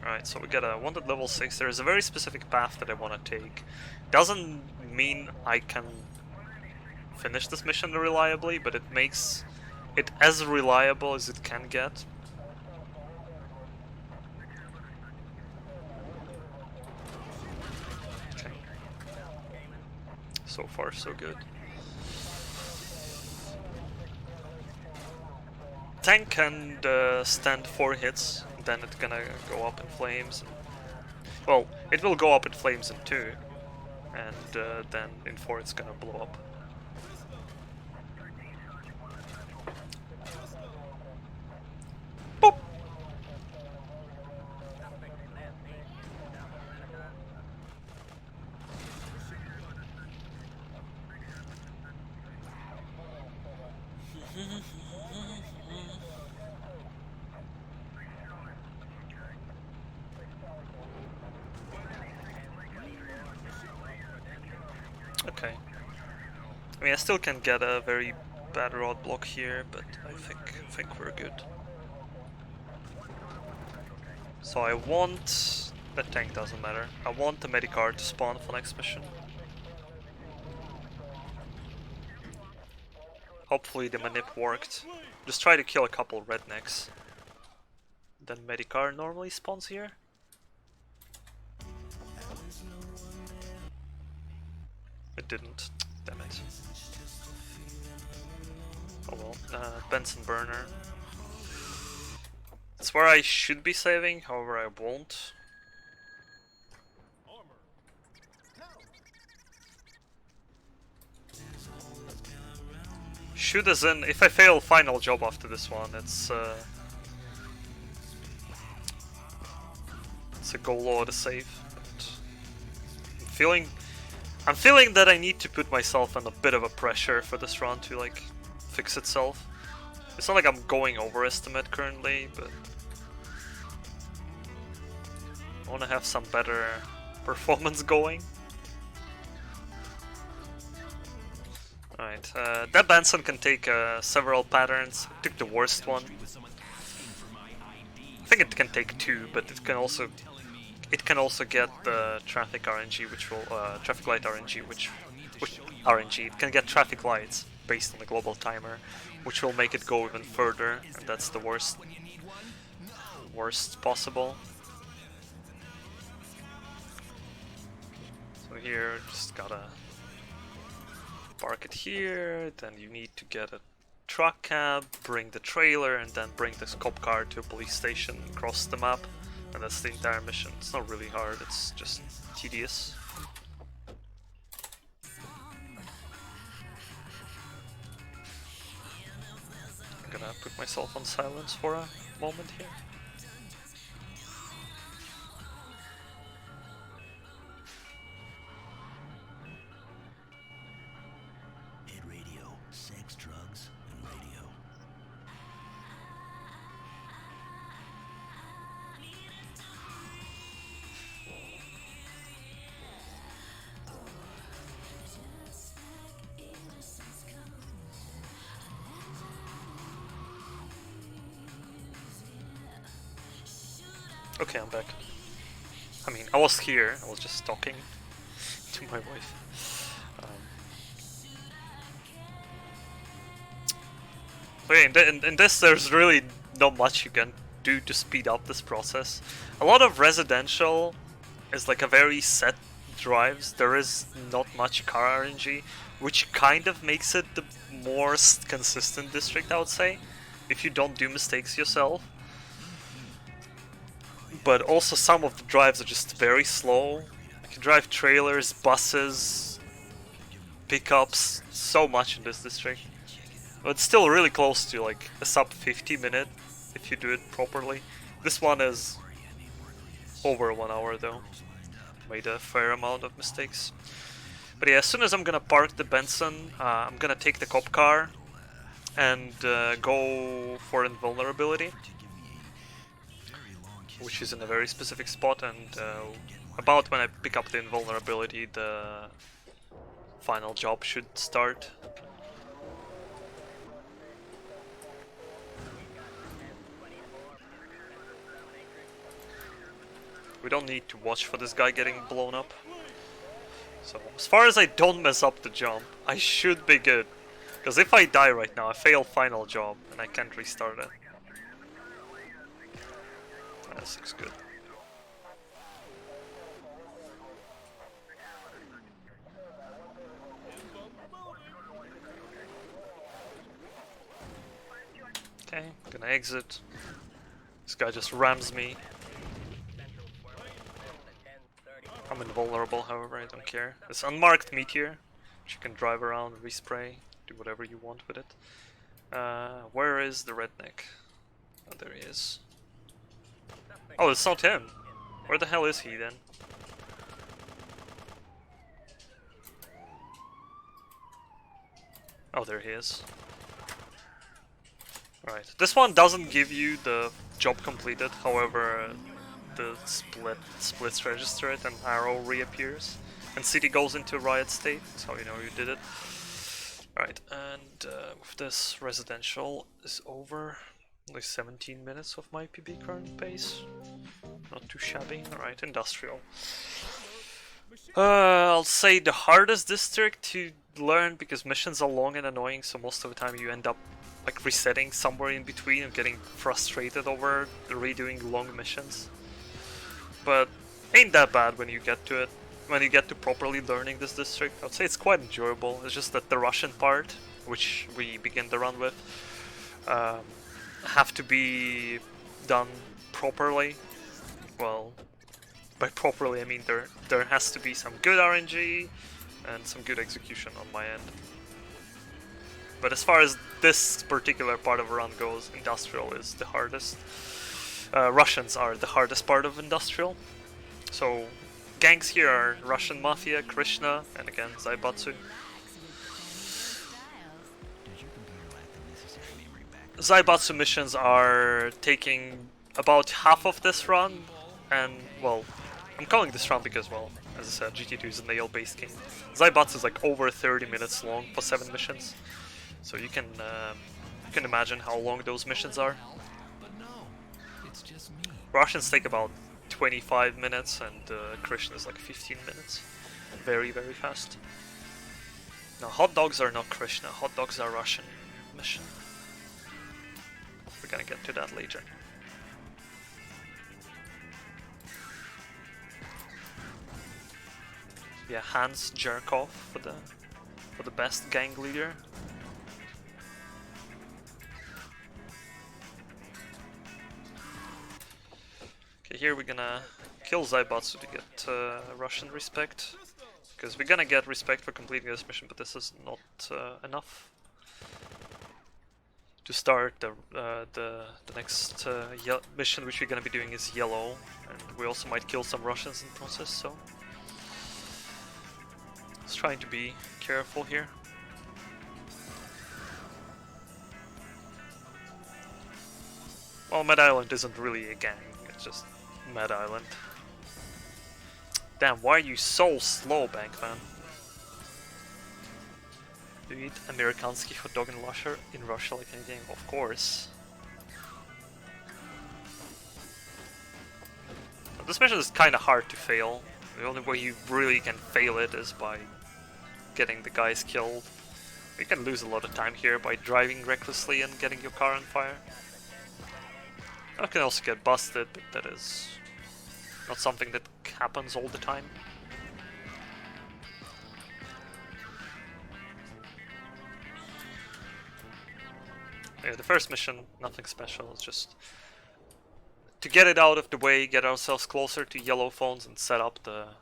Alright, so we got a wanted level 6. There is a very specific path that I want to take. Doesn't mean I can finish this mission reliably, but it makes it as reliable as it can get. So far, so good. Tank can stand 4 hits, then it's gonna go up in flames. Well, it will go up in flames in 2, and then in 4 it's gonna blow up. Boop! Okay. I mean, I still can get a very bad rod block here, but I think we're good. So I want... the tank doesn't matter. I want the Medicar to spawn for next mission. Hopefully the manip worked. Just try to kill a couple rednecks. Then Medicar normally spawns here. It didn't. Damn it. Oh well. Benson burner. That's where I should be saving, however I won't. Should as in, if I fail final job after this one, it's a goal or a save. But I'm feeling that I need to put myself under a bit of a pressure for this run to like fix itself. It's not like I'm going overestimate currently, but I want to have some better performance going. Alright, that Benson can take several patterns. It took the worst one. I think it can take 2, but it can also get the traffic RNG, which will traffic light RNG, which RNG. It can get traffic lights based on the global timer, which will make it go even further, and that's the worst possible. So here, just gotta park it here, then you need to get a truck cab, bring the trailer, and then bring this cop car to a police station across the map. And that's the entire mission. It's not really hard, it's just tedious. I'm gonna put myself on silence for a moment here. Hit radio, sex, drugs, and radio. Okay, I'm back. I mean, I was here, I was just talking to my wife. Okay, in this there's really not much you can do to speed up this process. A lot of residential is like a very set drives. There is not much car RNG, which kind of makes it the more consistent district, I would say, if you don't do mistakes yourself. But also some of the drives are just very slow. You can drive trailers, buses, pickups, so much in this district. But it's still really close to like a sub 50 minute if you do it properly. This one is over 1 hour though. Made a fair amount of mistakes. But yeah, as soon as I'm gonna park the Benson, I'm gonna take the cop car and go for invulnerability, which is in a very specific spot, and about when I pick up the invulnerability, the final job should start. We don't need to watch for this guy getting blown up. So, as far as I don't mess up the jump, I should be good. Because if I die right now, I fail final job, and I can't restart it. This looks good. Okay, gonna exit. This guy just rams me. I'm invulnerable, however, I don't care. This unmarked meteor, which you can drive around, respray, do whatever you want with it. Where is the redneck? Oh, there he is. Oh, it's not him. Where the hell is he then? Oh, there he is. Right. This one doesn't give you the job completed, however, the splits register it and arrow reappears. And city goes into riot state, that's how you know you did it. Right, and with this, residential is over. Only 17 minutes of my PB current pace. Not too shabby. Alright, industrial. I'll say the hardest district to learn because missions are long and annoying, so most of the time you end up like resetting somewhere in between and getting frustrated over redoing long missions. But ain't that bad when you get to it. When you get to properly learning this district, I'd say it's quite enjoyable. It's just that the Russian part, which we begin the run with, have to be done properly. Well, by properly I mean there has to be some good RNG and some good execution on my end. But as far as this particular part of a run goes, industrial is the hardest. Russians are the hardest part of industrial. So gangs here are Russian Mafia, Krishna, and again Zaibatsu. Zaibatsu missions are taking about half of this run, and well, I'm calling this run because, well, as I said, GT2 is a nail-based game. Zaibatsu is like over 30 minutes long for 7 missions, so you can imagine how long those missions are. Russians take about 25 minutes, and Krishna is like 15 minutes. Very, very fast. Now, hot dogs are not Krishna, hot dogs are Russian mission. We're gonna get to that later. Yeah, Hans Jerkov for the best gang leader. Okay, here we're gonna kill Zaibatsu to get Russian respect, because we're gonna get respect for completing this mission, but this is not enough to start the next mission, which we're gonna be doing is yellow, and we also might kill some Russians in the process. So just trying to be careful here. Well, Mad Island isn't really a gang, it's just Mad Island. Damn, why are you so slow, Bankman? Do you eat Amerikansky hot dog in Russia like anything? Of course. This mission is kinda hard to fail. The only way you really can fail it is by getting the guys killed. You can lose a lot of time here by driving recklessly and getting your car on fire. I can also get busted, but that is not something that happens all the time. Yeah, the first mission, nothing special, it's just to get it out of the way, get ourselves closer to yellow phones and set up the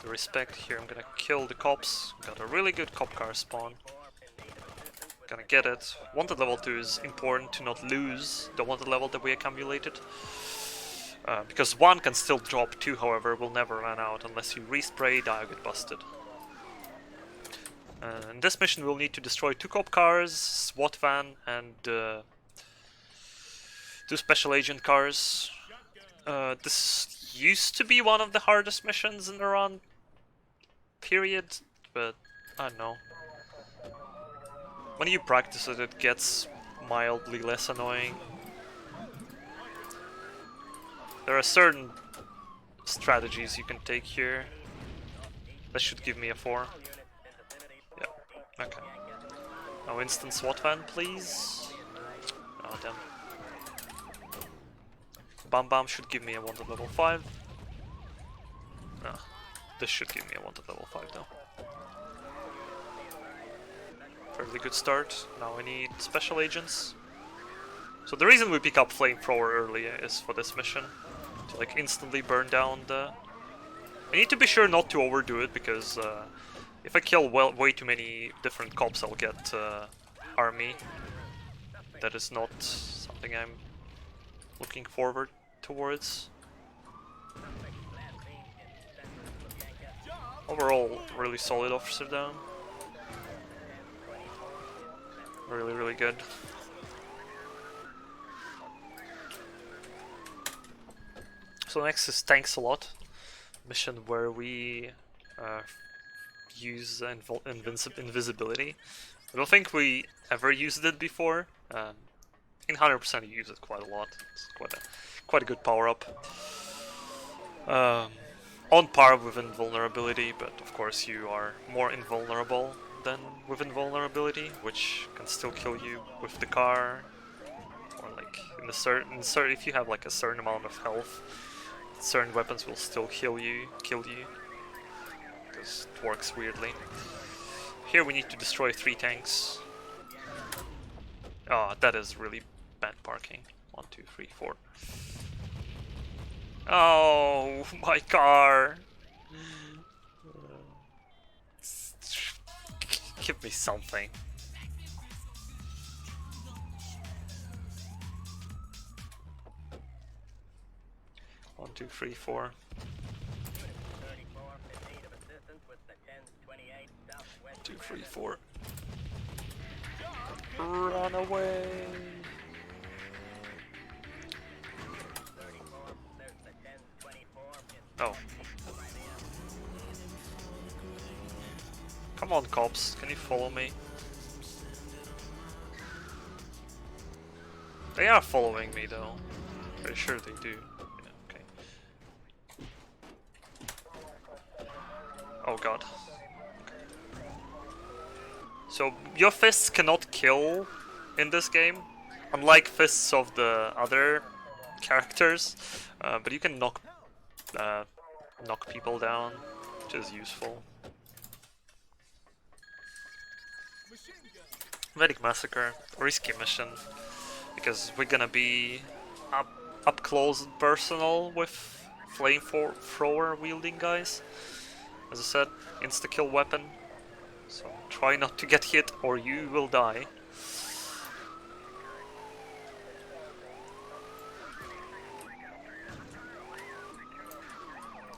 respect. Here I'm gonna kill the cops, got a really good cop car spawn. Gonna get it. Wanted level 2 is important to not lose the wanted level that we accumulated. Because 1 can still drop, 2 however will never run out unless you respray, die or get busted. In this mission we'll need to destroy 2 cop cars, SWAT van, and 2 special agent cars. This used to be one of the hardest missions in the run, period, but I don't know. When you practice it, it gets mildly less annoying. There are certain strategies you can take here. That should give me a 4. Yeah, okay. Now instant SWAT van, please. Oh, damn. Bam Bam should give me a wanted level 5. No, this should give me a wanted level 5 though. Fairly really good start. Now I need special agents. So the reason we pick up flamethrower early is for this mission. To like instantly burn down the... I need to be sure not to overdo it, because if I kill way too many different cops, I'll get army. That is not something I'm looking forward towards. Overall, really solid officer down. Really, really good. So next is Thanks a Lot, mission where we use invisibility. I don't think we ever used it before. In 100% you use it quite a lot. It's quite a good power up. On par with invulnerability, but of course you are more invulnerable than with invulnerability, which can still kill you with the car, or like if you have like a certain amount of health, certain weapons will still kill you, because it works weirdly. Here we need to destroy 3 tanks. Oh, that is really bad parking. 1, 2, 3, 4. Oh, my car! Give me something. One, two, three, 4. 2, 3, 4. Run away! Oh. Come on, cops, can you follow me? They are following me though. Pretty sure they do. Yeah, okay. Oh god. So your fists cannot kill in this game, unlike fists of the other characters, but you can knock people down, which is useful. Medic Massacre, risky mission, because we're gonna be up close and personal with flamethrower wielding guys. As I said, insta-kill weapon, so try not to get hit or you will die.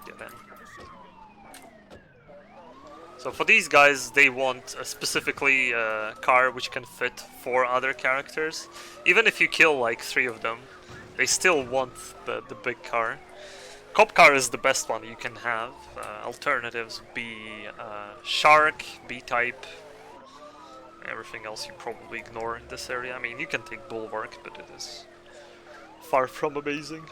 Get in. So for these guys, they want specifically a car which can fit 4 other characters. Even if you kill like 3 of them, they still want the big car. Cop car is the best one you can have. Alternatives would be Shark, B-type. Everything else you probably ignore in this area. I mean, you can take Bulwark, but it is far from amazing.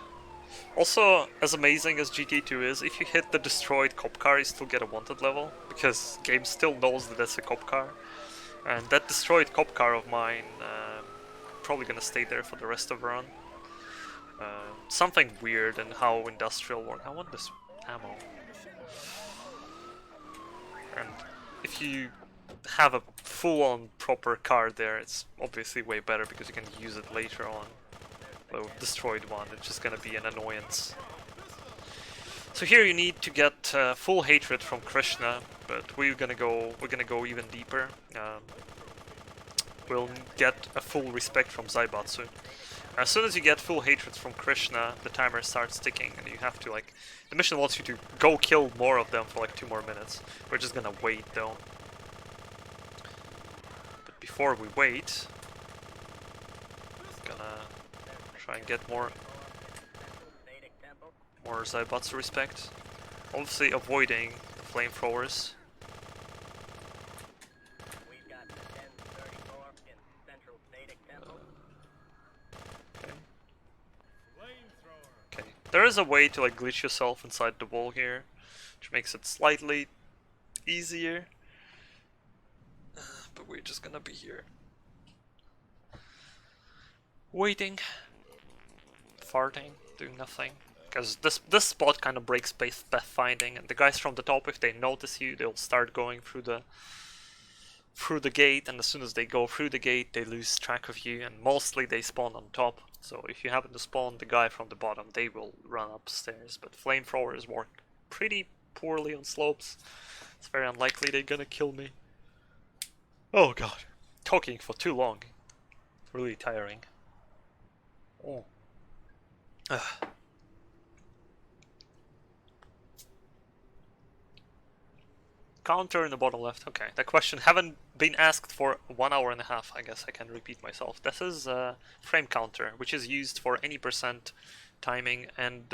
Also, as amazing as GTA2 is, if you hit the destroyed cop car, you still get a wanted level, because game still knows that that's a cop car. And that destroyed cop car of mine, probably gonna stay there for the rest of the run. Something weird in how industrial works. I want this ammo. And if you have a full-on proper car there, it's obviously way better because you can use it later on. The destroyed one, it's just gonna be an annoyance. So here you need to get full hatred from Krishna, but we're gonna go even deeper. We'll get a full respect from Zaibatsu. As soon as you get full hatred from Krishna, the timer starts ticking, and you have to like... The mission wants you to go kill more of them for like 2 more minutes. We're just gonna wait though. But before we wait, gonna try and get more Zaibatsu respect. Obviously avoiding the flamethrowers. Okay. There is a way to like glitch yourself inside the wall here, which makes it slightly easier. But we're just gonna be here, waiting, farting, doing nothing. Because this spot kind of breaks pathfinding, and the guys from the top, if they notice you, they'll start going through the through the gate, and as soon as they go through the gate, they lose track of you, and mostly they spawn on top. So if you happen to spawn the guy from the bottom, they will run upstairs. But flamethrowers work pretty poorly on slopes. It's very unlikely they're gonna kill me. Oh god, talking for too long. Really tiring. Oh. Ugh. Counter in the bottom left. Okay, that question haven't been asked for 1 hour and a half. I guess I can repeat myself. This is frame counter, which is used for any percent timing and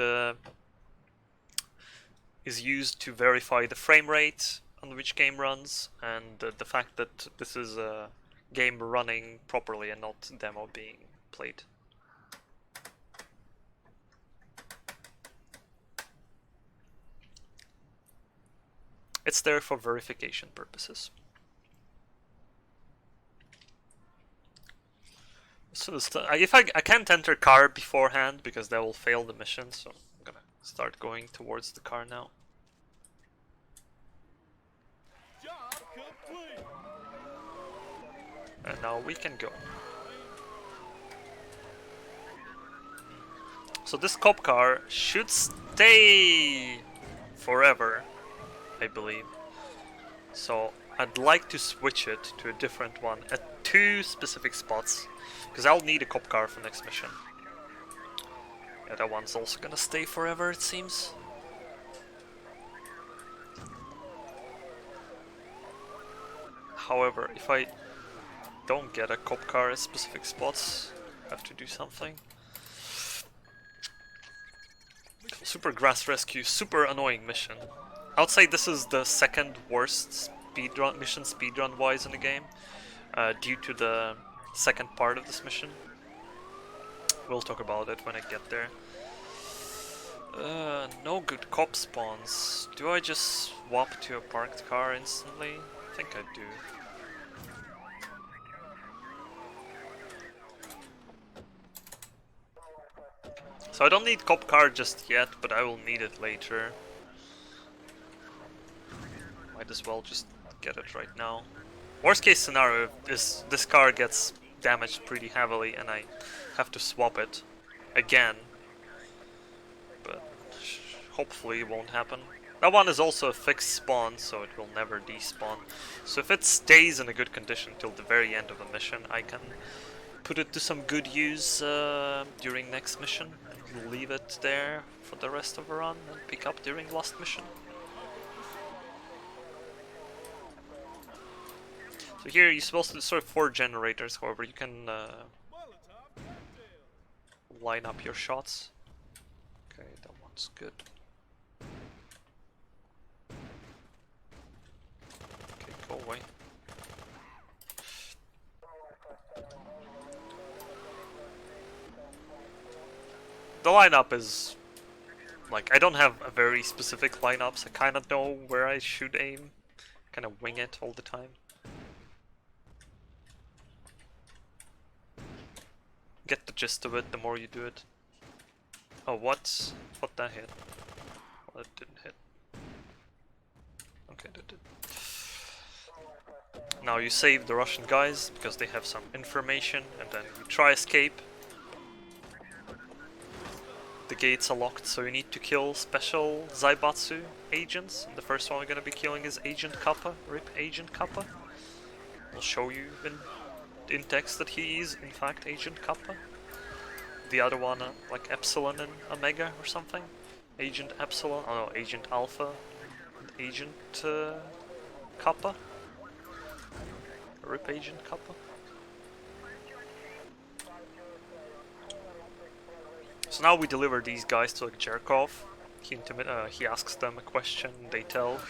is used to verify the frame rate on which game runs and the fact that this is a game running properly and not demo being played. It's there for verification purposes. So if I can't enter car beforehand because that will fail the mission, so I'm gonna start going towards the car now. And now we can go. So this cop car should stay forever, I believe. So I'd like to switch it to a different one at 2 specific spots, because I'll need a cop car for next mission. Yeah, that one's also gonna stay forever, it seems. However, if I don't get a cop car at specific spots, I have to do something. Super Grass Rescue, super annoying mission. I would say this is the second worst mission speedrun wise in the game, due to the second part of this mission. We'll talk about it when I get there. No good cop spawns. Do I just swap to a parked car instantly? I think I do. So I don't need cop car just yet, but I will need it later. Might as well just get it right now. Worst case scenario is this car gets damaged pretty heavily and I have to swap it again. But hopefully it won't happen. That one is also a fixed spawn, so it will never despawn. So if it stays in a good condition till the very end of a mission, I can put it to some good use during next mission. And leave it there for the rest of the run and pick up during last mission. So here you're supposed to sort of 4 generators, however you can line up your shots. Okay, that one's good. Okay, go away. The lineup is like, I don't have a very specific lineup, so I kind of know where I should aim. Kind of wing it all the time. Get the gist of it the more you do it. Oh, what that hit? Well, it didn't hit. Okay, that did. Now you save the Russian guys because they have some information, and then you try escape. The gates are locked, so you need to kill special Zaibatsu agents. And the first one we're gonna be killing is Agent Kappa. RIP Agent Kappa. I'll show you in text that he is in fact Agent Kappa. The other one like Epsilon and Omega or something. Agent Epsilon, oh no, Agent Alpha and Agent Kappa. RIP Agent Kappa. So now we deliver these guys to like Jerkov. He asks them a question, they tell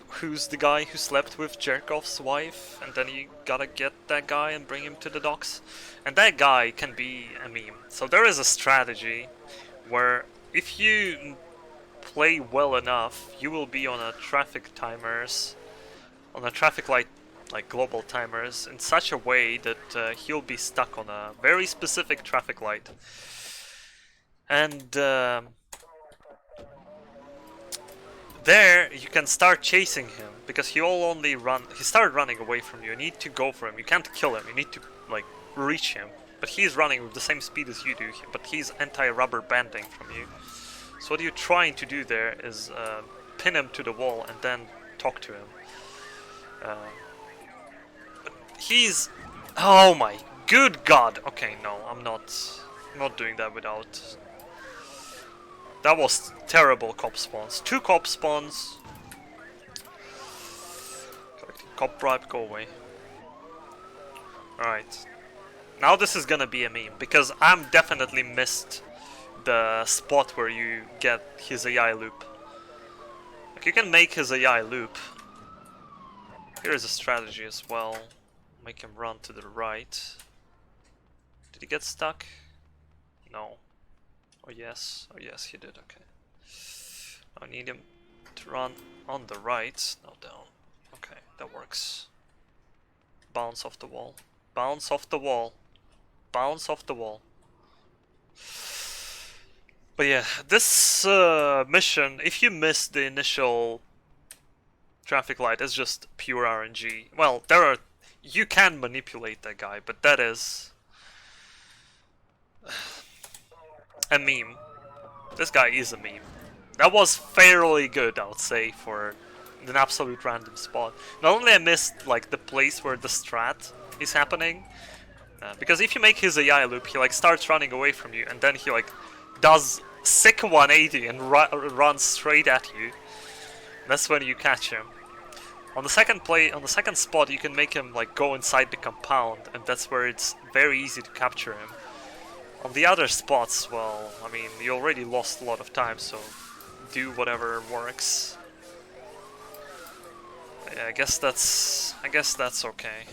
who's the guy who slept with Jerkov's wife, and then you gotta get that guy and bring him to the docks. And that guy can be a meme. So there is a strategy where if you play well enough, you will be on a traffic light, like global timers, in such a way that he'll be stuck on a very specific traffic light. And there you can start chasing him because he will only run. He started running away from you. You need to go for him. You can't kill him. You need to like reach him. But he's running with the same speed as you do. But he's anti-rubber banding from you. So what you're trying to do there is pin him to the wall and then talk to him. But he's... Oh my good god! Okay, no, I'm not doing that without... That was terrible cop spawns. 2 cop spawns. Collecting cop bribe, go away. Alright. Now this is gonna be a meme, because I'm definitely missed the spot where you get his AI loop. Like, you can make his AI loop. Here's a strategy as well. Make him run to the right. Did he get stuck? No. Oh yes, he did, okay. I need him to run on the right, not down. Okay, that works. Bounce off the wall. Bounce off the wall. Bounce off the wall. But yeah, this mission, if you miss the initial traffic light, it's just pure RNG. Well, you can manipulate that guy, but that is a meme. This guy is a meme. That was fairly good, I would say, for an absolute random spot. Not only I missed like the place where the strat is happening, because if you make his AI loop, he like starts running away from you, and then he like does sick 180 and runs straight at you. That's when you catch him. On the second spot, you can make him like go inside the compound, and that's where it's very easy to capture him. On the other spots, well, I mean, you already lost a lot of time, so do whatever works. Yeah, I guess that's okay.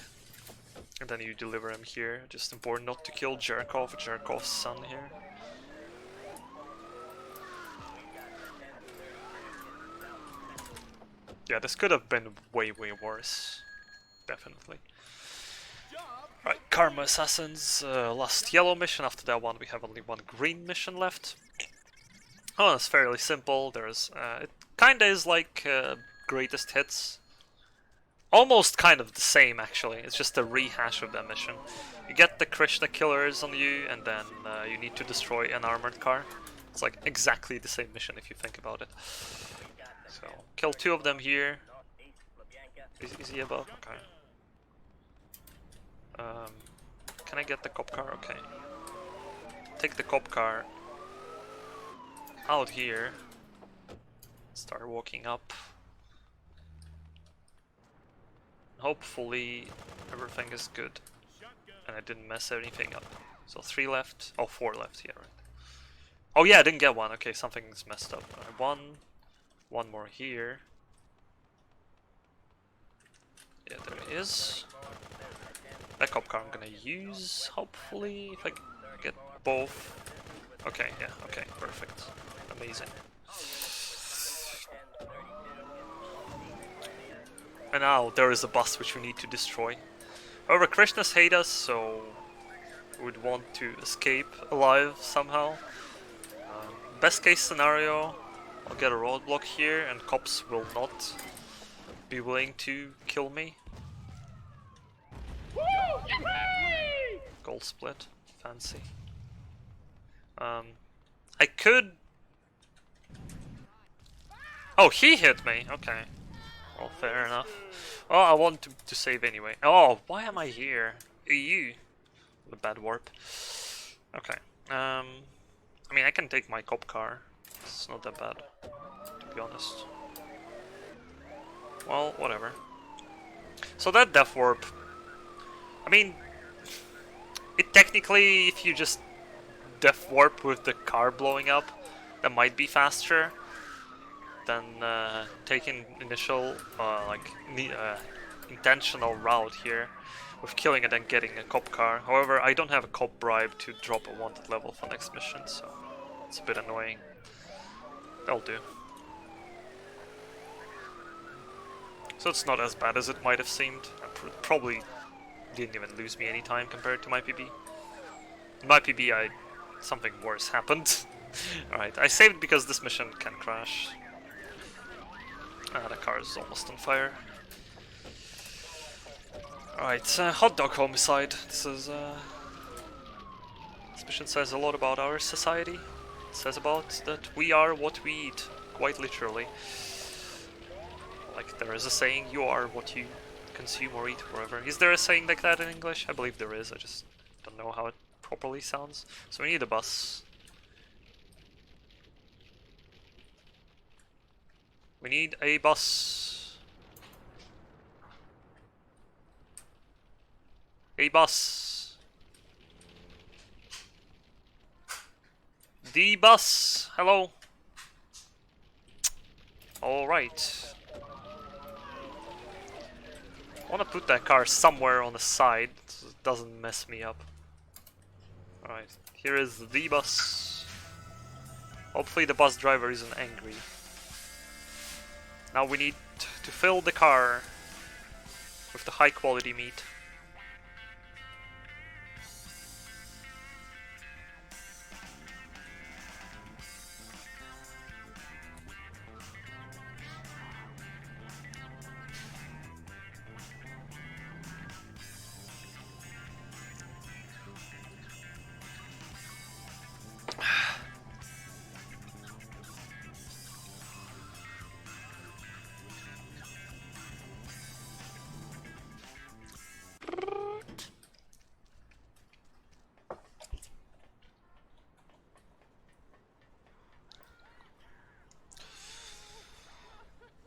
And then you deliver him here. Just important not to kill Jerkov's son here. Yeah, this could have been way worse. Definitely. Right, Karma Assassins, last yellow mission. After that one we have only one green mission left. Oh, it's fairly simple. There's it kinda is like Greatest Hits. Almost kind of the same actually, it's just a rehash of that mission. You get the Krishna killers on you, and then you need to destroy an armored car. It's like exactly the same mission if you think about it. So, kill 2 of them here. Is he above? Okay. Can I get the cop car? Okay. Take the cop car out here. Start walking up. Hopefully everything is good and I didn't mess anything up. So 3 left. Oh, 4 left. Yeah, right. Oh yeah, I didn't get one. Okay, something's messed up. One more here. Yeah, there it is. That cop car I'm gonna use, hopefully, if I get both. Okay, yeah, okay, perfect. Amazing. And now there is a bus which we need to destroy. However, Krishnas hate us, so we would want to escape alive somehow. Best case scenario, I'll get a roadblock here and cops will not be willing to kill me. Gold split, fancy. I could... Oh, he hit me, okay. Well, fair enough. Oh, I want to save anyway. Oh, why am I here? You. The bad warp. Okay. I mean, I can take my cop car. It's not that bad, to be honest. Well, whatever. So that death warp... I mean... It technically, if you just death warp with the car blowing up, that might be faster than taking initial, intentional route here with killing and then getting a cop car. However, I don't have a cop bribe to drop a wanted level for next mission, so it's a bit annoying. That'll do. So it's not as bad as it might have seemed. I probably didn't even lose me any time compared to my PB. In my PB, something worse happened. Alright, I saved because this mission can crash. Ah, the car is almost on fire. Alright, hot dog homicide. This mission says a lot about our society. It says about that we are what we eat, quite literally. Like there is a saying, you are what you consume or eat, whatever. Is there a saying like that in English? I believe there is, I just don't know how it properly sounds. So we need a bus. We need a bus. A bus. The bus. Hello. Alright. I want to put that car somewhere on the side so it doesn't mess me up. Alright, here is the bus. Hopefully the bus driver isn't angry. Now we need to fill the car with the high quality meat.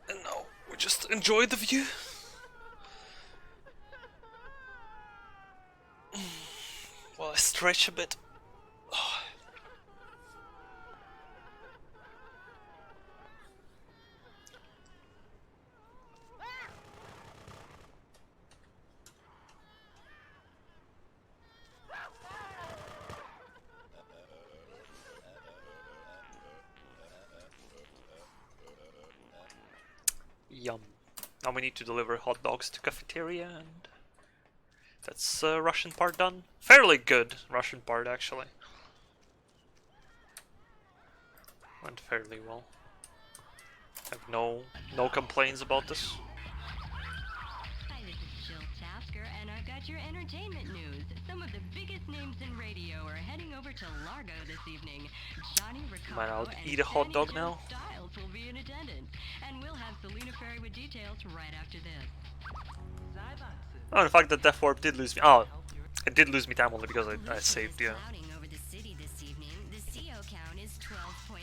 And now we just enjoy the view. While I stretch a bit. Yum. Now we need to deliver hot dogs to cafeteria, and that's Russian part done. Fairly good Russian part, actually. Went fairly well. Have no complaints about this. Hi, this is Jill Tasker, and I've got your entertainment news. Some of the biggest names in radio are heading over to Largo this evening. Johnny Might Ricardo I'll and eat a hot Danny dog Joe now. Styles will be in attendance, and we'll have Selena Ferry with details right after this. Oh, the fact that Death Warp did lose me. Oh, it did lose me time only because I saved, yeah. Clouding over the city this evening. The CO count is 12.1.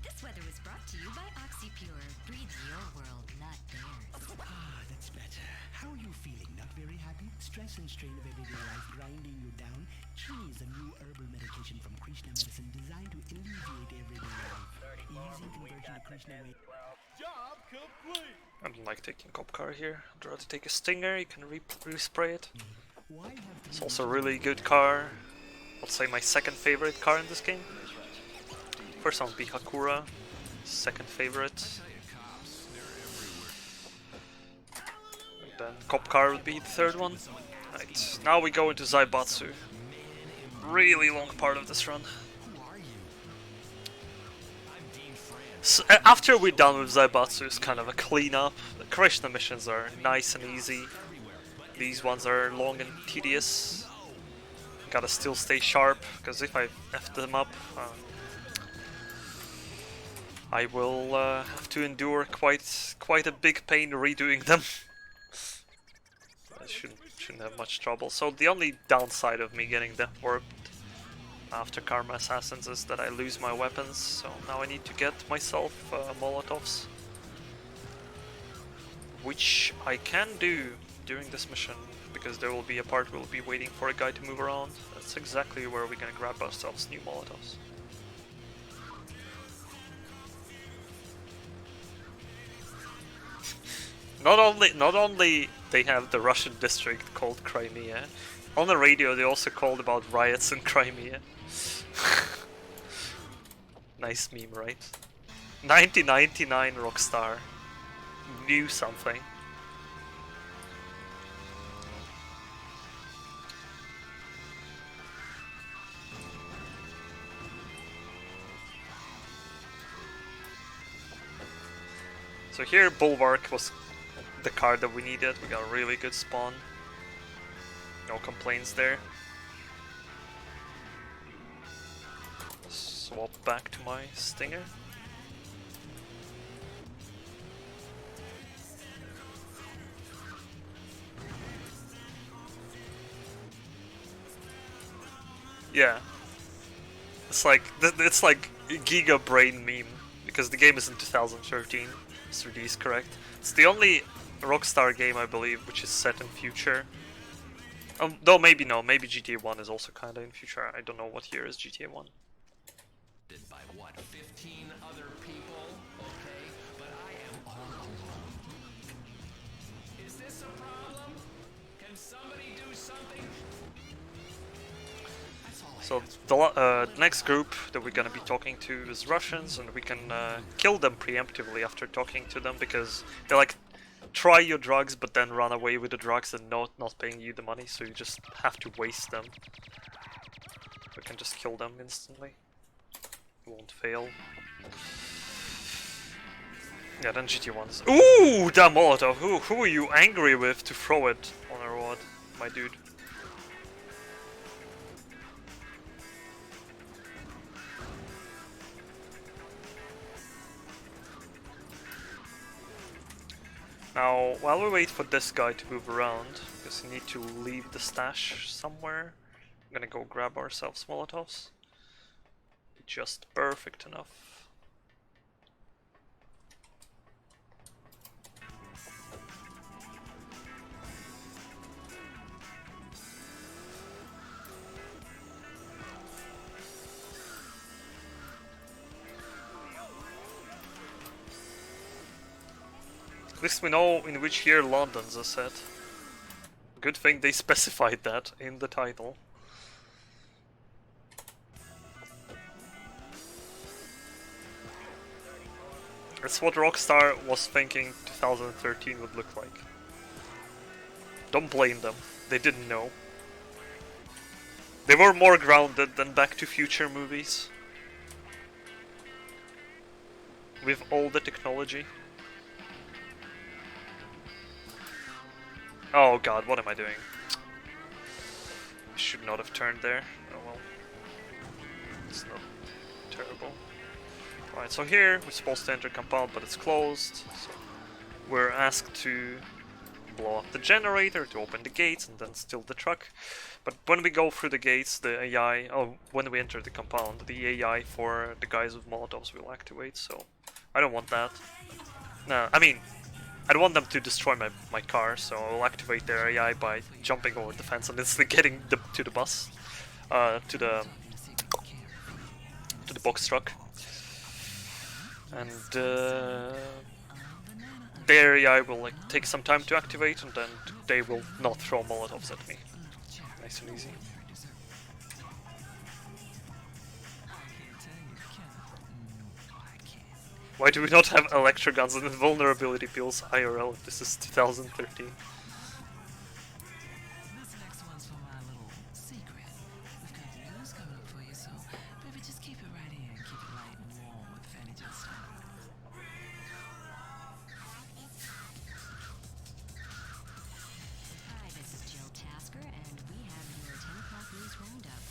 This weather was brought to you by OxyPure. Breathe your world, not theirs. Ah, that's better. How are you feeling? Not very happy? Stress and strain of everyday life grinding you down? Chini is a new herbal medication from Krishna Medicine designed to alleviate everyday life. Easy conversion to Krishna way. I don't like taking cop car here. I'd rather take a Stinger, you can respray it. Why have It's also a really good car. I'll say my second favorite car in this game. First one would be Hakura, second favorite. And then cop car would be the third one. Right, now we go into Zaibatsu. Really long part of this run. So, after we're done with Zaibatsu, it's kind of a cleanup. The Krishna missions are nice and easy. These ones are long and tedious. Gotta still stay sharp, because if I F them up, I will have to endure quite a big pain redoing them. I shouldn't have much trouble. So the only downside of me getting Death Warped after Karma Assassins is that I lose my weapons, so now I need to get myself Molotovs. Which I can do during this mission, because there will be a part we'll be waiting for a guy to move around. That's exactly where we're gonna grab ourselves new Molotovs. Not only they have the Russian district called Crimea, on the radio they also called about riots in Crimea. Nice meme, right? 1999 Rockstar knew something. So here Bulwark was the card that we needed. We got a really good spawn. No complaints there. Swap back to my Stinger. Yeah. It's like Giga Brain meme, because the game is in 2013. 3D is correct. It's the only Rockstar game, I believe, which is set in future. Though maybe no, maybe GTA 1 is also kinda in future. I don't know what year is GTA 1. By what, 15 other people? Okay, but I am all alone. Is this a problem? Can somebody do something? That's all I So ask. the next group that we're gonna be talking to is Russians, and we can kill them preemptively after talking to them, because they like try your drugs but then run away with the drugs and not paying you the money, so you just have to waste them. We can just kill them instantly. It won't fail. Yeah, then GT1's. Ooh, that Molotov! Who are you angry with to throw it on a rod, my dude? Now, while we wait for this guy to move around, because we need to leave the stash somewhere, I'm gonna go grab ourselves Molotovs. Just perfect enough. At least we know in which year London's are set. Good thing they specified that in the title. That's what Rockstar was thinking 2013 would look like. Don't blame them, they didn't know. They were more grounded than Back to Future movies. With all the technology. Oh god, what am I doing? I should not have turned there. Oh well. It's not terrible. Alright, so here we're supposed to enter compound, but it's closed. So we're asked to blow up the generator to open the gates and then steal the truck. But when we go through the gates, the AI, when we enter the compound, the AI for the guys with Molotovs will activate, so I don't want that. No, I mean, I don't want them to destroy my car, so I'll activate their AI by jumping over the fence and instantly getting to the bus, to the box truck, and their AI will like take some time to activate, and then they will not throw Molotovs at me. Nice and easy. Why do we not have electro guns and invulnerability pills IRL if this is 2013? This next one's for my little secret. We've got news coming up for you, so baby, just keep it right here and keep it light and warm with Fanny Just style. Hi, this is Jill Tasker, and we have your 10 o'clock news roundup.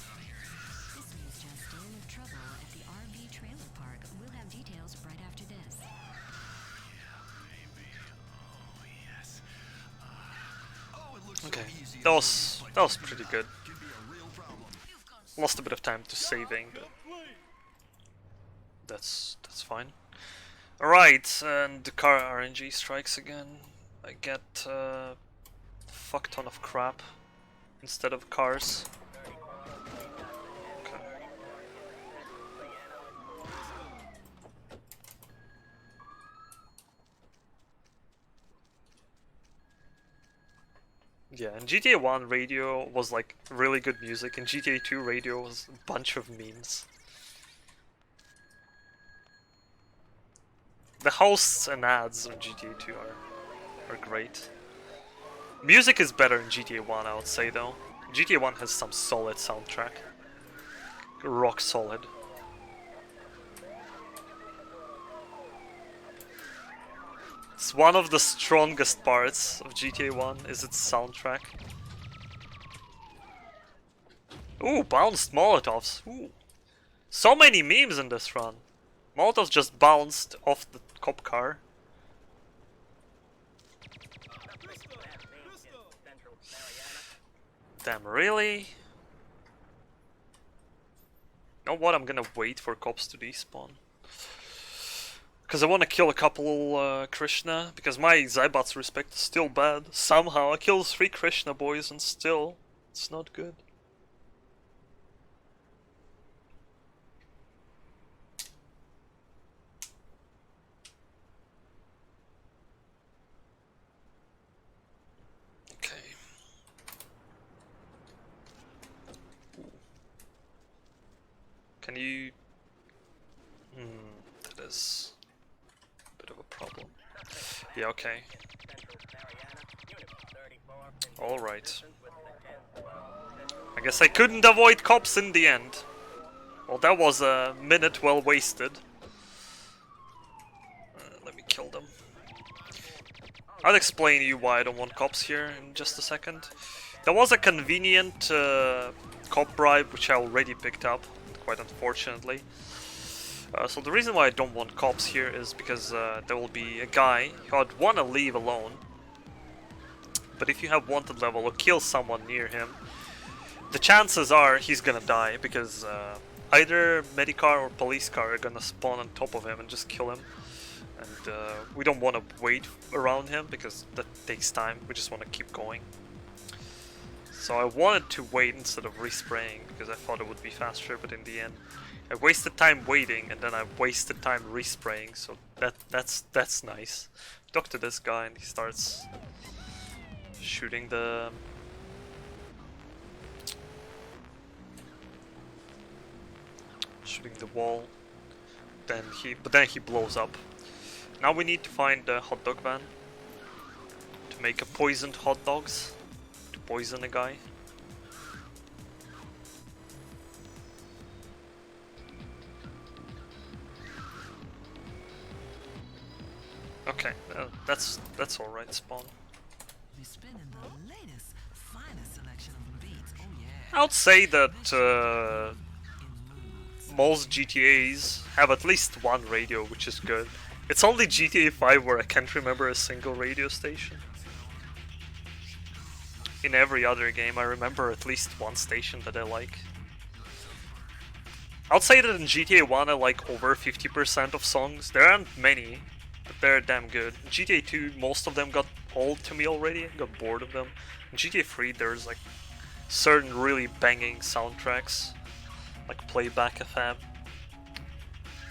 This news just in of trouble at the RV trailer park. We'll have details right after this. Okay, that was pretty good. Lost a bit of time to saving, but that's fine. Alright, and the car RNG strikes again. I get a fuck ton of crap instead of cars. Okay. Yeah, and GTA 1 radio was like really good music, and GTA 2 radio was a bunch of memes. The hosts and ads on GTA 2 are great. Music is better in GTA 1, I would say though. GTA 1 has some solid soundtrack. Rock solid. It's one of the strongest parts of GTA 1 is its soundtrack. Ooh, bounced Molotovs. Ooh. So many memes in this run. Molotovs just bounced off the cop car. Damn, really? You know what? I'm gonna wait for cops to despawn. Because I want to kill a couple Krishna, because my Zybat's respect is still bad. Somehow I killed 3 Krishna boys and still it's not good. Okay. Can you... that is a bit of a problem. Yeah, okay. Alright. I guess I couldn't avoid cops in the end. Well, that was a minute well wasted. Let me kill them. I'll explain to you why I don't want cops here in just a second. There was a convenient cop bribe which I already picked up, quite unfortunately. So the reason why I don't want cops here is because there will be a guy who I'd want to leave alone. But if you have wanted level or kill someone near him, the chances are he's gonna die because either medicar or police car are gonna spawn on top of him and just kill him. And we don't want to wait around him because that takes time. We just want to keep going. So I wanted to wait instead of respraying because I thought it would be faster, but in the end I wasted time waiting and then I wasted time respraying, so that's nice. Talk to this guy and he starts shooting the wall. But then he blows up. Now we need to find a hot dog van to make a poisoned hot dogs to poison a guy. Okay, that's all right. Spawn. We're spinning the latest, finest selection of beats. Oh yeah. I would say that most GTAs have at least one radio, which is good. It's only GTA 5 where I can't remember a single radio station. In every other game I remember at least one station that I like. I'd say that in GTA 1 I like over 50% of songs. There aren't many, but they're damn good. In GTA 2 most of them got old to me already, I got bored of them. In GTA 3 there's like certain really banging soundtracks, like Playback FM.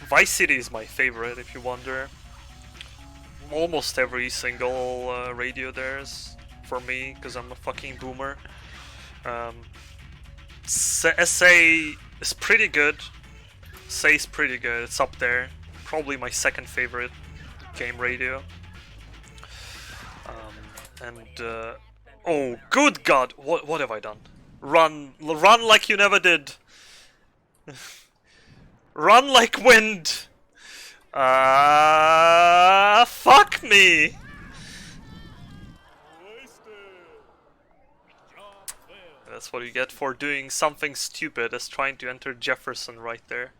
Vice City is my favorite, if you wonder. Almost every single radio there is for me, because I'm a fucking boomer. SA is pretty good. SA is pretty good, it's up there. Probably my second favorite game radio. Oh, good God! What have I done? Run like you never did. Run like wind. Fuck me. That's what you get for doing something stupid as trying to enter Jefferson right there.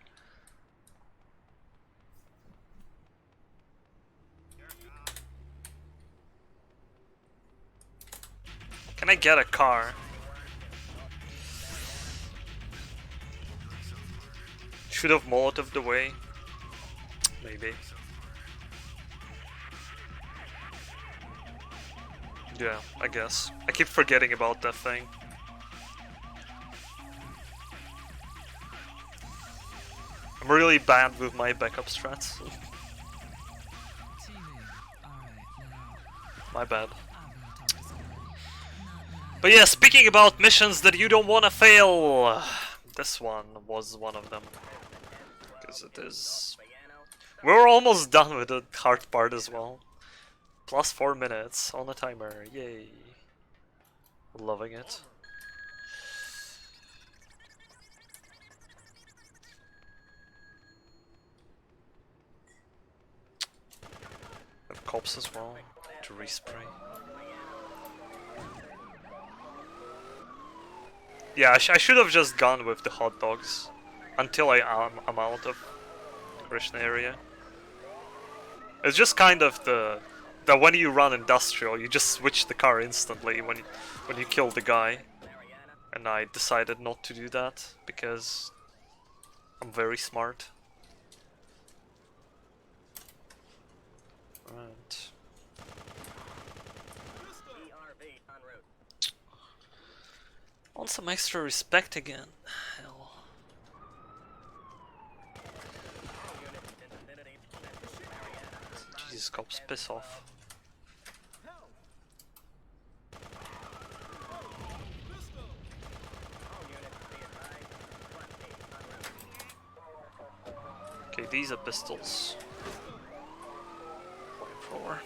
Can I get a car? Should have Molotov the way. Maybe. Yeah, I guess. I keep forgetting about that thing. I'm really bad with my backup strats. TV. Alright, now My bad. I'm gonna talk to somebody. Not But yeah, speaking about missions that you don't want to fail, this one was one of them. Because it is... We're almost done with the hard part as well. Plus 4 minutes on the timer, yay. Loving it. A cop drops as well to respray. Yeah, I should have just gone with the hot dogs until I'm out of Krishna area. It's just kind of that when you run industrial, you just switch the car instantly when you kill the guy. And I decided not to do that because I'm very smart. Right. Want some extra respect again? Hell. Jesus, cops, piss off. Okay, these are pistols. Flamethrower.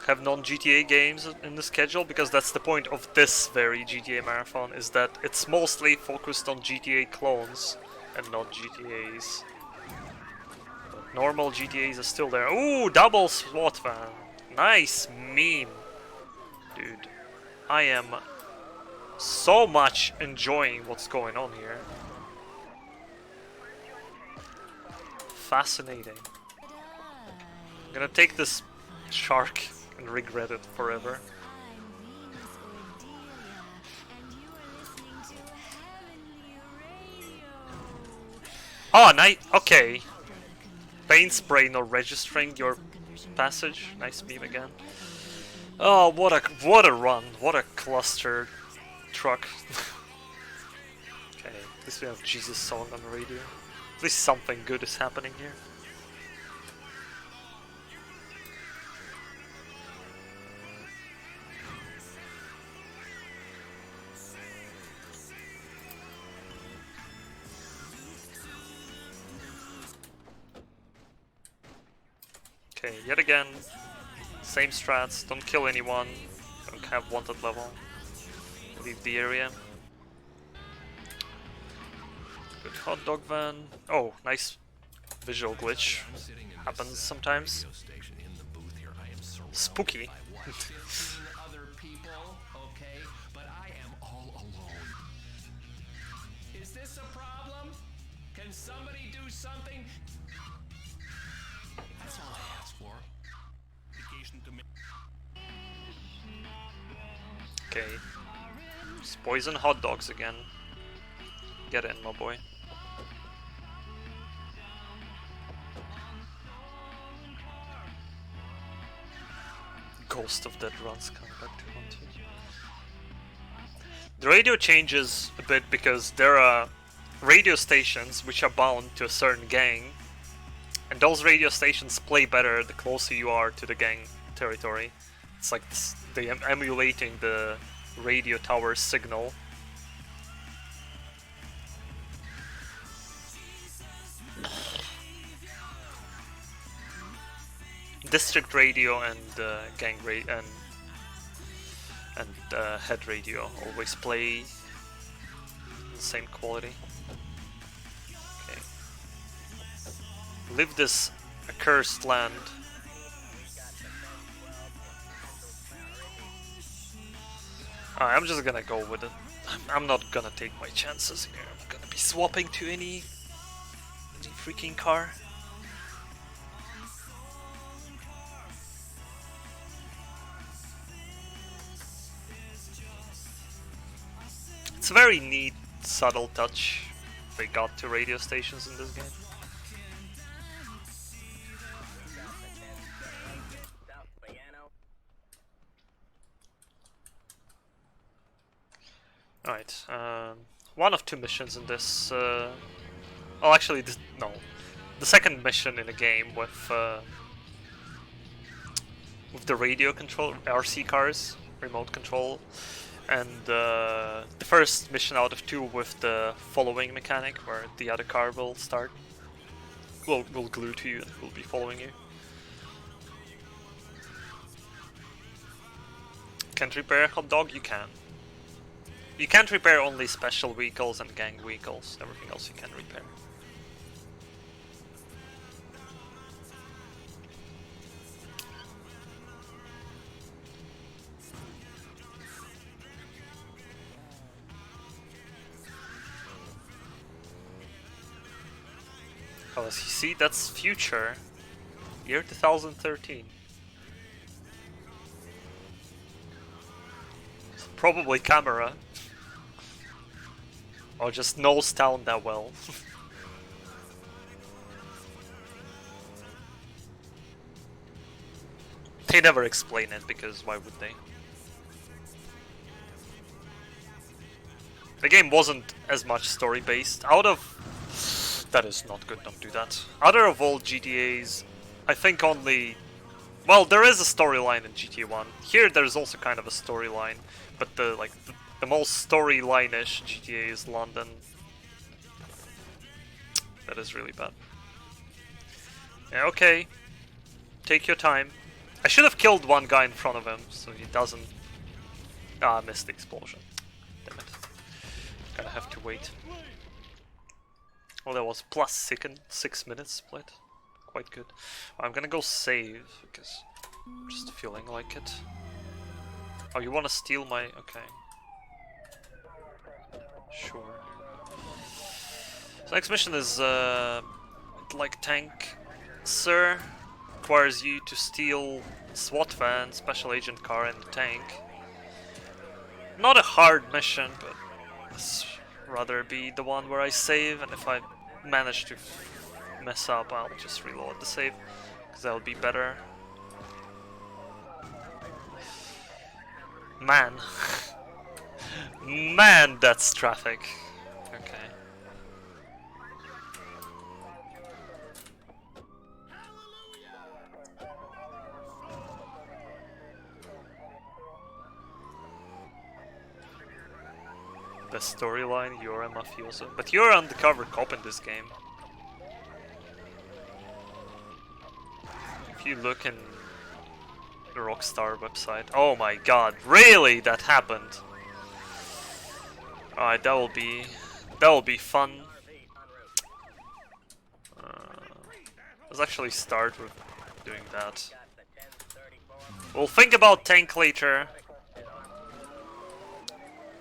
Have non-GTA games in the schedule, because that's the point of this very GTA marathon, is that it's mostly focused on GTA clones and not GTAs. But normal GTAs are still there. Ooh, double SWAT van. Nice meme. Dude, I am so much enjoying what's going on here. Fascinating. I'm gonna take this shark and regret it forever. Oh, nice. Okay. Paint spray not registering your passage. Nice meme again. Oh, what a run! What a cluster truck. Okay, at least we have Jesus song on the radio. At least something good is happening here. Okay, yet again, same strats, don't kill anyone, don't have wanted level, leave the area. Good hot dog van. Oh, nice visual glitch. Happens sometimes. Spooky. Other people, okay, but I am all alone. Is this a problem? Can somebody do something? That's all I asked for. Okay. Just poison hot dogs again. Get in, my boy. Ghost of Dead Runs coming back to haunt you. The radio changes a bit because there are radio stations which are bound to a certain gang, and those radio stations play better the closer you are to the gang territory. It's like this, they are emulating the radio tower signal. District radio and gang radio and head radio always play the same quality. Okay. Live this accursed land. Alright, I'm just gonna go with it. I'm not gonna take my chances here. I'm gonna be swapping to any freaking car. It's a very neat, subtle touch they got to radio stations in this game. Alright, one of two missions in this, oh actually, no. The second mission in the game with the radio control, RC cars, remote control, and the first mission out of two with the following mechanic, where the other car will start, will glue to you and will be following you. Can't repair a hot dog? You can. You can't repair only special vehicles and gang vehicles, everything else you can repair. Oh, as you see, that's future. Year 2013. Probably camera. Or just knows town that well. They never explain it, because why would they? The game wasn't as much story based. Out of... That is not good, don't do that. Out of all GTAs, I think only... Well, there is a storyline in GTA 1. Here there's also kind of a storyline, but the most storyline-ish GTA is London. That is really bad. Yeah, okay. Take your time. I should have killed one guy in front of him, so he doesn't... Ah, I missed the explosion. Damn it. Gonna have to wait. Well, that was plus 6 minutes split. Quite good. I'm gonna go save, because I'm just feeling like it. Oh, you wanna steal my... Okay. Sure. So next mission is, like tank, sir. Requires you to steal SWAT van, special agent car, and the tank. Not a hard mission, but I'd rather be the one where I save, and if I manage to mess up, I'll just reload the save, because that'll be better. Man. Man, that's traffic. Okay. The storyline, you're a mafioso. But you're an undercover cop in this game. If you look in the Rockstar website... Oh my god, really? That happened? Alright, that will be fun. Let's actually start with doing that. We'll think about tank later.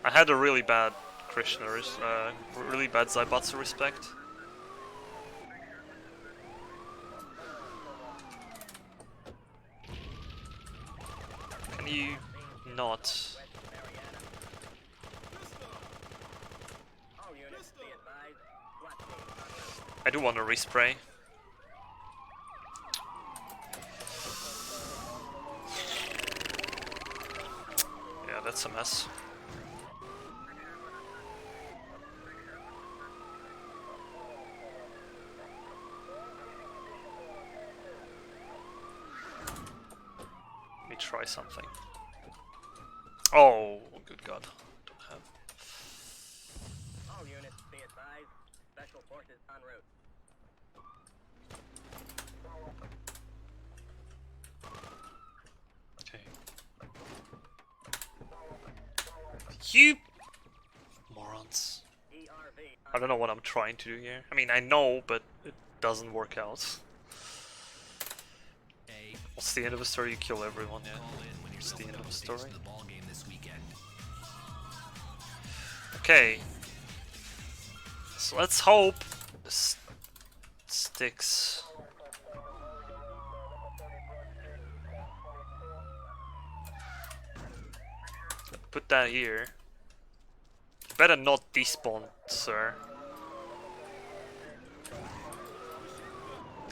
I had a really bad Krishna's, really bad Zaibatsu respect. Can you not? I do want to respray. Yeah, that's a mess. Let me try something. Oh, good god. Don't have. All units, be advised. Special forces en route. Okay. You morons. I don't know what I'm trying to do here. I mean, I know, but it doesn't work out. What's the end of the story? You kill everyone, yeah. What's the end of the story? Okay. So let's hope this sticks. Put that here. Better not despawn, sir.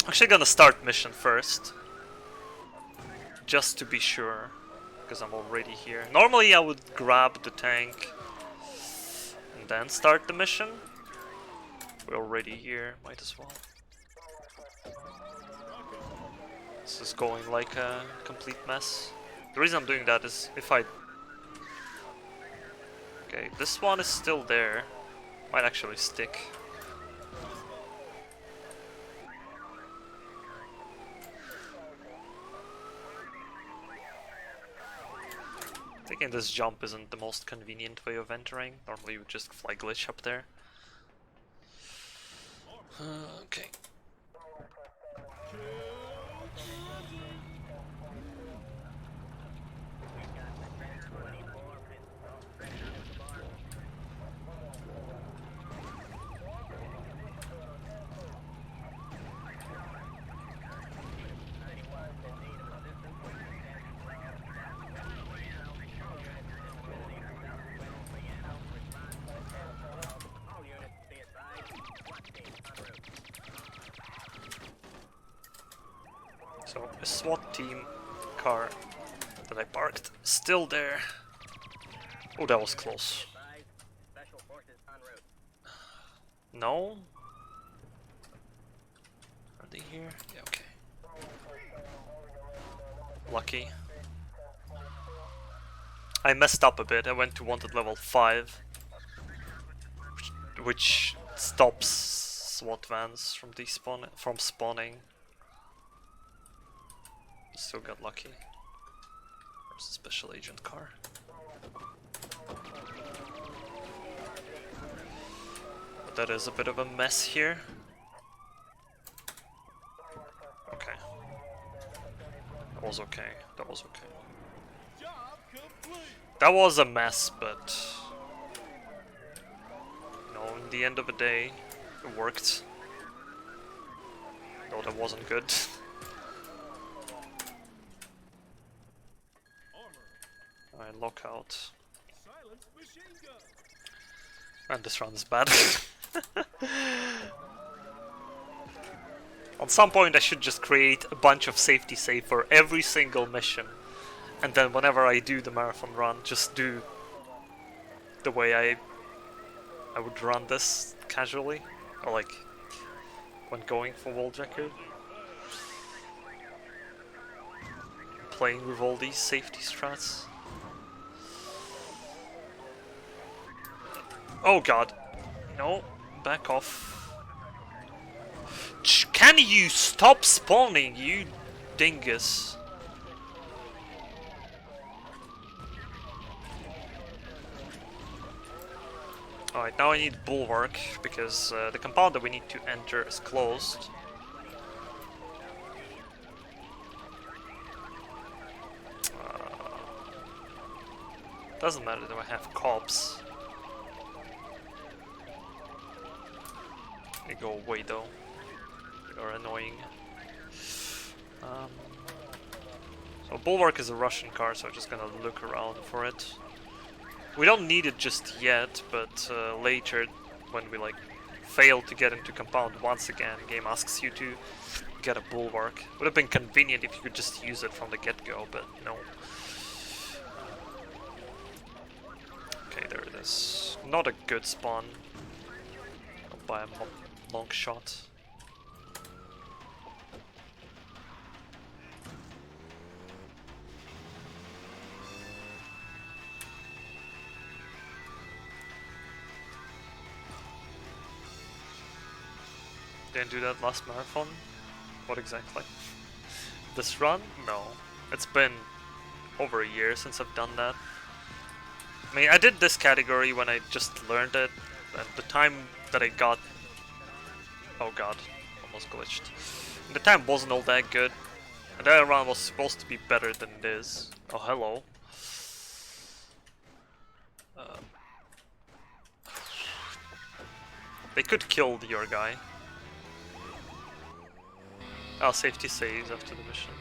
Actually gonna start mission first. Just to be sure. Because I'm already here. Normally I would grab the tank and then start the mission. We're already here, might as well. This is going like a complete mess. The reason I'm doing that is if I... Okay, this one is still there. Might actually stick. Thinking this jump isn't the most convenient way of entering. Normally you would just fly glitch up there. Okay. So a SWAT team car that I parked still there. Oh, that was close. Special forces en route. No? Are they here? Yeah, okay. Lucky. I messed up a bit. I went to wanted level 5, which stops SWAT vans from spawning. Still got lucky. There's a special agent car. But that is a bit of a mess here. Okay. That was okay. That was okay. That was a mess, but you know, in the end of the day, it worked. Though that wasn't good. Alright, lockout. And this run is bad. On some point I should just create a bunch of safety save for every single mission. And then whenever I do the marathon run, just do the way I would run this casually. Or like when going for world record. Playing with all these safety strats. Oh god. No, back off. Can you stop spawning, you dingus? Alright, now I need bulwark, because the compound that we need to enter is closed. Doesn't matter that I have cops. They go away though. They are annoying. So bulwark is a Russian car, so I'm just gonna look around for it. We don't need it just yet, but later, when we like fail to get into compound once again, game asks you to get a bulwark. Would have been convenient if you could just use it from the get-go, but no. Okay, there it is. Not a good spawn. Not by a long shot. Didn't do that last marathon? What exactly? This run? No. It's been over a year since I've done that. I mean, I did this category when I just learned it, and the time that I got... Oh god, almost glitched. And the time wasn't all that good, and that run was supposed to be better than it is. Oh, hello. They could kill your guy. Oh, safety saves after the mission.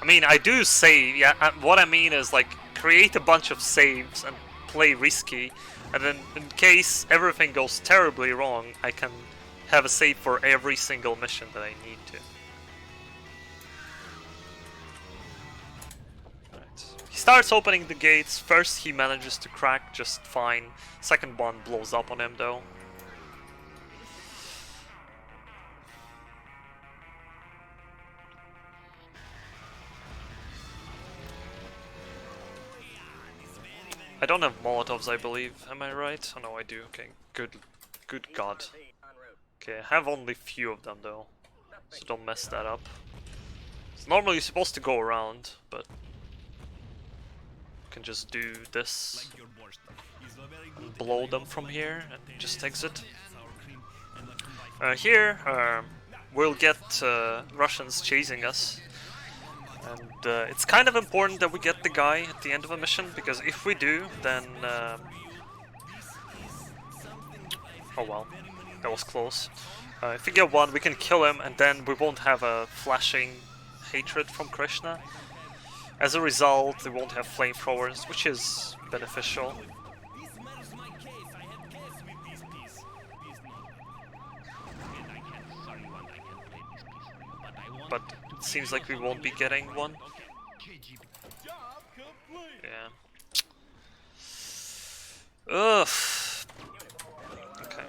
I mean, I do save, yeah, what I mean is like, create a bunch of saves and play risky, and then in case everything goes terribly wrong, I can have a save for every single mission that I need to. Right. He starts opening the gates, first he manages to crack just fine, second one blows up on him though. I don't have Molotovs, I believe. Am I right? Oh no, I do. Okay, good god. Okay, I have only few of them though, so don't mess that up. It's normally supposed to go around, but you can just do this and blow them from here and just exit. Here, we'll get Russians chasing us. And it's kind of important that we get the guy at the end of a mission, because if we do, then... oh well, that was close. If we get one, we can kill him, and then we won't have a flashing hatred from Krishna. As a result, we won't have flamethrowers, which is beneficial. But seems like we won't be getting one. Yeah. Ugh. Okay.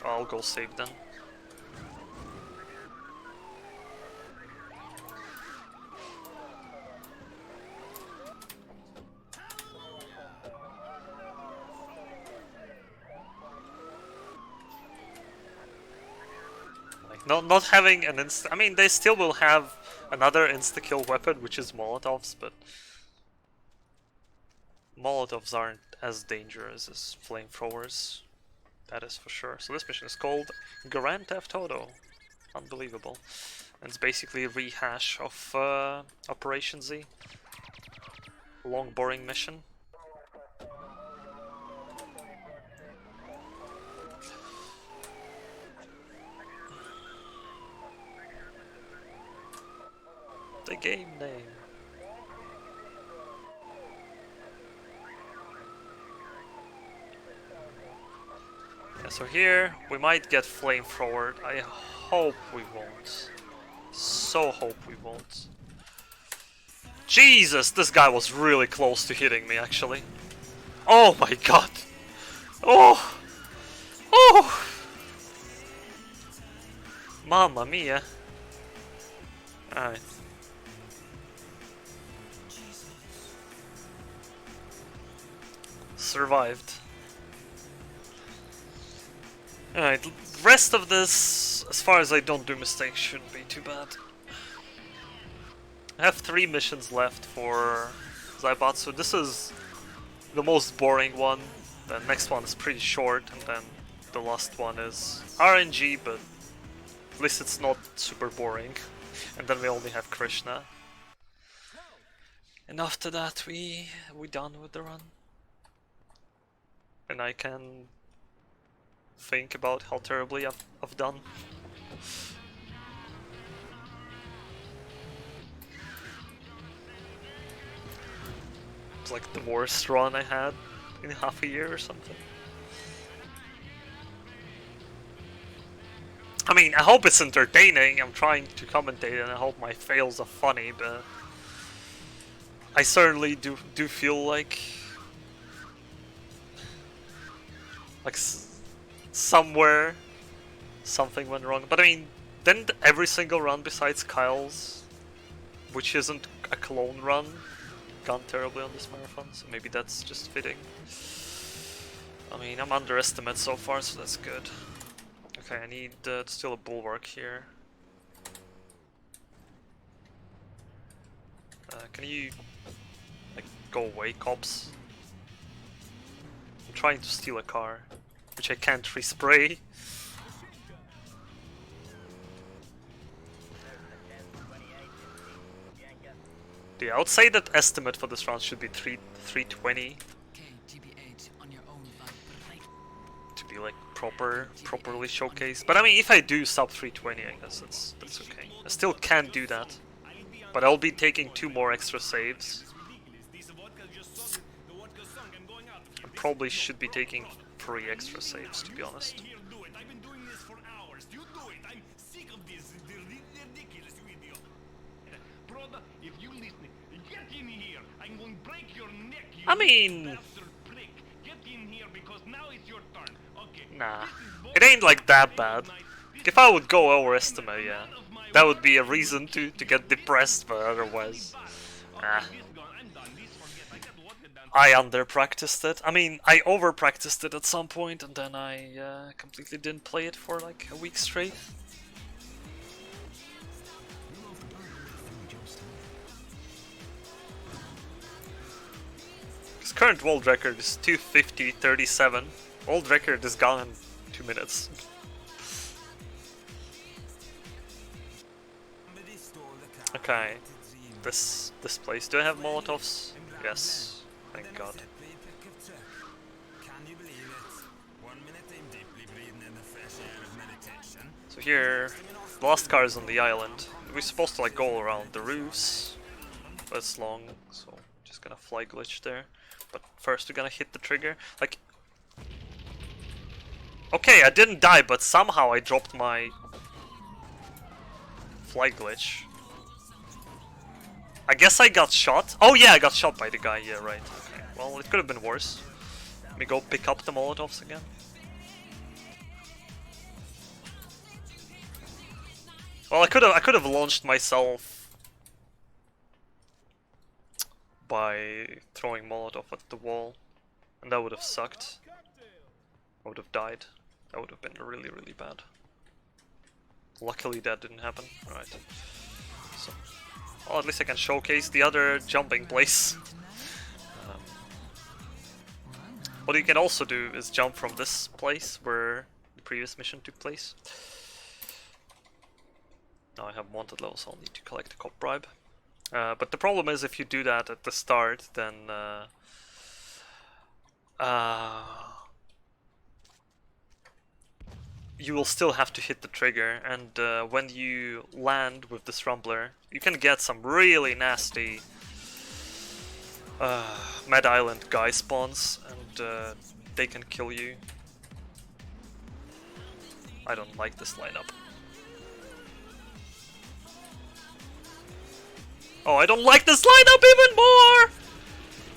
I'll go save then. Like not having an I mean, they still will have another insta-kill weapon, which is Molotovs, but Molotovs aren't as dangerous as flamethrowers. That is for sure. So this mission is called Grand Theft Auto. Unbelievable. And it's basically a rehash of Operation Z. Long, boring mission. The game name. Yeah, so here we might get flamethrowered. I hope we won't. So hope we won't. Jesus, this guy was really close to hitting me actually. Oh my god. Oh! Oh! Mamma mia. Alright. Survived. Alright, rest of this, as far as I don't do mistakes, shouldn't be too bad. I have 3 missions left for Zaibatsu. This is the most boring one. The next one is pretty short, and then the last one is RNG, but at least it's not super boring. And then we only have Krishna. And after that we done with the run. And I can think about how terribly I've done. It's like the worst run I had in half a year or something. I mean, I hope it's entertaining. I'm trying to commentate and I hope my fails are funny, but I certainly do feel like somewhere something went wrong. But I mean, didn't every single run besides Kyle's, which isn't a clone run, gone terribly on this marathon? So maybe that's just fitting. I mean, I'm underestimated so far, so that's good. Okay, I need still a bulwark here. Can you like go away, cops? I'm trying to steal a car, which I can't respray. Yeah, I would say that estimate for this round should be 320 to be like properly showcased. But I mean, if I do sub 320, I guess that's okay. I still can do that, but I'll be taking 2 more extra saves. I probably should be taking 3 extra saves, to be honest. I mean, nah, it ain't like that bad. If I would go overestimate, yeah, that would be a reason to get depressed, but otherwise, I under-practiced it. I mean, I over-practiced it at some point, and then I completely didn't play it for like a week straight. His current world record is 2:50:37. World record is gone in 2 minutes. Okay, this place. Do I have Molotovs? Yes. Thank God. So here, the last car is on the island. We're supposed to like go around the roofs, but it's long, so just gonna fly glitch there. But first we're gonna hit the trigger. Like, okay, I didn't die, but somehow I dropped my flight glitch. I guess I got shot. Oh yeah, I got shot by the guy. Yeah, right. Okay. Well, it could have been worse. Let me go pick up the Molotovs again. Well, I could have launched myself by throwing Molotov at the wall, and that would have sucked. I would have died. That would have been really, really bad. Luckily, that didn't happen. Alright. So, well, at least I can showcase the other jumping place. What you can also do is jump from this place where the previous mission took place. Now I have wanted levels, so I'll need to collect a cop bribe. But the problem is if you do that at the start, then you will still have to hit the trigger, and when you land with this rumbler, you can get some really nasty Mad Island guy spawns, and they can kill you. I don't like this lineup. Oh, I don't like this lineup even more!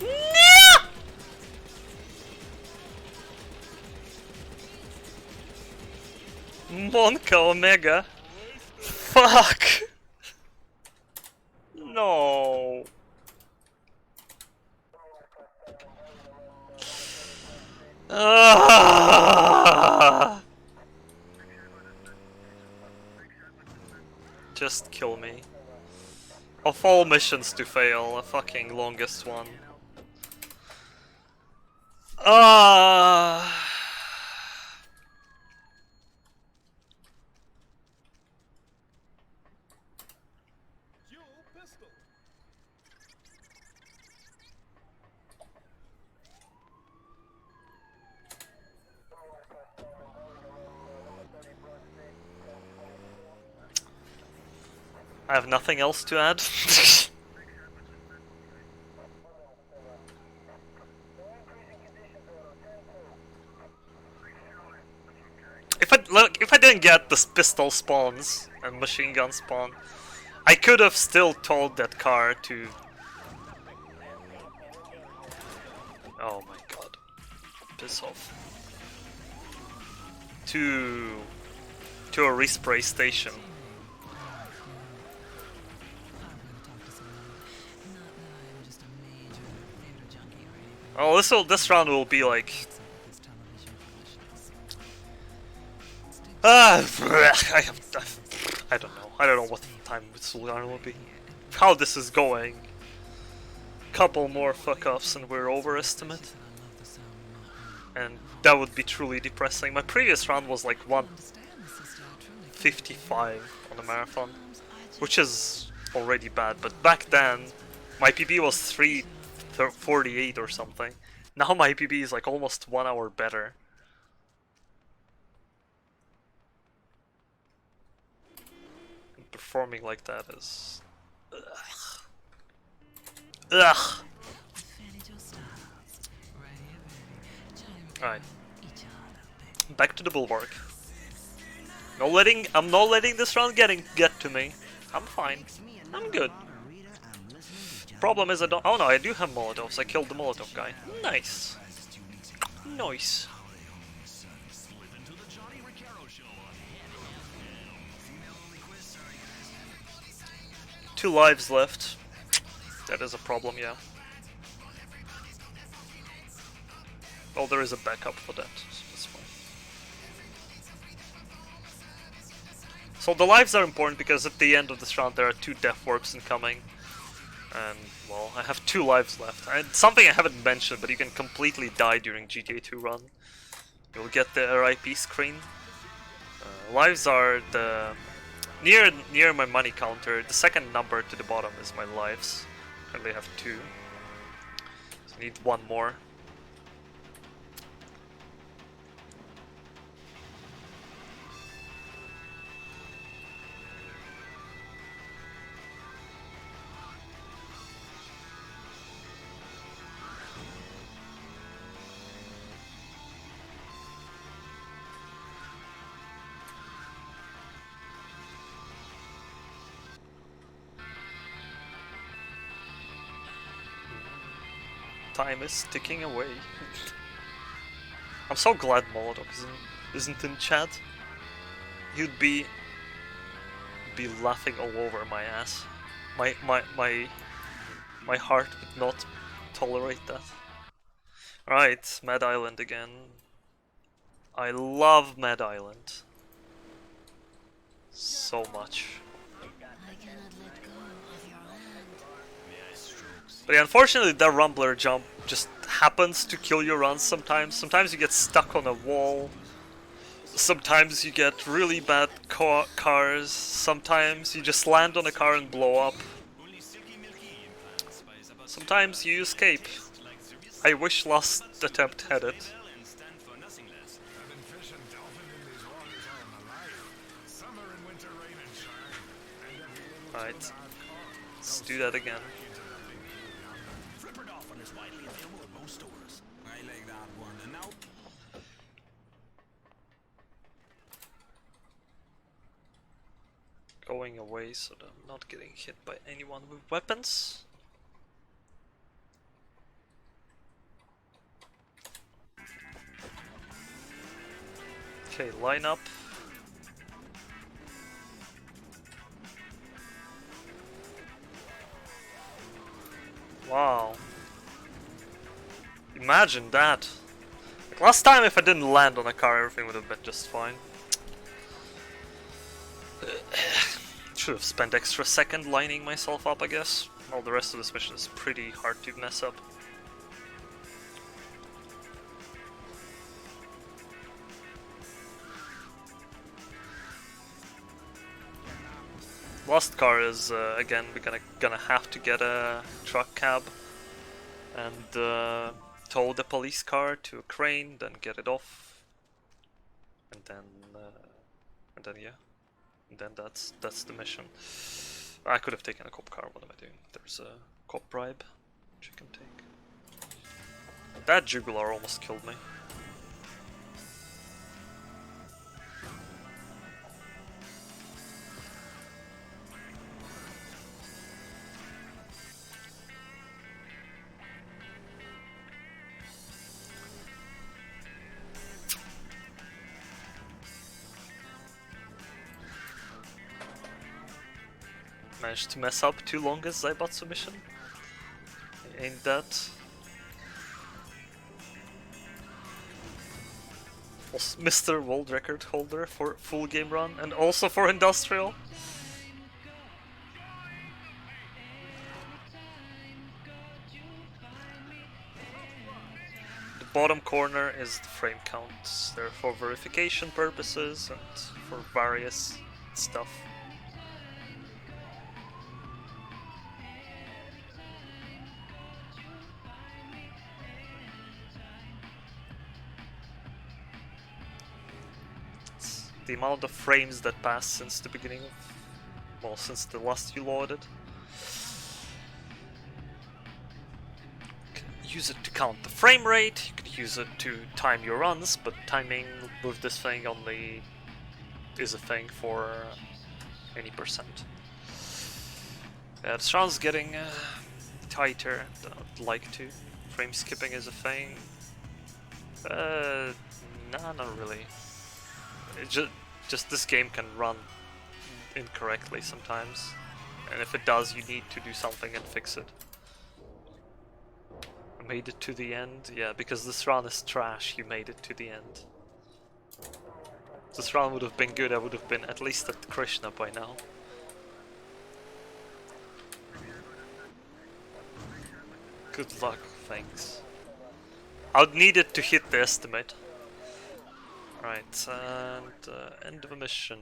Yeah! Monka Omega. Fuck! No. Just kill me. Of all missions to fail, a fucking longest one. I have nothing else to add. If I didn't get the pistol spawns and machine gun spawn, I could have still told that car to. Oh my god! Piss off. To a respray station. Oh, this round will be like. I don't know. I don't know what time Sulgan will be. How this is going. Couple more fuck-ups and we're overestimate. And that would be truly depressing. My previous round was like 155 on the marathon, which is already bad. But back then, my PB was 348 or something. Now my PB is like almost 1 hour better. And performing like that is... Ugh. Alright. Back to the bulwark. I'm not letting this round get to me. I'm fine. I'm good. Problem is I don't... Oh no, I do have Molotovs. I killed the Molotov guy. Nice. Nice. Two lives left. That is a problem, yeah. Well, there is a backup for that, so that's fine. So the lives are important because at the end of this round there are 2 death warps incoming. And, well, I have 2 lives left. And something I haven't mentioned, but you can completely die during GTA 2 run. You'll get the RIP screen. Lives are the... Near my money counter, the second number to the bottom is my lives. Currently have 2. So I need 1 more. Time is ticking away. I'm so glad Molotov isn't in chat. He'd be laughing all over my ass. My heart would not tolerate that. Right, Mad Island again. I love Mad Island so much. I cannot let go of your hand. But yeah, unfortunately that Rumbler jump just happens to kill your runs sometimes. Sometimes you get stuck on a wall. Sometimes you get really bad cars. Sometimes you just land on a car and blow up. Sometimes you escape. I wish last attempt had it. Right. Let's do that again. Going away so that I'm not getting hit by anyone with weapons. Okay, line up. Wow. Imagine that. Like last time if I didn't land on a car everything would have been just fine. Should have spent extra second lining myself up, I guess. All the rest of this mission is pretty hard to mess up. Last car is again we're gonna have to get a truck cab and tow the police car to a crane, then get it off, and then yeah. And then that's the mission. I could have taken a cop car, what am I doing? There's a cop bribe, which I can take. That jugular almost killed me. Managed to mess up too long as Zaibatsu mission. Ain't that? Mr. World Record holder for full game run and also for industrial. The bottom corner is the frame counts. They're for verification purposes and for various stuff. The amount of frames that passed since the beginning of, well, since the last you loaded. You can use it to count the frame rate, you could use it to time your runs, but timing with this thing only is a thing for any percent. Yeah, this round's getting tighter than I'd like to. Frame skipping is a thing. Nah, not really. It just this game can run incorrectly sometimes, and if it does, you need to do something and fix it. I made it to the end, yeah, because this run is trash. You made it to the end. If this run would have been good, I would have been at least at Krishna by now. Good luck, thanks. I would need it to hit the estimate. Right, and end of a mission.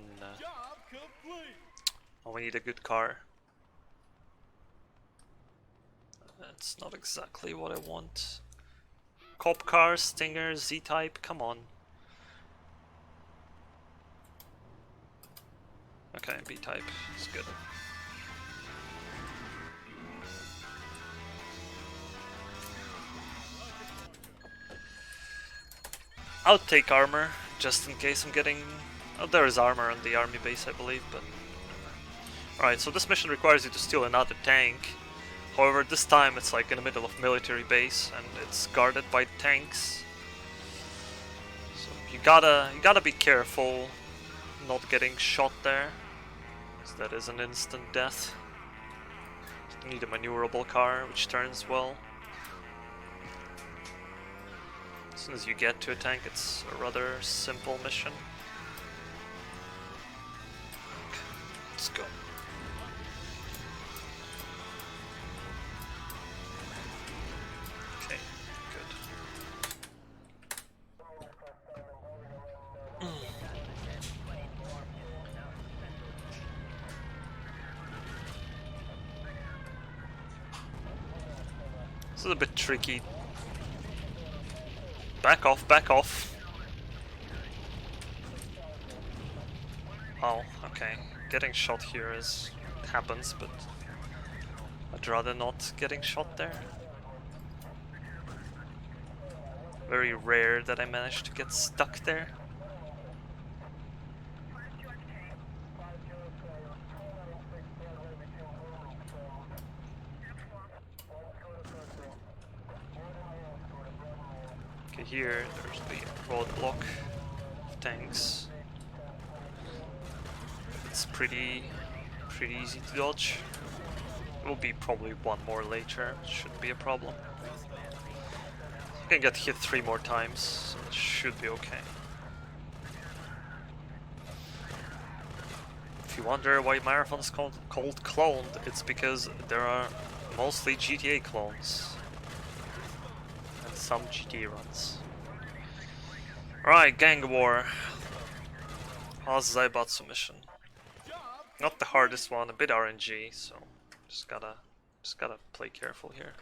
Oh, we need a good car. That's not exactly what I want. Cop car, Stinger, Z-Type, come on. Okay, B-Type, it's good. I'll take armor, just in case I'm getting... Oh, there is armor on the army base, I believe, but... Alright, so this mission requires you to steal another tank, However, this time it's like in the middle of military base and it's guarded by tanks. So you gotta be careful not getting shot there, because that is an instant death. You need a maneuverable car which turns well. As soon as you get to a tank, it's a rather simple mission. Okay, let's go. Okay, good. This is a bit tricky. Back off, back off. Oh, okay. Getting shot here happens, but I'd rather not getting shot there. Very rare that I managed to get stuck there. Okay, here there's the roadblock of tanks. It's pretty easy to dodge. Will be probably one more later, shouldn't be a problem. I can get hit 3 more times, so it should be okay. If you wonder why Marathon is called cloned, it's because there are mostly GTA clones. And some GTA runs. Right, Gang War. How's Zaibatsu mission? Not the hardest one, a bit RNG, so just gotta play careful here.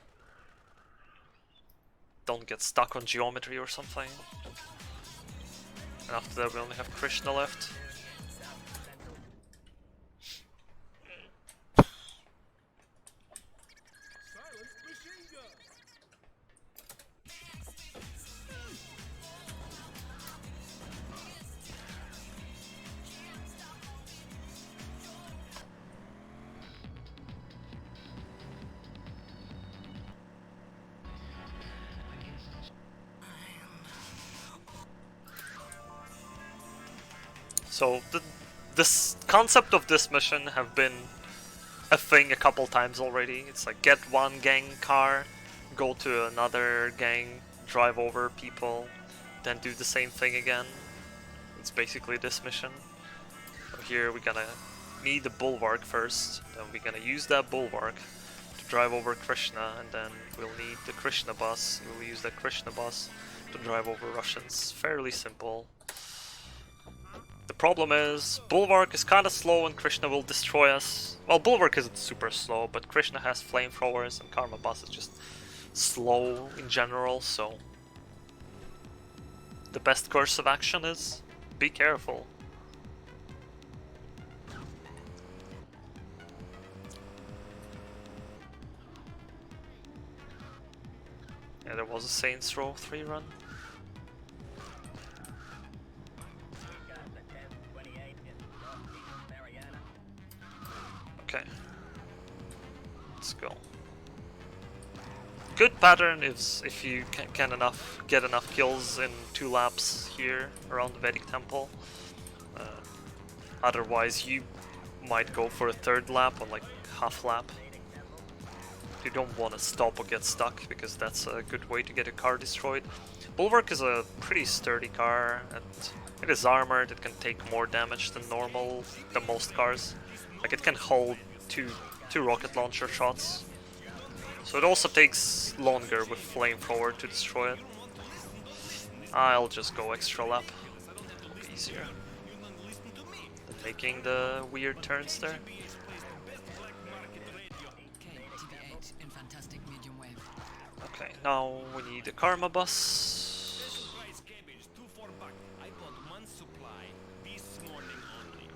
Don't get stuck on geometry or something. And after that we only have Krishna left. So this concept of this mission have been a thing a couple times already. It's like get one gang car, go to another gang, drive over people, then do the same thing again. It's basically this mission. So here we're gonna need the bulwark first, then we're gonna use that bulwark to drive over Krishna, and then we'll need the Krishna bus. We'll use that Krishna bus to drive over Russians. Fairly simple. The problem is, Bulwark is kinda slow and Krishna will destroy us. Well, Bulwark isn't super slow, but Krishna has flamethrowers and Karma Bus is just slow in general, so... The best course of action is, be careful. Yeah, there was a Saints Row 3 run. Okay, let's go. Good pattern is if you can get enough kills in 2 laps here around the Vedic Temple. Otherwise you might go for a 3rd lap on like half lap. You don't want to stop or get stuck, because that's a good way to get a car destroyed. Bulwark is a pretty sturdy car, and it is armored, it can take more damage than most cars. Like it can hold two rocket launcher shots. So it also takes longer with flamethrower to destroy it. I'll just go extra lap. It'll be easier than making the weird turns there. Okay, now we need a Karma Bus.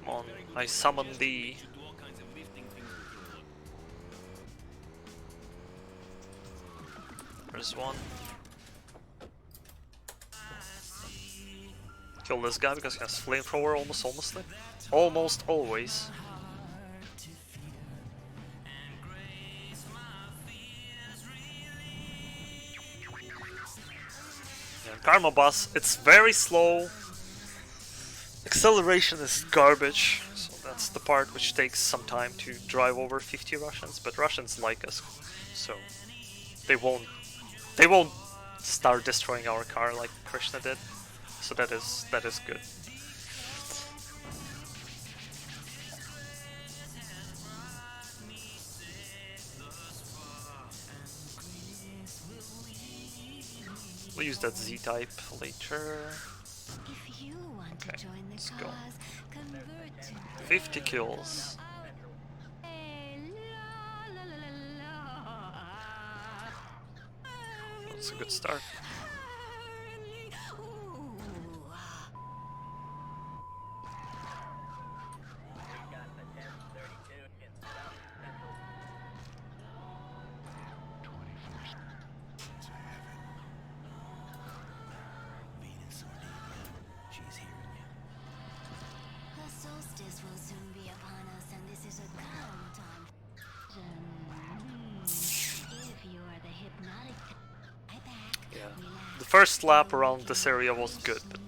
Come on, I summon thee. There's one. Kill this guy because he has flamethrower almost always. Karma bus, it's very slow. Acceleration is garbage, so that's the part which takes some time to drive over 50 Russians, but Russians like us, so they won't start destroying our car like Krishna did. So that is good. We'll use that Z-type later. If you want Okay, to join the let's go. cause, convert to 50 kills. That's a good start. Venus or Davia, she's hearing you. The solstice will soon be upon us, and this is a calm time. If you are the hypnotic, I back. Yeah. Relax. The first lap around this area was good, but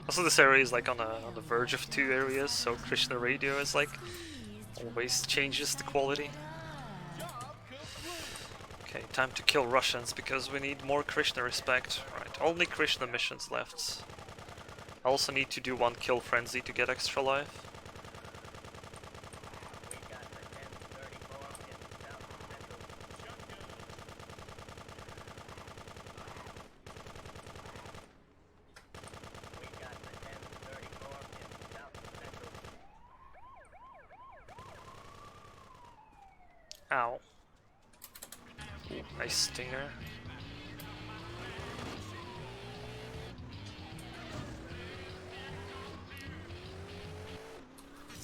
also this area is like on the verge of two areas, so Krishna radio is like always changes the quality. Okay, time to kill Russians because we need more Krishna respect. Right, only Krishna missions left. I also need to do one kill frenzy to get extra life. Ow. Ooh, nice stinger.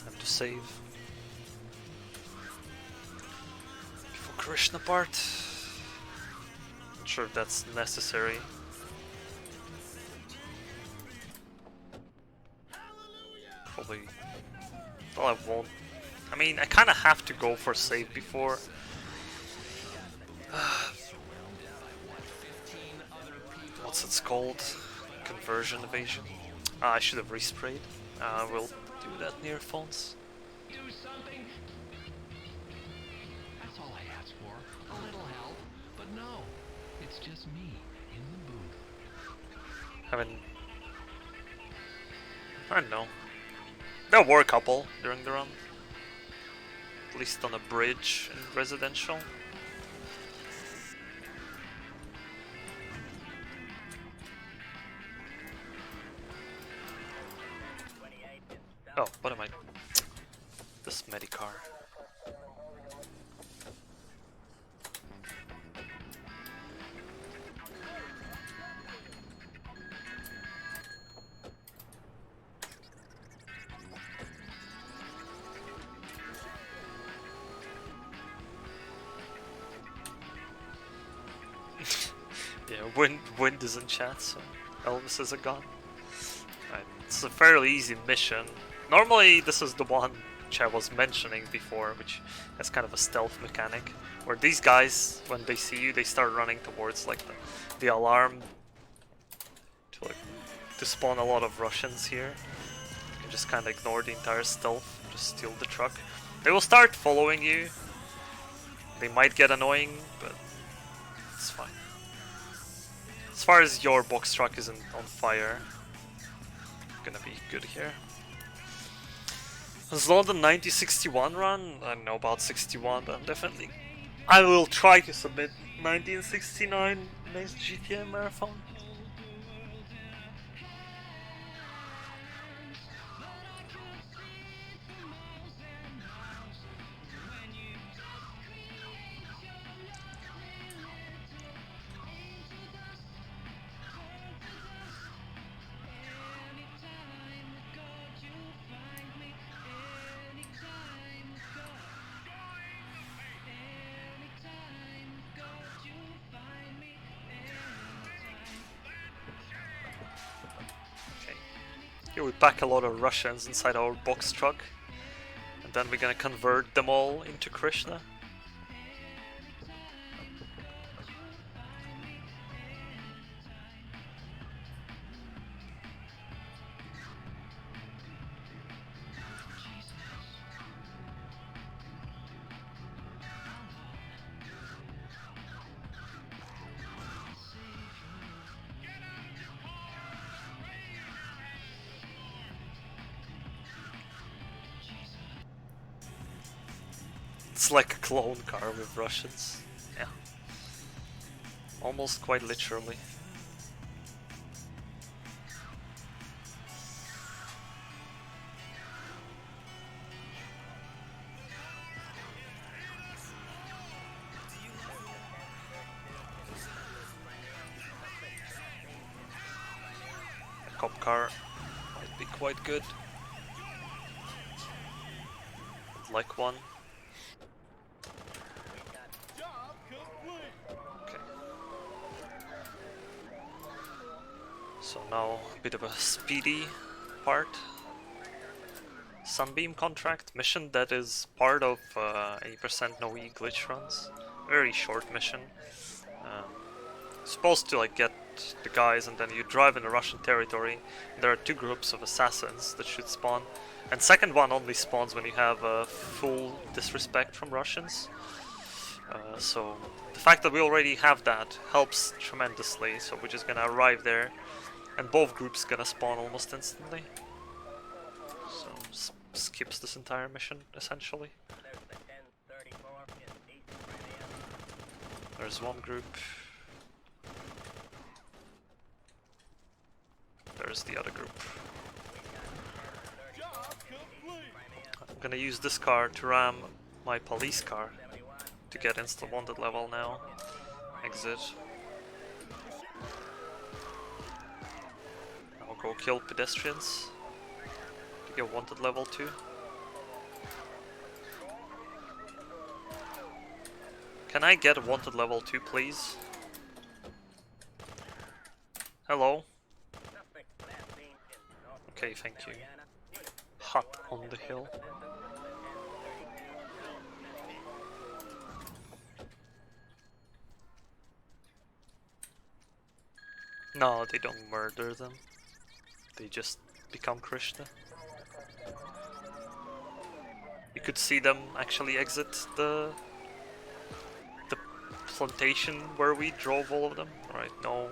Time to save. Before Krishna part. Not sure if that's necessary. Probably. Well, I won't. I mean, I kind of have to go for save before. What's it's called? Conversion evasion. I should have resprayed. We'll do that near phones. Do something. That's all I asked for. A little help. But no, it's just me in the booth. I don't know. There were a couple during the run. At least on a bridge in residential. Oh, what am I? This Medicar. Yeah, wind is in chat, so Elvis is a gun. Right, it's a fairly easy mission. Normally this is the one which I was mentioning before, which has kind of a stealth mechanic, where these guys, when they see you, they start running towards like the alarm to spawn a lot of Russians here. You can just kind of ignore the entire stealth, just steal the truck. They will start following you. They might get annoying, but it's fine. As far as your box truck isn't on fire, gonna be good here. As long as the 1961 run, I don't know about 61, but I will try to submit 1969 next GTAMarathon. Here we pack a lot of Russians inside our box truck. then we're gonna convert them all into Krishna. It's like a clone car with Russians. Yeah. Almost quite literally. A cop car might be quite good. Like one. Okay. So now a bit of a speedy part. Sunbeam contract mission that is part of 80% no E glitch runs. Very short mission. Supposed to like get the guys and then you drive in the Russian territory. There are 2 groups of assassins that should spawn. And second one only spawns when you have full disrespect from Russians. So the fact that we already have that helps tremendously. So we're just gonna arrive there and both groups gonna spawn almost instantly. So skips this entire mission essentially. There's one group. There's the other group. I'm gonna use this car to ram my police car to get instant wanted level now. Exit. I'll go kill pedestrians to get wanted level 2. Can I get wanted level 2 please? Hello? Okay, thank you. Hut on the hill. No, they don't murder them. They just become Krishna. You could see them actually exit the plantation where we drove all of them. Right, no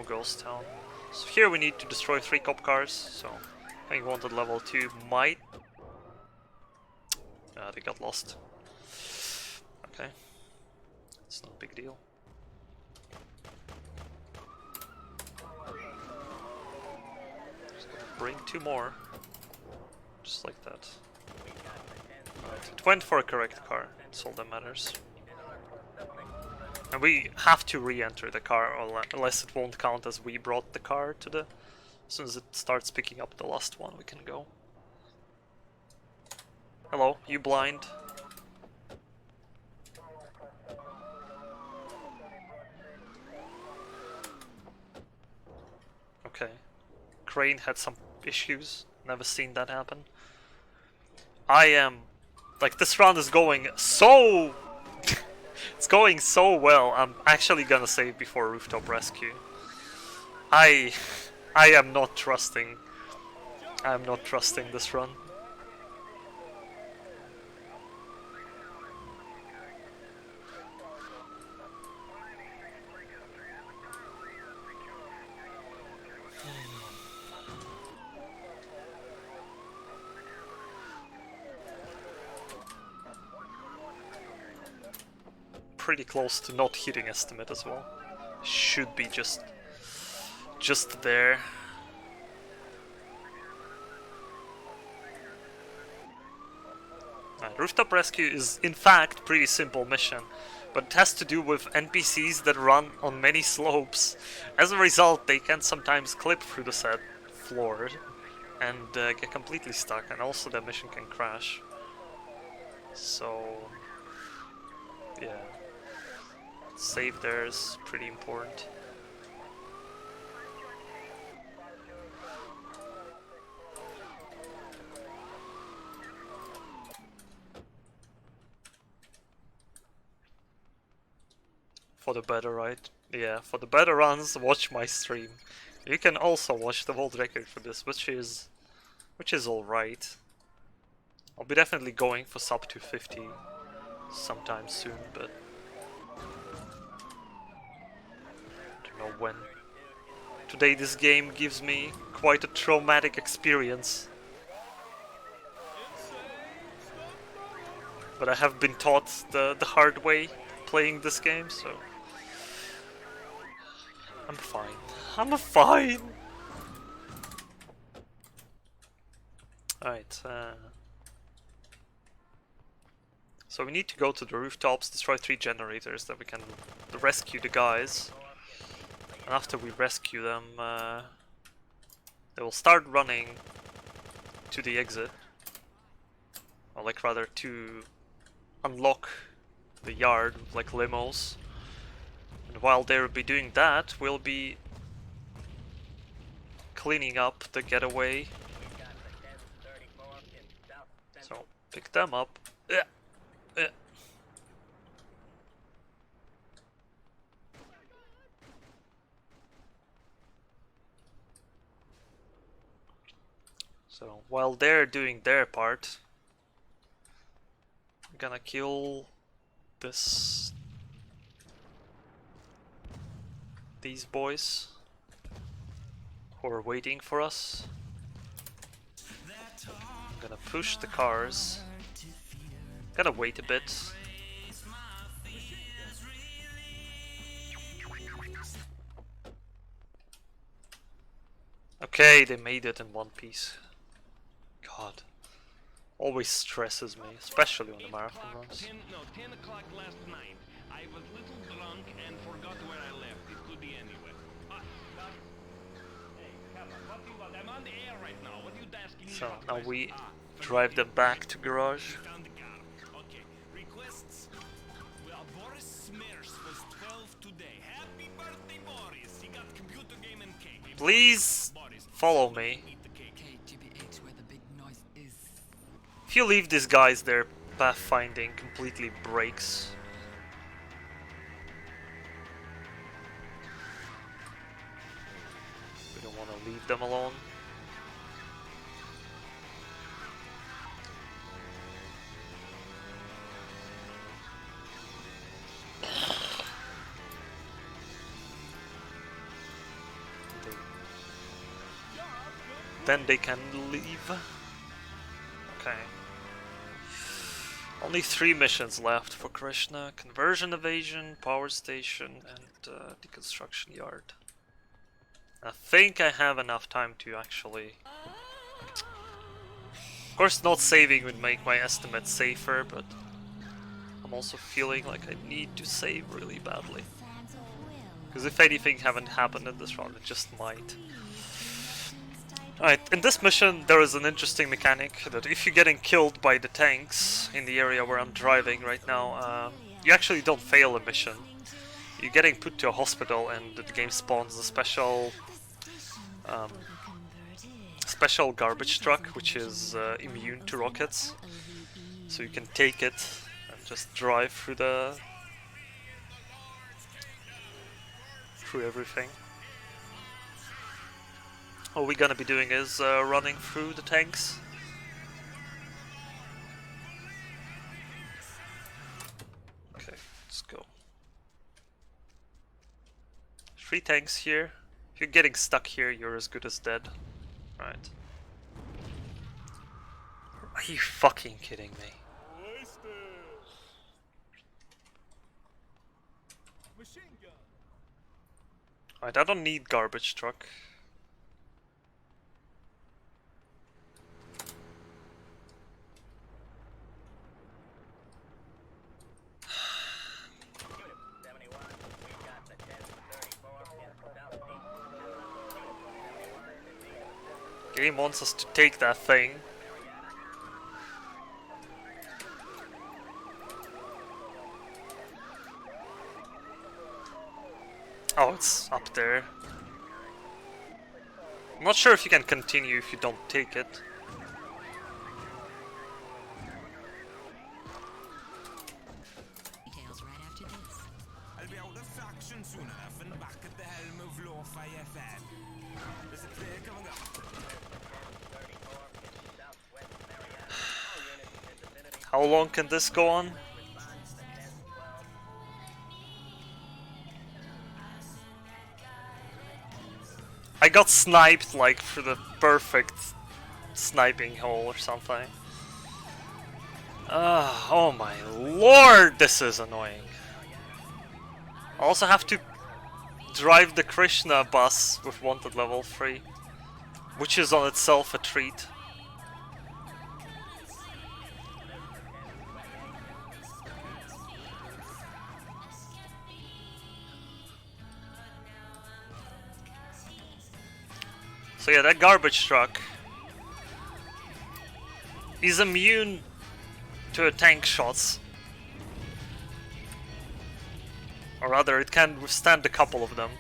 ghost town. So here we need to destroy 3 cop cars, so I think wanted level 2 might... they got lost. Okay. It's not a big deal. Just gonna bring 2 more. Just like that. Right, it went for a correct car, that's all that matters. And we have to re-enter the car, unless it won't count as we brought the car to the... As soon as it starts picking up the last one, we can go. Hello, you blind? Okay. Crane had some issues, never seen that happen. I am... Like, this round is going so... It's going so well, I'm actually gonna save before rooftop rescue. I am not trusting. I'm not trusting this run. Pretty close to not hitting estimate as well. Should be just there. Rooftop rescue is in fact pretty simple mission, but it has to do with NPCs that run on many slopes. As a result, they can sometimes clip through the said floor and get completely stuck, and also the mission can crash. So yeah. Save there is pretty important. For the better, right? Yeah, for the better runs, watch my stream. You can also watch the world record for this, which is alright. I'll be definitely going for sub 250 sometime soon, but don't know when. Today this game gives me quite a traumatic experience. But I have been taught the hard way playing this game, so I'm fine. I'm fine! Alright, so we need to go to the rooftops, destroy 3 generators, then we can rescue the guys. And after we rescue them, they will start running to the exit. Or like rather to unlock the yard with like limos. And while they'll be doing that, we'll be cleaning up the getaway. So pick them up. So while they're doing their part, I'm gonna kill these boys who are waiting for us. I'm gonna push the cars. Gonna wait a bit. Okay, they made it in one piece. God. Always stresses me, especially on the marathon runs. 10 o'clock last night. I was a little drunk and forgot where I left. It could be anywhere. Hey, come on, what do you want? I'm on the air right now. What are you asking me? So now we drive them back to garage. Found the car. Okay. Requests. Well, Boris Smears was 12 today. Happy birthday, Boris. He got computer game and cake. Please follow me. If you leave these guys, their pathfinding completely breaks. We don't want to leave them alone. Then they can leave. Okay. Only 3 missions left for Krishna. Conversion evasion, power station, and deconstruction yard. I think I have enough time to actually... Of course not saving would make my estimate safer, but I'm also feeling like I need to save really badly. Because if anything haven't happened in this round, it just might. Alright, in this mission there is an interesting mechanic that if you're getting killed by the tanks in the area where I'm driving right now, you actually don't fail a mission. You're getting put to a hospital and the game spawns a special garbage truck which is immune to rockets. So you can take it and just drive through everything. All we're gonna be doing is running through the tanks. Okay, let's go. 3 tanks here. If you're getting stuck here, you're as good as dead. Right. Are you fucking kidding me? Alright, I don't need garbage truck. Game wants us to take that thing. Oh, it's up there. I'm not sure if you can continue if you don't take it. Details right after this. I'll be out of sight. How long can this go on? I got sniped like for the perfect sniping hole or something. Oh my lord, this is annoying. I also have to drive the Krishna bus with wanted level 3, which is on itself a treat. So yeah, that garbage truck is immune to tank shots. Or rather, it can withstand a couple of them.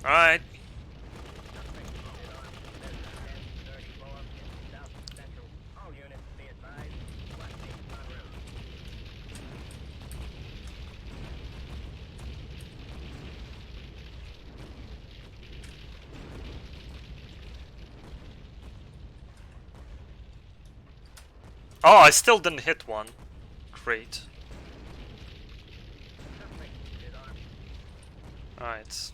Alright. Oh, I still didn't hit one. Great. Alright.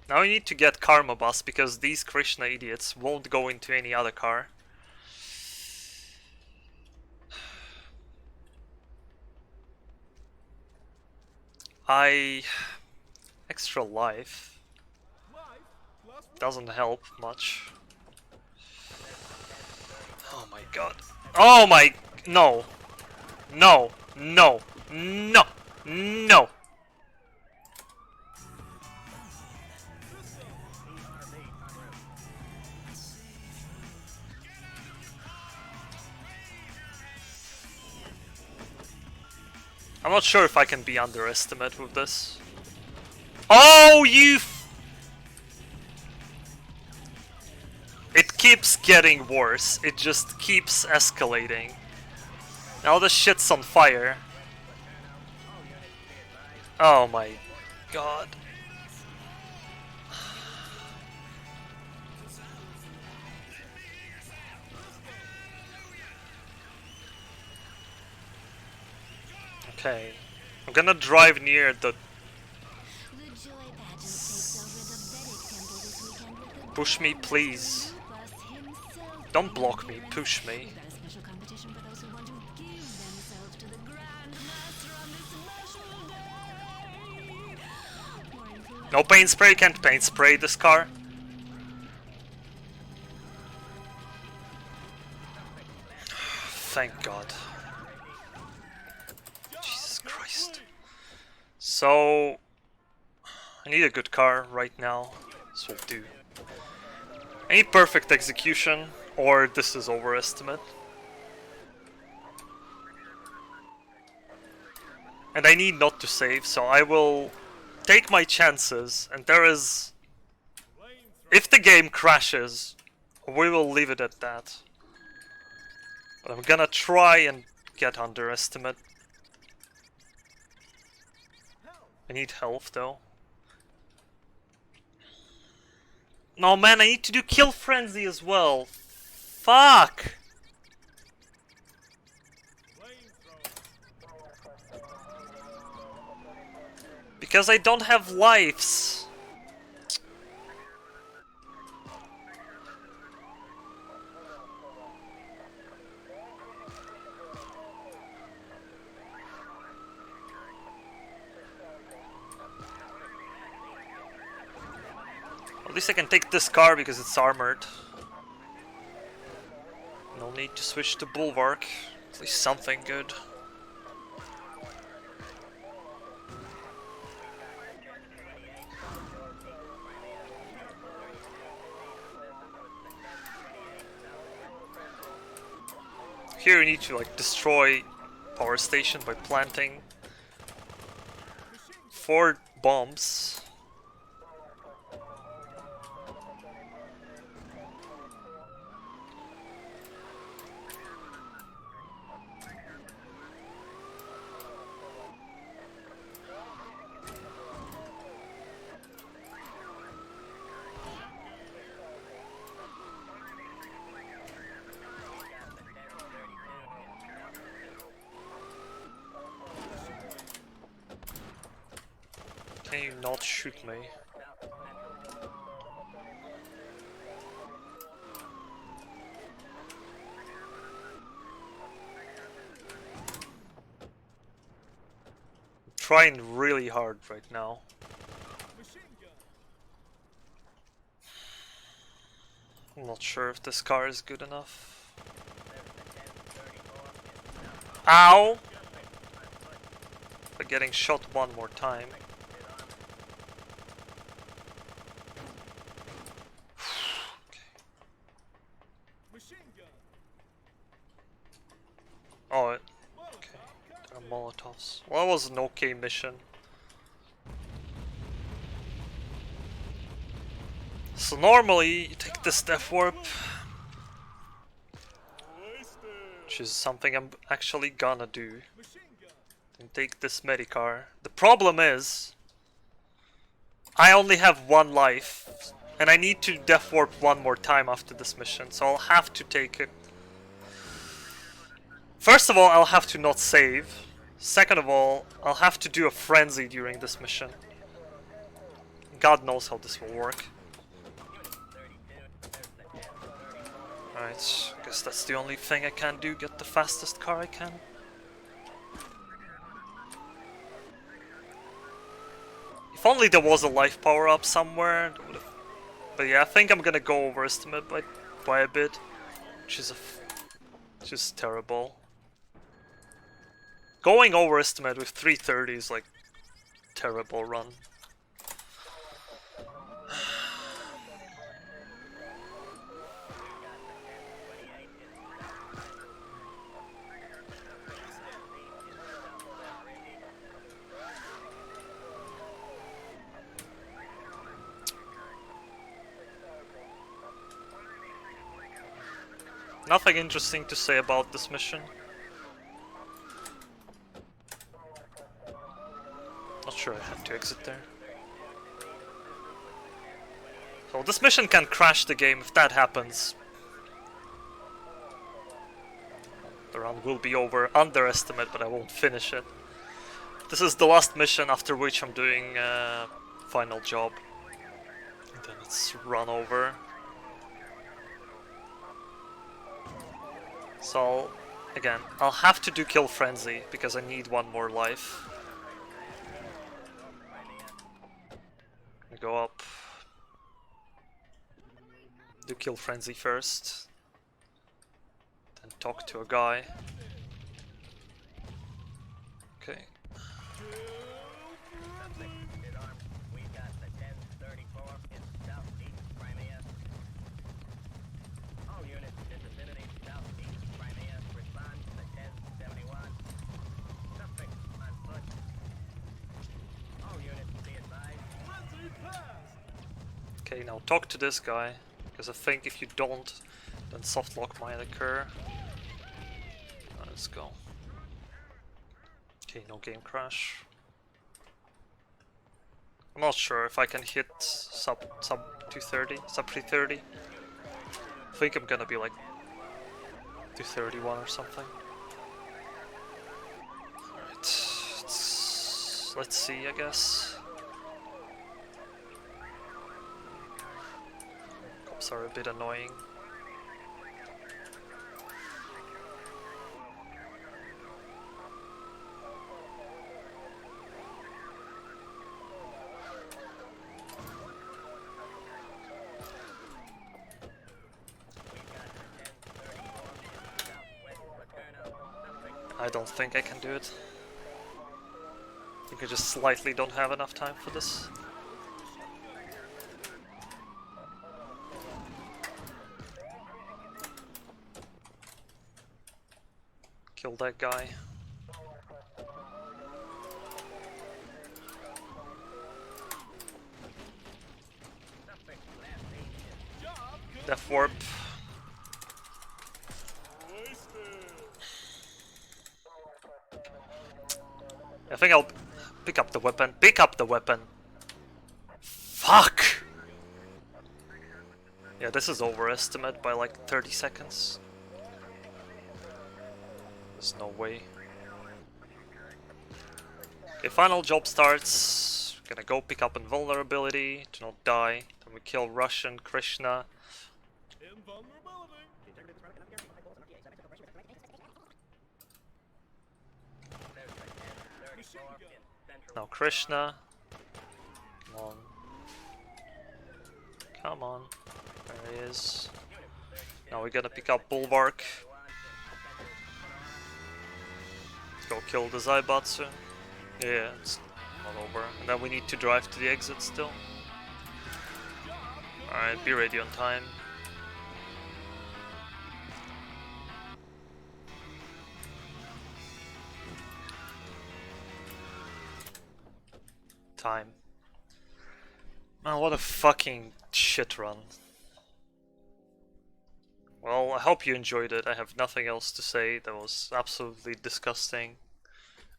Now we need to get Karma Bus because these Krishna idiots won't go into any other car. Extra life doesn't help much. Oh my god. Oh my... No. No. No. No. No. I'm not sure if I can be underestimated with this. Oh, you... It keeps getting worse. It just keeps escalating. Now the shit's on fire. Oh my god. Okay. I'm gonna drive near the... Push me, please. Don't block me, push me. No paint spray, can't paint spray this car. Thank God. Jesus Christ. So... I need a good car right now. This will do. I need perfect execution, or this is overestimate. And I need not to save, so I will take my chances, and there is... If the game crashes, we will leave it at that. But I'm gonna try and get underestimate. I need health though. No man, I need to do kill frenzy as well. Fuck! Because I don't have lives. At least I can take this car because it's armored. No need to switch to Bulwark. At least something good. Here you need to like destroy power station by planting 4 bombs. Can you not shoot me? I'm trying really hard right now. I'm not sure if this car is good enough. Ow! But getting shot one more time. Oh, okay. There are Molotovs. Well, that was an okay mission. So normally you take this death warp, which is something I'm actually gonna do, and take this Medicar. The problem is, I only have one life, and I need to death warp one more time after this mission, so I'll have to take it. First of all, I'll have to not save. Second of all, I'll have to do a frenzy during this mission. God knows how this will work. Alright, I guess that's the only thing I can do, get the fastest car I can. If only there was a life power up somewhere, that would've... But yeah, I think I'm gonna go overestimate by a bit, which is terrible. Going overestimate with 330 is like terrible run. Nothing interesting to say about this mission. Not sure I have to exit there. So this mission can crash the game if that happens. The run will be over, underestimate, but I won't finish it. This is the last mission, after which I'm doing final job. And then it's run over. So, again, I'll have to do Kill Frenzy, because I need one more life. Go up. Do Kill Frenzy first. Then talk to a guy. Okay. We've got the 1034 in southeast Crimea. All units in vicinity southeast Crimea respond to the 1071. Suspect on foot. All units be advised. Okay, now talk to this guy, because I think if you don't, then softlock might occur. Let's go. Okay, no game crash. I'm not sure if I can hit sub 230, sub 330. I think I'm gonna be like 231 or something. Alright, let's see, I guess. Cops are a bit annoying. I don't think I can do it. I think I just slightly don't have enough time for this. Kill that guy. Death warp. I think I'll pick up the weapon. Pick up the weapon! Fuck! Yeah, this is overestimate by like 30 seconds. There's no way. Okay, final job starts. Gonna go pick up invulnerability to not die. Then we kill Russian Krishna. Now Krishna. Come on. Come on. There he is. Now we're gonna pick up Bulwark. Let's go kill the Zaibatsu. Yeah, it's not over. And then we need to drive to the exit still. Alright, be ready on time. Time. Man, what a fucking shit run. Well, I hope you enjoyed it. I have nothing else to say. That was absolutely disgusting.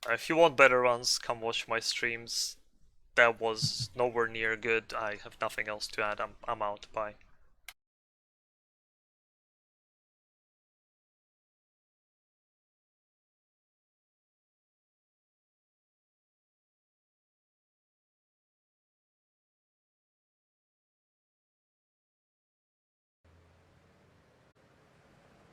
If you want better runs, come watch my streams. That was nowhere near good. I have nothing else to add. I'm out. Bye.